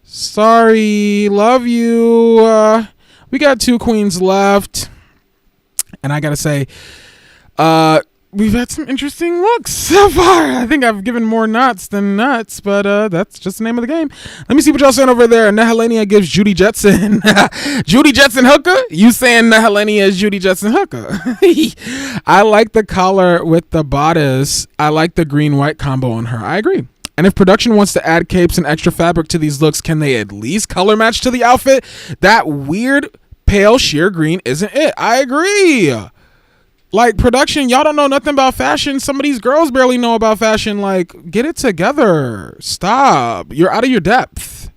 sorry. Love you. We got 2 queens left, and I gotta say, we've had some interesting looks so far. I think I've given more nuts than nuts, but that's just the name of the game. Let me see what y'all saying over there. Nehelenia gives Judy Jetson. Judy Jetson hooker? You saying Nehelenia is Judy Jetson hooker? I like the collar with the bodice. I like the green-white combo on her. I agree. And if production wants to add capes and extra fabric to these looks, can they at least color match to the outfit? That weird pale sheer green isn't it. I agree. Like, production, y'all don't know nothing about fashion. Some of these girls barely know about fashion. Like, get it together. Stop. You're out of your depth.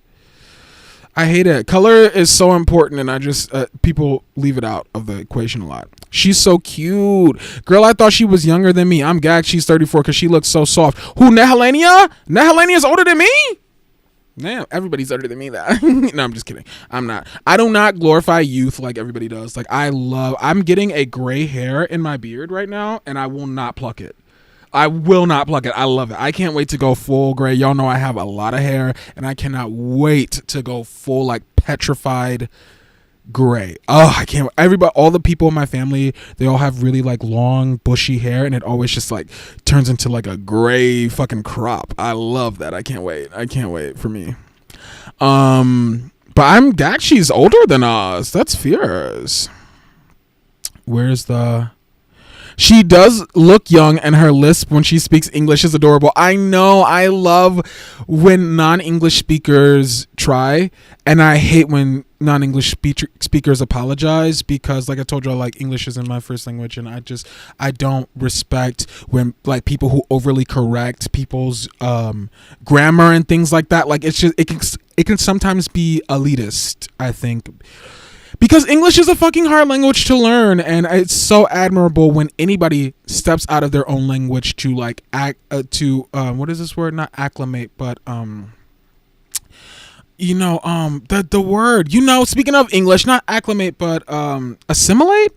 I hate it. Color is so important, and I just, people leave it out of the equation a lot. She's so cute. Girl, I thought she was younger than me. I'm gagged she's 34 because she looks so soft. Who, Nehelenia? Nehelenia's older than me? Damn, everybody's older than me. That no, I'm just kidding. I'm not. I do not glorify youth like everybody does. Like, I'm getting a gray hair in my beard right now, and I will not pluck it. I will not pluck it. I love it. I can't wait to go full gray. Y'all know I have a lot of hair, and I cannot wait to go full, like, petrified gray. Oh, I can't. Everybody, all the people in my family, they all have really like long bushy hair, and it always just like turns into like a gray fucking crop. I love that. I can't wait for me. But I'm gagged she's older than us. That's fierce. Where's the... She does look young, and her lisp when she speaks English is adorable. I know. I love when non-English speakers try, and I hate when non-English speakers apologize, because like I told you, like, English isn't my first language, and I don't respect when like people who overly correct people's grammar and things like that. Like, it's just it can sometimes be elitist, I think. Because English is a fucking hard language to learn, and it's so admirable when anybody steps out of their own language to like what is this word? Not acclimate, but the word, speaking of English, not acclimate, but assimilate.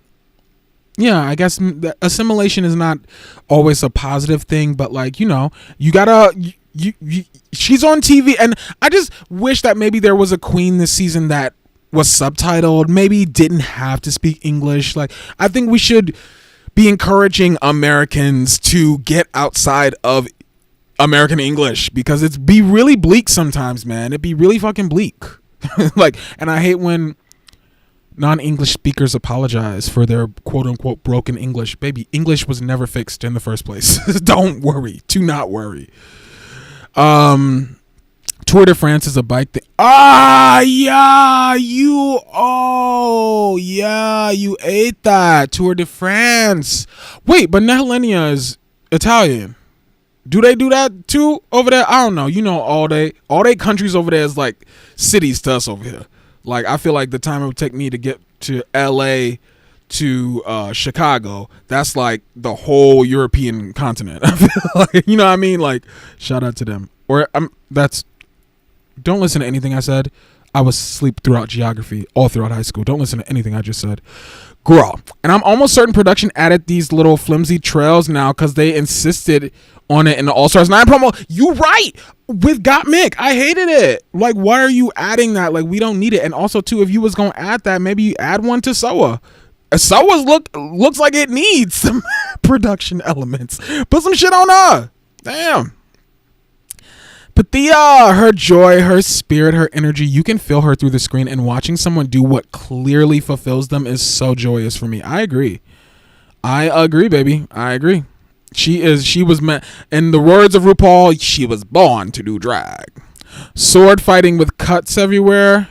Yeah, I guess assimilation is not always a positive thing, but like, you gotta. She's on TV, and I just wish that maybe there was a queen this season that was subtitled, maybe didn't have to speak English. Like, I think we should be encouraging Americans to get outside of American English, because it's be really bleak sometimes, man. It'd be really fucking bleak. Like, and I hate when non-English speakers apologize for their quote-unquote broken English. Baby, English was never fixed in the first place. Don't worry. Do not worry. Tour de France is a bike thing. You ate that. Tour de France. Wait, but Nehelenia is Italian. Do they do that too over there? I don't know. All they countries over there is like cities to us over here. Like, I feel like the time it would take me to get to LA to Chicago, that's like the whole European continent. I feel like, you know what I mean? Like, shout out to them. Or don't listen to anything I said. I was asleep throughout geography, all throughout high school. Don't listen to anything I just said. Girl. And I'm almost certain production added these little flimsy trails now because they insisted on it in the All-Stars 9 promo. You right. With Got Mick. I hated it. Like, why are you adding that? Like, we don't need it. And also, too, if you was going to add that, maybe you add one to SOA. SOA's looks like it needs some production elements. Put some shit on her. Damn. Pathia, her joy, her spirit, her energy, you can feel her through the screen, and watching someone do what clearly fulfills them is so joyous for me. I agree, baby. I agree. She was meant, in the words of RuPaul, she was born to do drag. Sword fighting with cuts everywhere.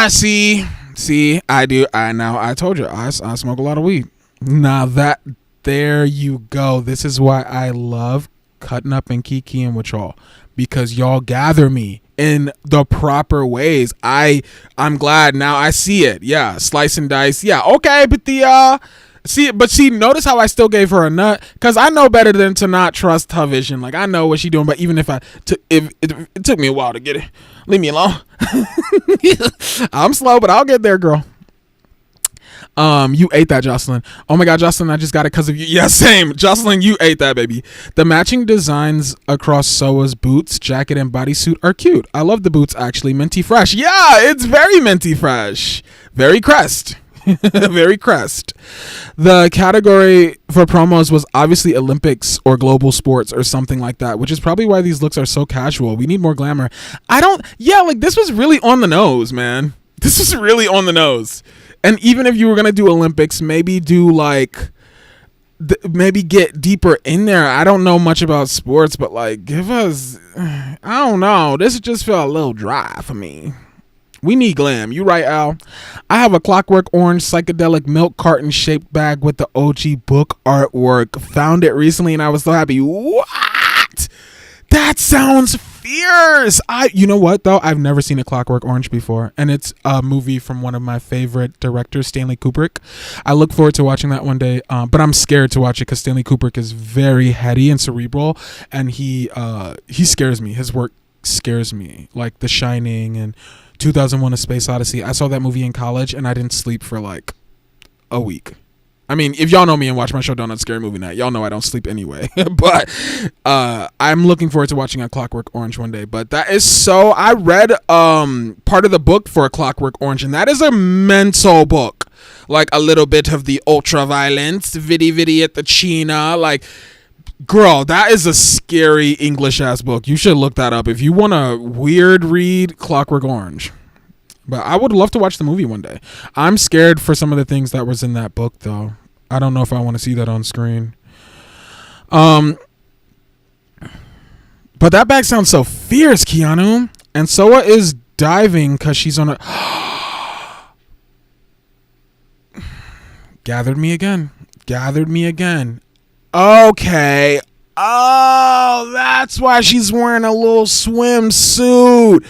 See, I do. I told you, I smoke a lot of weed. Now there you go. This is why I love cutting up and kikiing with y'all, because y'all gather me in the proper ways. I'm glad now I see it. Yeah, slice and dice. Yeah, okay, but notice how I still gave her a nut, because I know better than to not trust her vision. Like, I know what she's doing, but even if it took me a while to get it, leave me alone. I'm slow, but I'll get there, girl. You ate that, Jocelyn. Oh my God, Jocelyn, I just got it because of you. Yeah, same. Jocelyn, you ate that, baby. The matching designs across SOA's boots, jacket, and bodysuit are cute. I love the boots, actually. Minty fresh. Yeah, it's very minty fresh. Very crest. Very crest. The category for promos was obviously Olympics or global sports or something like that, which is probably why these looks are so casual. We need more glamour. This was really on the nose, man. This is really on the nose. And even if you were going to do Olympics, maybe do maybe get deeper in there. I don't know much about sports, but like, give us, I don't know. This just felt a little dry for me. We need glam. You right, Al. I have a Clockwork Orange psychedelic milk carton shaped bag with the OG book artwork. Found it recently and I was so happy. What? That sounds fierce. You know what though? I've never seen a Clockwork Orange before, and it's a movie from one of my favorite directors, Stanley Kubrick. I look forward to watching that one day, but I'm scared to watch it because Stanley Kubrick is very heady and cerebral, and he scares me. His work scares me, like The Shining and 2001: A Space Odyssey. I saw that movie in college, and I didn't sleep for like a week. I mean, if y'all know me and watch my show Donut Scary Movie Night, y'all know I don't sleep anyway. But I'm looking forward to watching A Clockwork Orange one day. But that is so... I read part of the book for A Clockwork Orange, and that is a mental book. Like, a little bit of the ultra-violence, vitty at the China. Like, girl, that is a scary English-ass book. You should look that up. If you want a weird read, Clockwork Orange. But I would love to watch the movie one day. I'm scared for some of the things that was in that book, though. I don't know if I want to see that on screen. But that bag sounds so fierce, Keanu. And Soa is diving because she's on a... Gathered me again. Okay. Oh, that's why she's wearing a little swimsuit.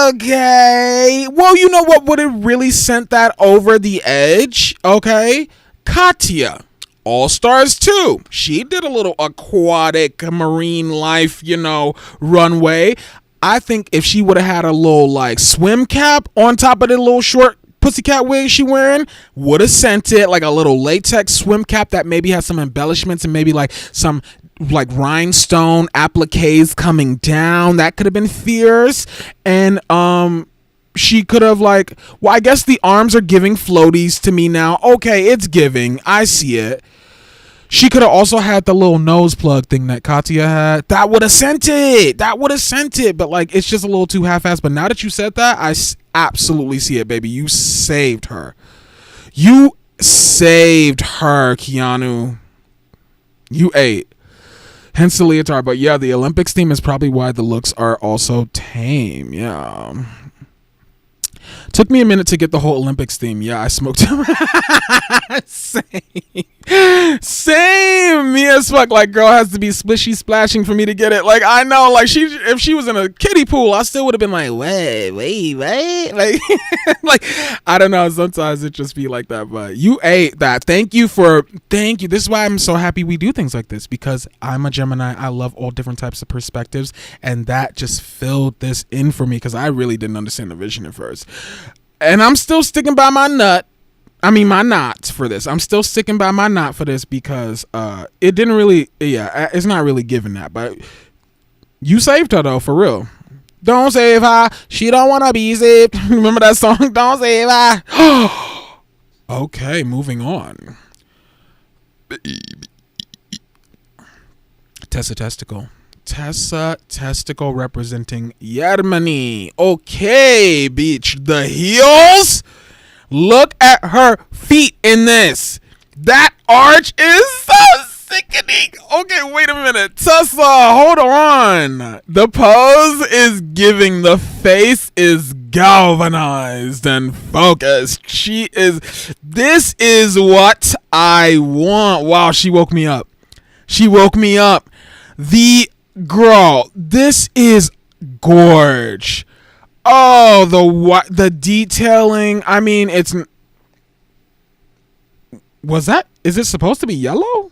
Okay. Well, you know what would have really sent that over the edge? Okay. Katya. All Stars 2. She did a little aquatic marine life, runway. I think if she would have had a little like swim cap on top of the little short pussycat wig she wearing, would have sent it, like a little latex swim cap that maybe has some embellishments and maybe like some like rhinestone appliques coming down. That could have been fierce. And she could have like, well, I guess the arms are giving floaties to me now. Okay, it's giving. I see it. She could have also had the little nose plug thing that Katya had. That would have sent it. But like, it's just a little too half-assed. But now that you said that, I absolutely see it, baby. You saved her. Keanu. You ate. Hence the leotard. But yeah, the Olympics theme is probably why the looks are also tame. Yeah. Took me a minute to get the whole Olympics theme. Yeah, I smoked. Same. Me as fuck. Like, girl has to be splishy splashing for me to get it. Like, I know. Like, if she was in a kiddie pool, I still would have been like, wait. Like, like, I don't know. Sometimes it just be like that. But you ate that. Thank you. This is why I'm so happy we do things like this, because I'm a Gemini. I love all different types of perspectives, and that just filled this in for me because I really didn't understand the vision at first. And I'm still sticking by my knot for this. I'm still sticking by my knot for this because it didn't really, it's not really giving that. But you saved her though, for real. Don't save her. She don't want to be saved. Remember that song? Don't save her. Okay, moving on. Tessa Testicle representing Germany. Okay, bitch. The heels. Look at her feet in this. That arch is so sickening. Okay, wait a minute. Tessa, hold on. The pose is giving. The face is galvanized and focused. This is what I want. Wow, she woke me up. The girl, this is gorge. Oh, the detailing. I mean, is it supposed to be yellow?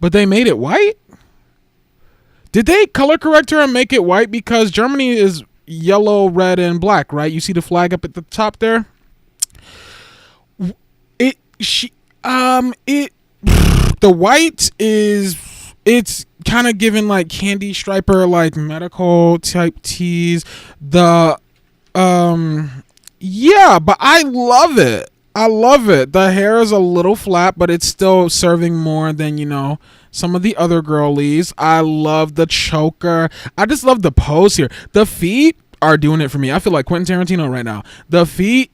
But they made it white? Did they color correct her and make it white? Because Germany is yellow, red, and black, right? You see the flag up at the top there? The white it's kind of given like candy striper, like medical type tees. Yeah, but I love it. The hair is a little flat, but it's still serving more than, some of the other girlies. I love the choker. I just love the pose here. The feet are doing it for me. I feel like Quentin Tarantino right now. The feet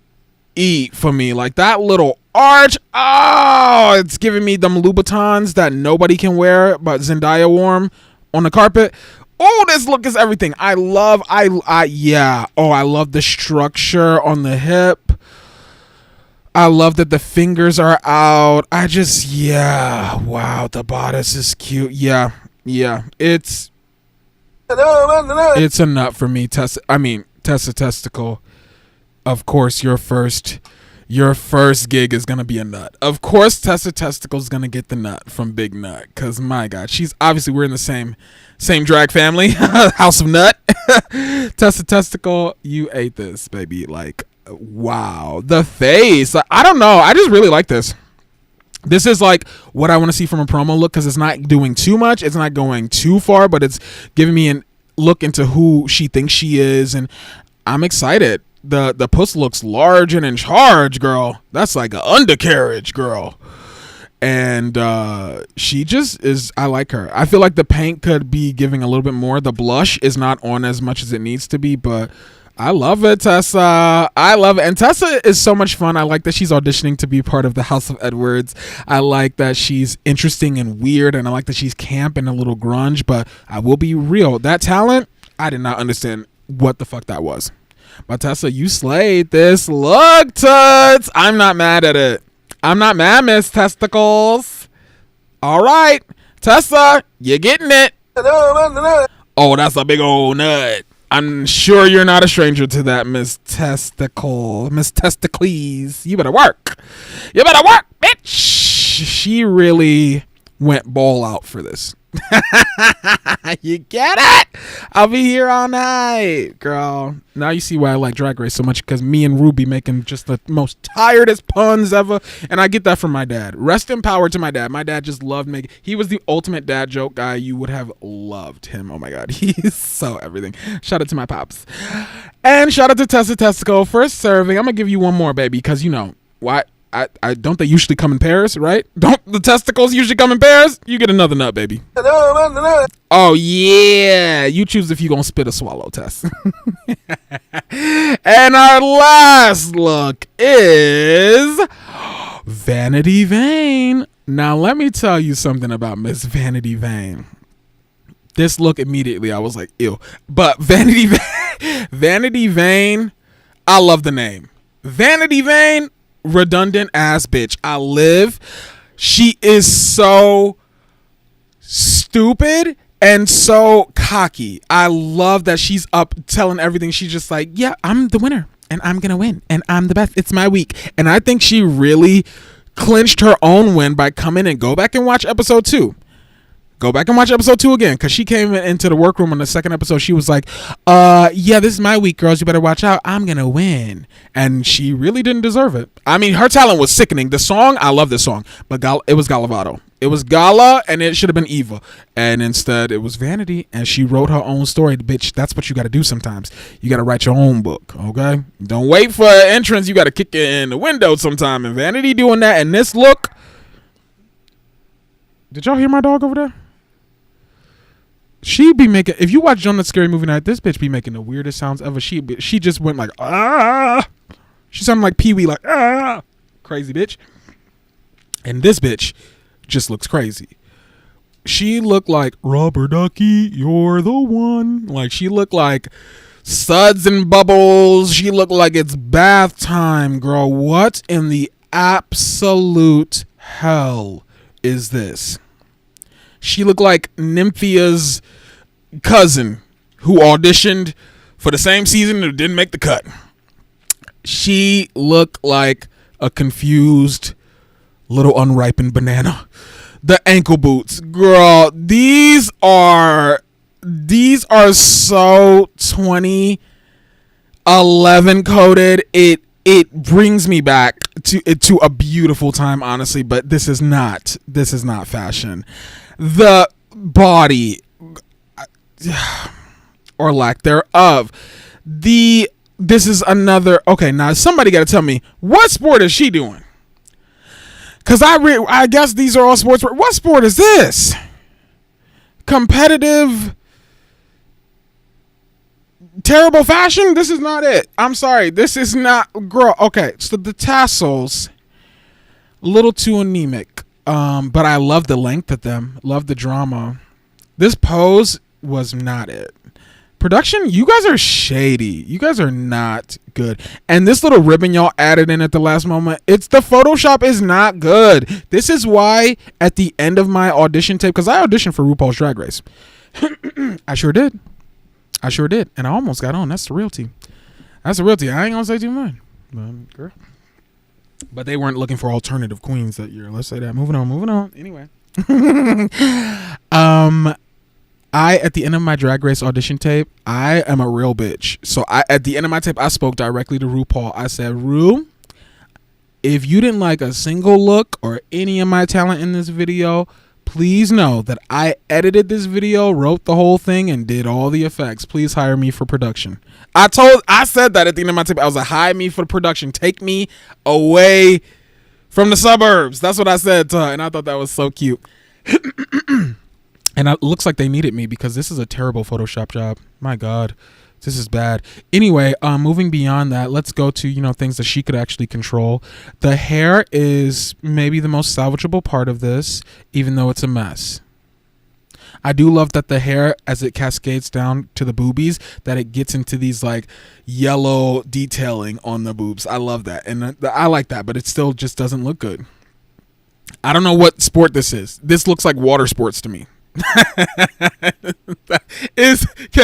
eat for me. Like that little arch. Oh, it's giving me them Louboutins that nobody can wear but Zendaya wore on the carpet. Oh, this look is everything. I love the structure on the hip. I love that the fingers are out. Wow, the bodice is cute. Yeah. It's a nut for me, Tessa Testicle. Of course, your first gig is gonna be a nut. Of course, Tessa Testicle is gonna get the nut from Big Nut, cause my God, we're in the same drag family, House of Nut. Tessa Testicle, you ate this, baby. Like, wow, the face. I don't know. I just really like this. This is like what I want to see from a promo look, because it's not doing too much. It's not going too far, but it's giving me a look into who she thinks she is, and I'm excited. The puss looks large and in charge, girl. That's like an undercarriage, girl. And she just is, I like her. I feel like the paint could be giving a little bit more. The blush is not on as much as it needs to be, but I love it, Tessa. I love it. And Tessa is so much fun. I like that she's auditioning to be part of the House of Edwards. I like that she's interesting and weird, and I like that she's camp and a little grunge, but I will be real. That talent, I did not understand what the fuck that was. But Tessa, you slayed this look, Toots. I'm not mad at it. I'm not mad, Miss Testicles. All right, Tessa, you're getting it. Oh, that's a big old nut. I'm sure you're not a stranger to that, Miss Testicle. Miss Testicles. You better work. You better work, bitch. She really went ball out for this. You get it? I'll be here all night, girl. Now you see why I like Drag Race so much, because me and Ruby making just the most tiredest puns ever, and I get that from my dad. Rest in power to my dad. My dad just loved making. He was the ultimate dad joke guy. You would have loved him. Oh my god, he's so everything. Shout out to my pops, and shout out to Tessa Testico for serving. I'm gonna give you one more, baby, because you know why. I don't they usually come in pairs, right? Don't the testicles usually come in pairs? You get another nut, baby. Oh yeah, you choose if you gonna spit or swallow, Tess. And our last look is Vanity Vane. Now let me tell you something about Miss Vanity Vane. This look immediately, I was like, ew. But Vanity Vane, I love the name. Vanity Vane. Redundant ass bitch. I live. She is so stupid and so cocky. I love that she's up telling everything. She's just like, yeah, I'm the winner and I'm gonna win and I'm the best. It's my week. And I think she really clinched her own win by coming and go back and watch episode 2. Go back and watch episode 2 again, because she came into the workroom in the second episode. She was like, yeah, this is my week, girls. You better watch out. I'm going to win. And she really didn't deserve it. I mean, her talent was sickening. The song, I love this song, but it was Galavato. It was Gala, and it should have been Eva. And instead, it was Vanity, and she wrote her own story. Bitch, that's what you got to do sometimes. You got to write your own book, okay? Don't wait for an entrance. You got to kick it in the window sometime. And Vanity doing that, and this look. Did y'all hear my dog over there? She be making, if you watch Jonah's Scary Movie Night, this bitch be making the weirdest sounds ever. She just went like, ah. She sounded like Pee-wee, like, ah. Crazy bitch. And this bitch just looks crazy. She looked like, Rubber Ducky, you're the one. Like, she looked like suds and bubbles. She looked like it's bath time, girl. What in the absolute hell is this? She looked like Nymphia's cousin who auditioned for the same season and didn't make the cut. She looked like a confused little unripened banana. The ankle boots, girl, these are so 2011 coded. It brings me back to a beautiful time, honestly, but this is not fashion. The body, or lack thereof. This is another. Okay, now somebody got to tell me, what sport is she doing? Because I guess these are all sports. What sport is this? Competitive, terrible fashion? This is not it. I'm sorry. This is not, girl. Okay, so the tassels, a little too anemic. But I love the length of them. Love the drama. This pose was not it. Production, you guys are shady. You guys are not good. And this little ribbon y'all added in at the last moment, the Photoshop is not good. This is why at the end of my audition tape, because I auditioned for RuPaul's Drag Race. I sure did. And I almost got on. That's the realty. I ain't gonna say too much. Girl. But they weren't looking for alternative queens that year. Let's say that. Moving on. Anyway. At the end of my Drag Race audition tape, I am a real bitch. So at the end of my tape, I spoke directly to RuPaul. I said, Ru, if you didn't like a single look or any of my talent in this video, please know that I edited this video, wrote the whole thing, and did all the effects. Please hire me for production. I said that at the end of my tape. I was like, hire me for production. Take me away from the suburbs. That's what I said to her, and I thought that was so cute. And it looks like they needed me, because this is a terrible Photoshop job. My God. This is bad. Anyway, moving beyond that, let's go to, you know, things that she could actually control. The hair is maybe the most salvageable part of this, even though it's a mess. I do love that the hair, as it cascades down to the boobies, that it gets into these like yellow detailing on the boobs. I love that. And I like that, but it still just doesn't look good. I don't know what sport this is. This looks like water sports to me. Can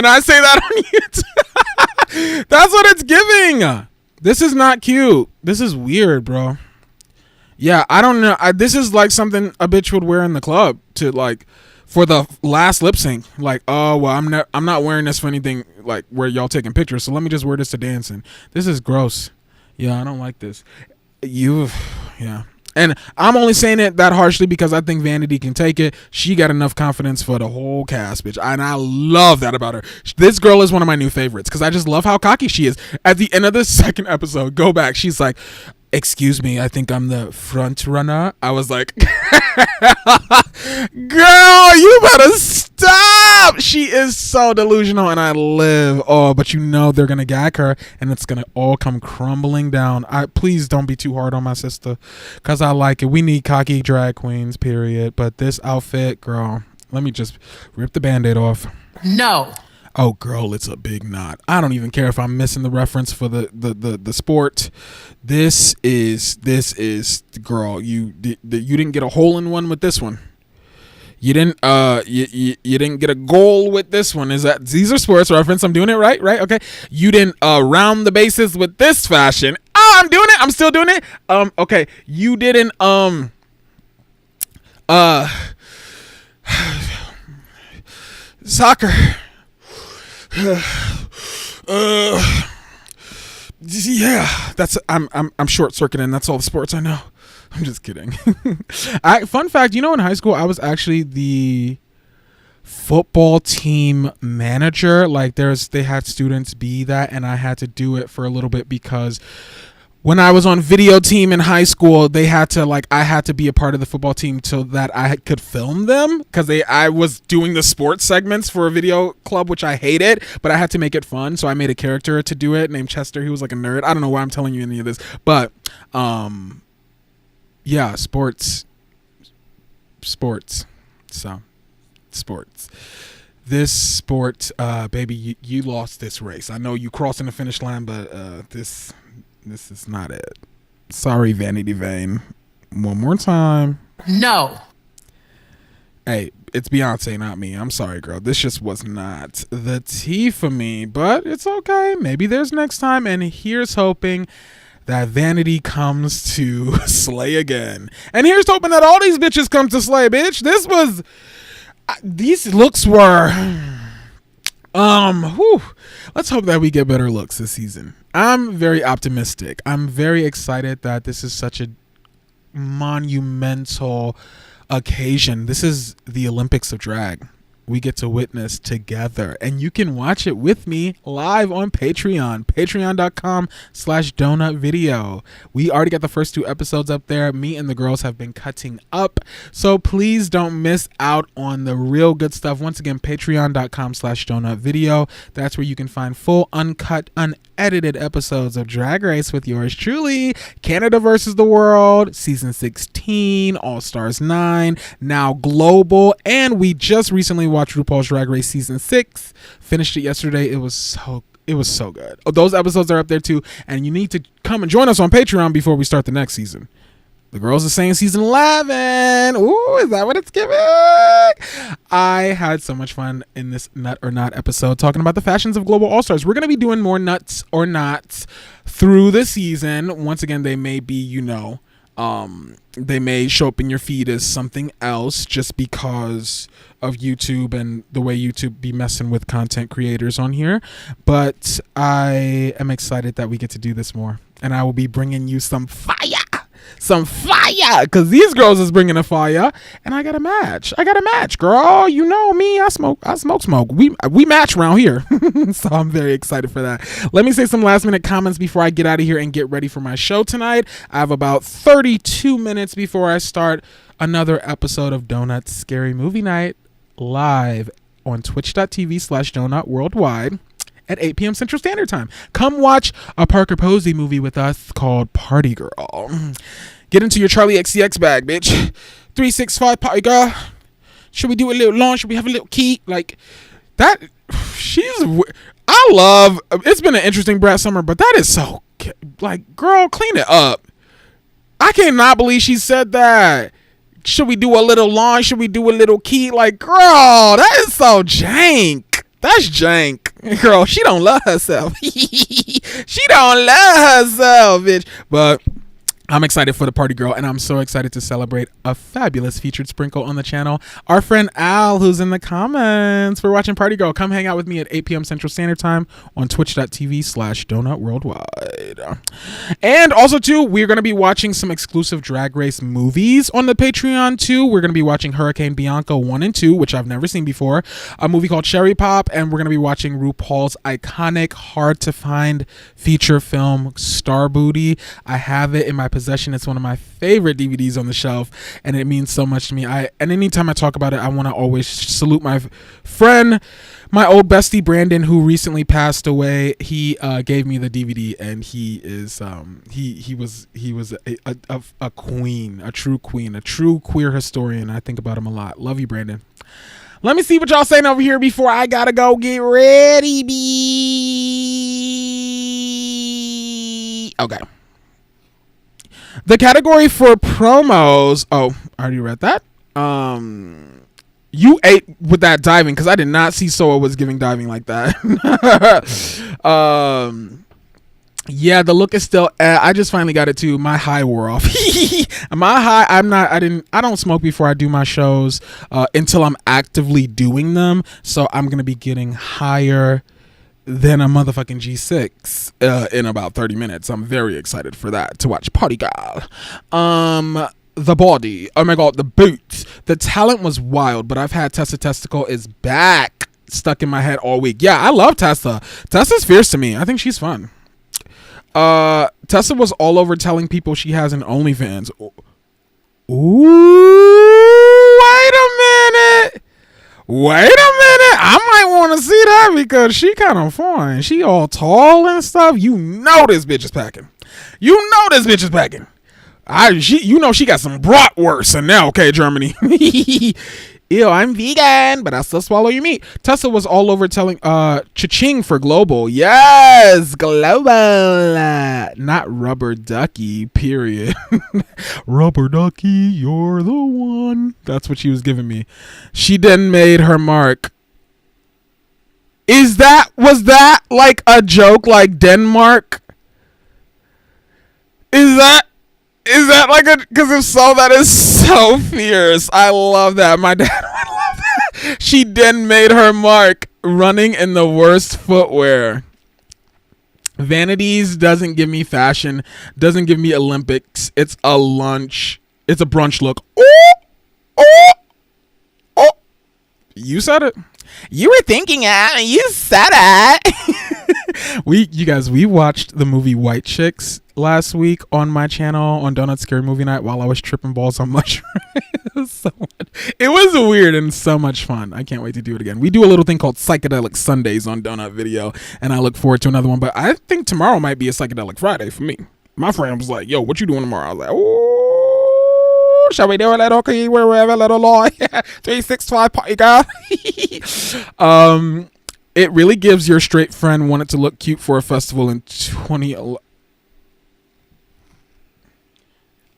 I say that on YouTube? That's what it's giving. This is not cute. This is weird, bro. Yeah, I don't know. This is like something a bitch would wear in the club to like for the last lip sync. Like, oh well, I'm not wearing this for anything like where y'all taking pictures. So let me just wear this to dancing. This is gross. Yeah, I don't like this. Yeah. And I'm only saying it that harshly because I think Vanity can take it. She got enough confidence for the whole cast, bitch. And I love that about her. This girl is one of my new favorites because I just love how cocky she is. At the end of the second episode, go back. She's like, excuse me, I think I'm the front runner. I was like, girl, you better stop. She is so delusional and I live. Oh, but you know they're going to gag her and it's going to all come crumbling down. Please don't be too hard on my sister because I like it. We need cocky drag queens, period. But this outfit, girl, let me just rip the Band-Aid off. No. Oh, girl, it's a big knot. I don't even care if I'm missing the reference for the sport. This is girl. You didn't get a hole in one with this one. You didn't you didn't get a goal with this one. These are sports reference? I'm doing it right? Okay. You didn't round the bases with this fashion. Oh, I'm doing it. I'm still doing it. Okay. You didn't soccer. Yeah, that's I'm short circuiting. That's all the sports I know. I'm just kidding. Fun fact, you know, in high school I was actually the football team manager. Like they had students be that, and I had to do it for a little bit because when I was on video team in high school, I had to be a part of the football team so that I could film them because I was doing the sports segments for a video club, which I hated, but I had to make it fun. So I made a character to do it named Chester. He was like a nerd. I don't know why I'm telling you any of this, but yeah, sports. So sports. This sport, baby, you lost this race. I know you crossing the finish line, but this is not it. Sorry, Vanity Vane. One more time. No. Hey, it's Beyonce, not me. I'm sorry, girl. This just was not the tea for me, but it's okay. Maybe there's next time, and here's hoping that Vanity comes to slay again. And here's hoping that all these bitches come to slay, bitch. These looks were... let's hope that we get better looks this season. I'm very optimistic. I'm very excited that this is such a monumental occasion. This is the Olympics of drag. We get to witness together, and you can watch it with me live on Patreon, patreon.com/donut video. We already got the first 2 episodes up there. Me and the girls have been cutting up, so please don't miss out on the real good stuff. Once again, patreon.com/donut video. That's where you can find full, uncut, unedited episodes of Drag Race with yours truly, Canada versus the World, season 16, All Stars 9, now global, and we just recently watched RuPaul's Drag Race season 6. Finished it yesterday. It was so good. Those episodes are up there too, and you need to come and join us on Patreon before we start the next season. The girls are saying season 11. Ooh, is that what it's giving? I had so much fun in this Nut or Not episode talking about the fashions of Global All Stars. We're going to be doing more Nuts or Nots through the season. Once again, they may be, they may show up in your feed as something else just because of YouTube and the way YouTube be messing with content creators on here. But I am excited that we get to do this more. And I will be bringing you some fire, because these girls is bringing a fire, and I got a match, girl. You know me, I smoke. We match around here. So I'm very excited for that. Let me say some last minute comments before I get out of here and get ready for my show tonight. I have about 32 minutes before I start another episode of Donut's Scary Movie Night live on twitch.tv/donut worldwide. at 8 p.m. Central Standard Time. Come watch a Parker Posey movie with us called Party Girl. Get into your Charlie XCX bag, bitch. 365 Party Girl. Should we do a little launch? Should we have a little key? Like, that, it's been an interesting brat summer, but that is so, like, girl, clean it up. I cannot believe she said that. Should we do a little launch? Should we do a little key? Like, girl, that is so jank. That's jank. Girl, she don't love herself. She don't love herself, bitch. But I'm excited for the Party Girl, and I'm so excited to celebrate a fabulous featured sprinkle on the channel. Our friend Al, who's in the comments. We're watching Party Girl. Come hang out with me at 8 p.m. Central Standard Time on twitch.tv/donutworldwide. And also, too, we're going to be watching some exclusive Drag Race movies on the Patreon, too. We're going to be watching Hurricane Bianca 1 and 2, which I've never seen before. A movie called Cherry Pop, and we're going to be watching RuPaul's iconic, hard-to-find feature film, Star Booty. I have it in my possession. It's one of my favorite DVDs on the shelf, and it means so much to me. And anytime I talk about it, I want to always salute my friend, my old bestie Brandon, who recently passed away. He gave me the DVD, and he is he was a queen, a true queen, a true queer historian. I think about him a lot. Love you, Brandon. Let me see what y'all saying over here before I gotta go get ready. Okay. The category for promos. Oh, I already read that. You ate with that diving, because I did not see Soa was giving diving like that. Yeah, the look is still. I just finally got it too. My high wore off. My high. I don't smoke before I do my shows until I'm actively doing them. So I'm gonna be getting higher than a motherfucking G6 in about 30 minutes. I'm very excited for that, to watch Party Girl. The body, oh my god, the boots, the talent was wild, but I've had Tessa Testicle is back stuck in my head all week. Yeah, I love Tessa. Tessa's fierce to me. I think she's fun. Tessa was all over telling people she has an OnlyFans. Ooh, wait a minute, I might want to see that, because she kind of fine. She all tall and stuff. You know this bitch is packing. She got some bratwurst in there, okay, Germany. Ew, I'm vegan, but I still swallow your meat. Tessa was all over telling cha-ching for global. Yes, global. Not rubber ducky, period. Rubber ducky, you're the one. That's what she was giving me. She then made her mark. Was that like a joke, like Denmark? Is that like a, because if so, that is so fierce. I love that. My dad would love that. She then made her mark running in the worst footwear. Vanities doesn't give me fashion, doesn't give me Olympics. It's a lunch. It's a brunch look. Oh. You said it. You were thinking it. You said it. We watched the movie White Chicks last week on my channel on Donut Scary Movie Night while I was tripping balls on mushrooms. It was weird and so much fun. I can't wait to do it again. We do a little thing called Psychedelic Sundays on Donut Video, and I look forward to another one. But I think tomorrow might be a Psychedelic Friday for me. My friend was like, yo, what you doing tomorrow? I was like, oh, shall we do a little key wherever, little law? 365 Party Girl. It really gives your straight friend wanted to look cute for a festival in 2011.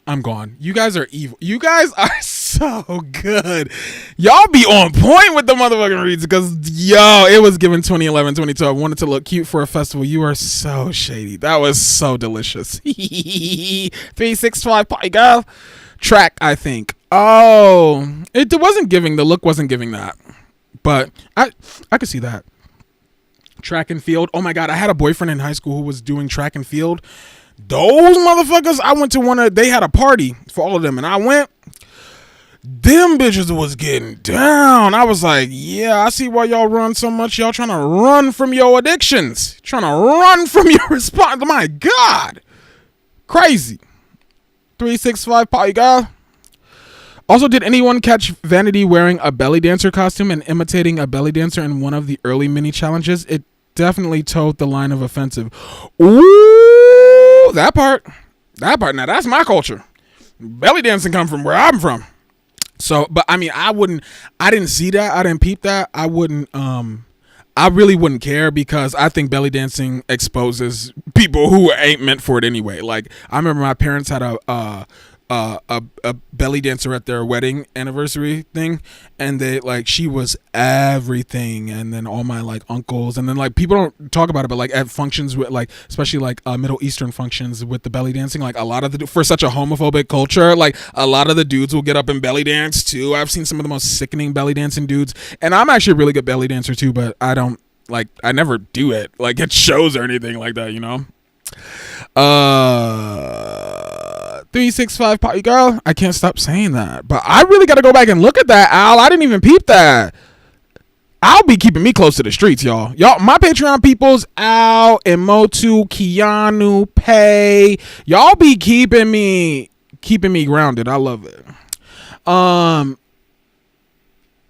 I'm gone. You guys are evil. You guys are so good. Y'all be on point with the motherfucking reads, because yo, it was given 2011, 2012. Wanted to look cute for a festival. You are so shady. That was so delicious. 365 Party Girl. Track, I think. Oh, it wasn't giving. The look wasn't giving that, but I could see that. Track and field. Oh my god, I had a boyfriend in high school who was doing track and field. Those motherfuckers, I went to they had a party for all of them, and I went. Them bitches was getting down. I was like, yeah, I see why y'all run so much. Y'all trying to run from your addictions. Trying to run from your response. My god. Crazy. 365 Party Girl. Also, did anyone catch Vanity wearing a belly dancer costume and imitating a belly dancer in one of the early mini challenges? definitely towed the line of offensive. Ooh, that part. Now that's my culture. Belly dancing come from where I'm from. So, but I mean, I didn't see that. I didn't peep that. I really wouldn't care because I think belly dancing exposes people who ain't meant for it anyway. Like, I remember my parents had a belly dancer at their wedding anniversary thing, and they like, she was everything. And then all my like uncles, and then like people don't talk about it, but like at functions with like, especially like Middle Eastern functions with the belly dancing, like a lot of the, for such a homophobic culture, like a lot of the dudes will get up and belly dance too. I've seen some of the most sickening belly dancing dudes, and I'm actually a really good belly dancer too, but I never do it like at shows or anything like that, you know. 365 party girl. I can't stop saying that, but I really got to go back and look at that, Al. I didn't even peep that. I'll be keeping me close to the streets, y'all. My Patreon peoples, Al, Emotu, Keanu, Pay, y'all be keeping me grounded. I love it. I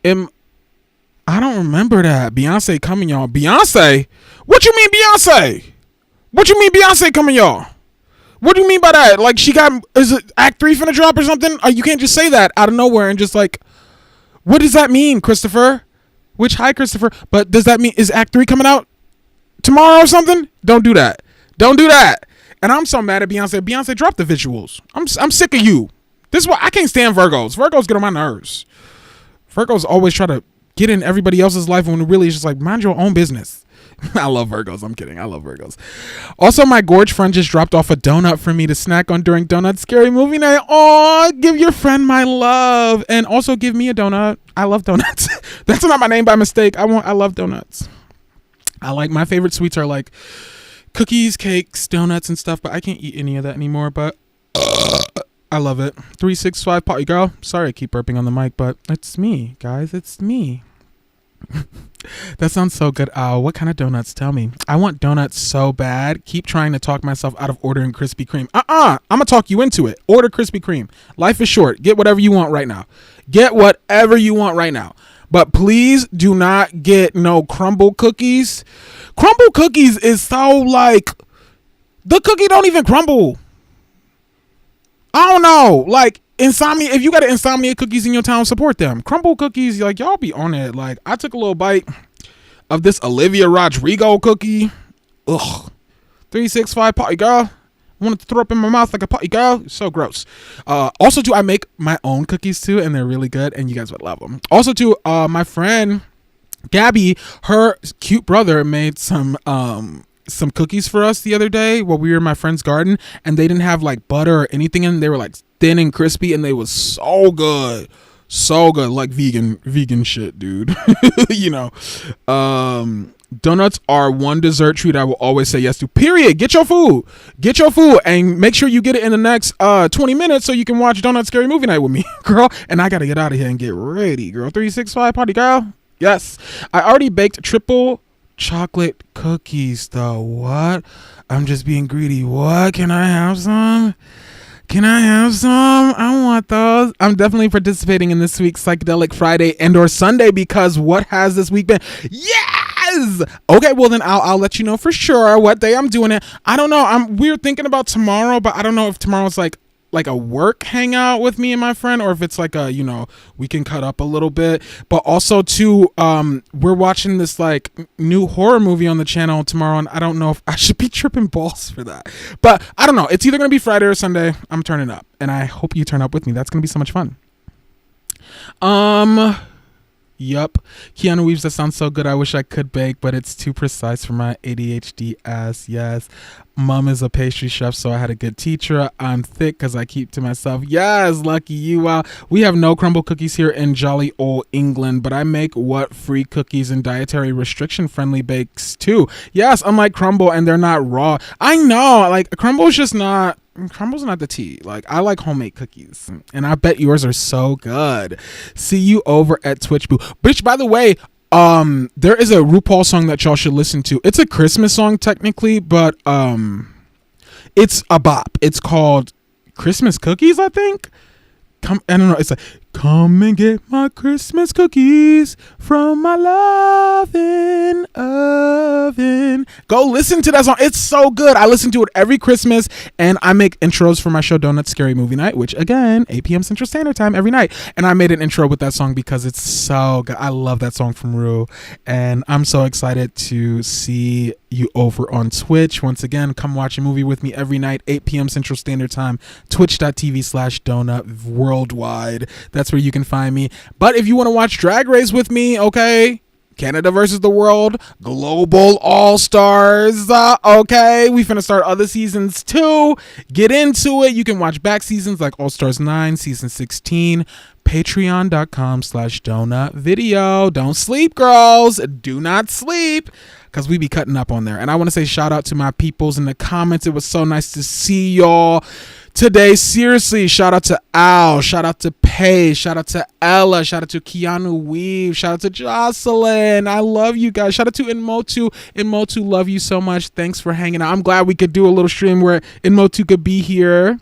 don't remember that. Beyonce coming, y'all. Beyonce? What you mean Beyonce? What you mean Beyonce coming, y'all? What do you mean by that? Like, she got, is it Act 3 finna drop or something? You can't just say that out of nowhere and just like, what does that mean, Christopher? Hi, Christopher. But does that mean, is Act 3 coming out tomorrow or something? Don't do that. Don't do that. And I'm so mad at Beyonce. Beyonce, drop the visuals. I'm sick of you. This is why I can't stand Virgos. Virgos get on my nerves. Virgos always try to get in everybody else's life when really it's just like, mind your own business. I love Virgos. I'm kidding. I love Virgos. Also, my gorge friend just dropped off a donut for me to snack on during Donut Scary Movie Night. Aw, give your friend my love. And also give me a donut. I love donuts. That's not my name by mistake. I love donuts. My favorite sweets are like cookies, cakes, donuts, and stuff, but I can't eat any of that anymore, but I love it. 365 party girl. Sorry I keep burping on the mic, but it's me, guys. It's me. That sounds so good. What kind of donuts? Tell me. I want donuts so bad. Keep trying to talk myself out of ordering Krispy Kreme. I'm gonna talk you into it. Order Krispy Kreme. Life is short. Get whatever you want right now. Get whatever you want right now. But please do not get no crumble cookies. Crumble cookies is so like, the cookie don't even crumble. I don't know. Like, insomnia, if you got insomnia cookies in your town, support them. Crumble cookies, like, y'all be on it. Like, I took a little bite of this Olivia Rodrigo cookie. Ugh. 365 party girl. I wanted to throw up in my mouth like a party girl. So gross. Also, too, I make my own cookies too, and they're really good, and you guys would love them. Also, too, my friend Gabby, her cute brother made some cookies for us the other day while we were in my friend's garden, and they didn't have like butter or anything in them. They were like thin and crispy, and they was so good, like vegan shit, dude. You know, donuts are one dessert treat I will always say yes to, period. Get your food, and make sure you get it in the next 20 minutes so you can watch Donut Scary Movie Night with me, girl. And I gotta get out of here and get ready, girl. 365 party girl. Yes, I already baked triple chocolate cookies though. What? I'm just being greedy. What? Can I have some? I want those. I'm definitely participating in this week's Psychedelic Friday and or Sunday, because what has this week been? Yes! Okay, well then I'll let you know for sure what day I'm doing it. I don't know. We're thinking about tomorrow, but I don't know if tomorrow's like a work hangout with me and my friend, or if it's like a, you know, we can cut up a little bit. But also too, we're watching this like new horror movie on the channel tomorrow, and I don't know if I should be tripping balls for that, but I don't know. It's either gonna be Friday or Sunday. I'm turning up, and I hope you turn up with me. That's gonna be so much fun. Yup. Keanu Reeves, that sounds so good. I wish I could bake, but it's too precise for my ADHD ass. Yes. Mom is a pastry chef, so I had a good teacher. I'm thick because I keep to myself. Yes, lucky you. We have no crumble cookies here in jolly old England, but I make free cookies and dietary restriction friendly bakes too. Yes, unlike crumble, and they're not raw. I know, like crumble's not the tea. Like, I like homemade cookies, and I bet yours are so good. See you over at Twitch Boo. Bitch, by the way, there is a RuPaul song that y'all should listen to. It's a Christmas song technically, but it's a bop. It's called Christmas Cookies, I think. I don't know. It's like, come and get my Christmas cookies from my loving oven. Go listen to that song. It's so good. I listen to it every Christmas, and I make intros for my show Donut Scary Movie Night, which again, 8 p.m. Central Standard Time every night. And I made an intro with that song because it's so good. I love that song from Rue, and I'm so excited to see you over on Twitch. Once again, come watch a movie with me every night, 8 p.m. Central Standard Time, twitch.tv/donut worldwide. That's where you can find me. But if you want to watch Drag Race with me, okay, Canada versus the world, Global All-Stars, okay, we finna start other seasons too. Get into it. You can watch back seasons like All-Stars 9, season 16, patreon.com/donut video. Don't sleep, girls. Do not sleep, because we be cutting up on there. And I want to say shout out to my peoples in the comments. It was so nice to see y'all today. Seriously, shout out to Al, shout out to Paige, shout out to Ella, shout out to Keanu Weave, shout out to Jocelyn. I love you guys. Shout out to Inmotu. Inmotu, love you so much. Thanks for hanging out. I'm glad we could do a little stream where Inmotu could be here.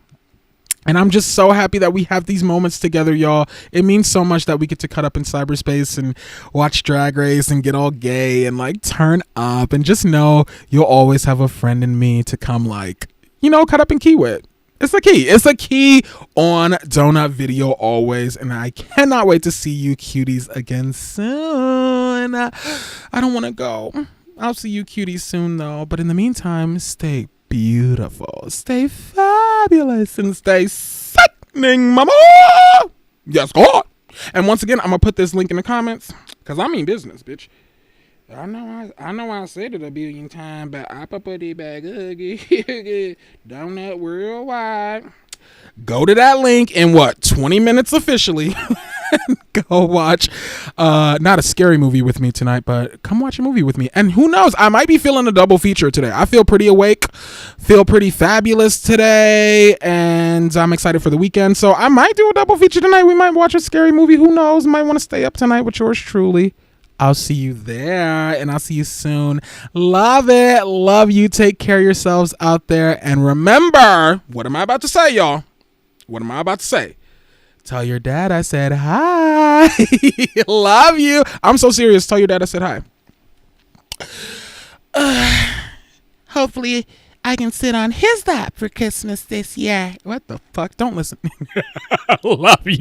And I'm just so happy that we have these moments together, y'all. It means so much that we get to cut up in cyberspace and watch Drag Race and get all gay and like turn up, and just know you'll always have a friend in me to come, like, you know, cut up and key with. It's a key. It's a key on Donut Video always. And I cannot wait to see you cuties again soon. I don't want to go. I'll see you cuties soon though. But in the meantime, stay beautiful, stay fabulous, and stay sickening, mama. Yes, God. And once again, I'm going to put this link in the comments, because I mean business, bitch. I know I said it a billion times, but I put it back again. Donut Worldwide. Go to that link in 20 minutes officially. Go watch not a scary movie with me tonight, but come watch a movie with me. And who knows, I might be feeling a double feature today. I feel pretty awake, feel pretty fabulous today, and I'm excited for the weekend. So I might do a double feature tonight. We might watch a scary movie. Who knows? Might want to stay up tonight with yours truly. I'll see you there, and I'll see you soon. Love it. Love you. Take care of yourselves out there. And remember, what am I about to say, y'all? What am I about to say? Tell your dad I said hi. Love you. I'm so serious. Tell your dad I said hi. Hopefully I can sit on his lap for Christmas this year. What the fuck? Don't listen. Love you.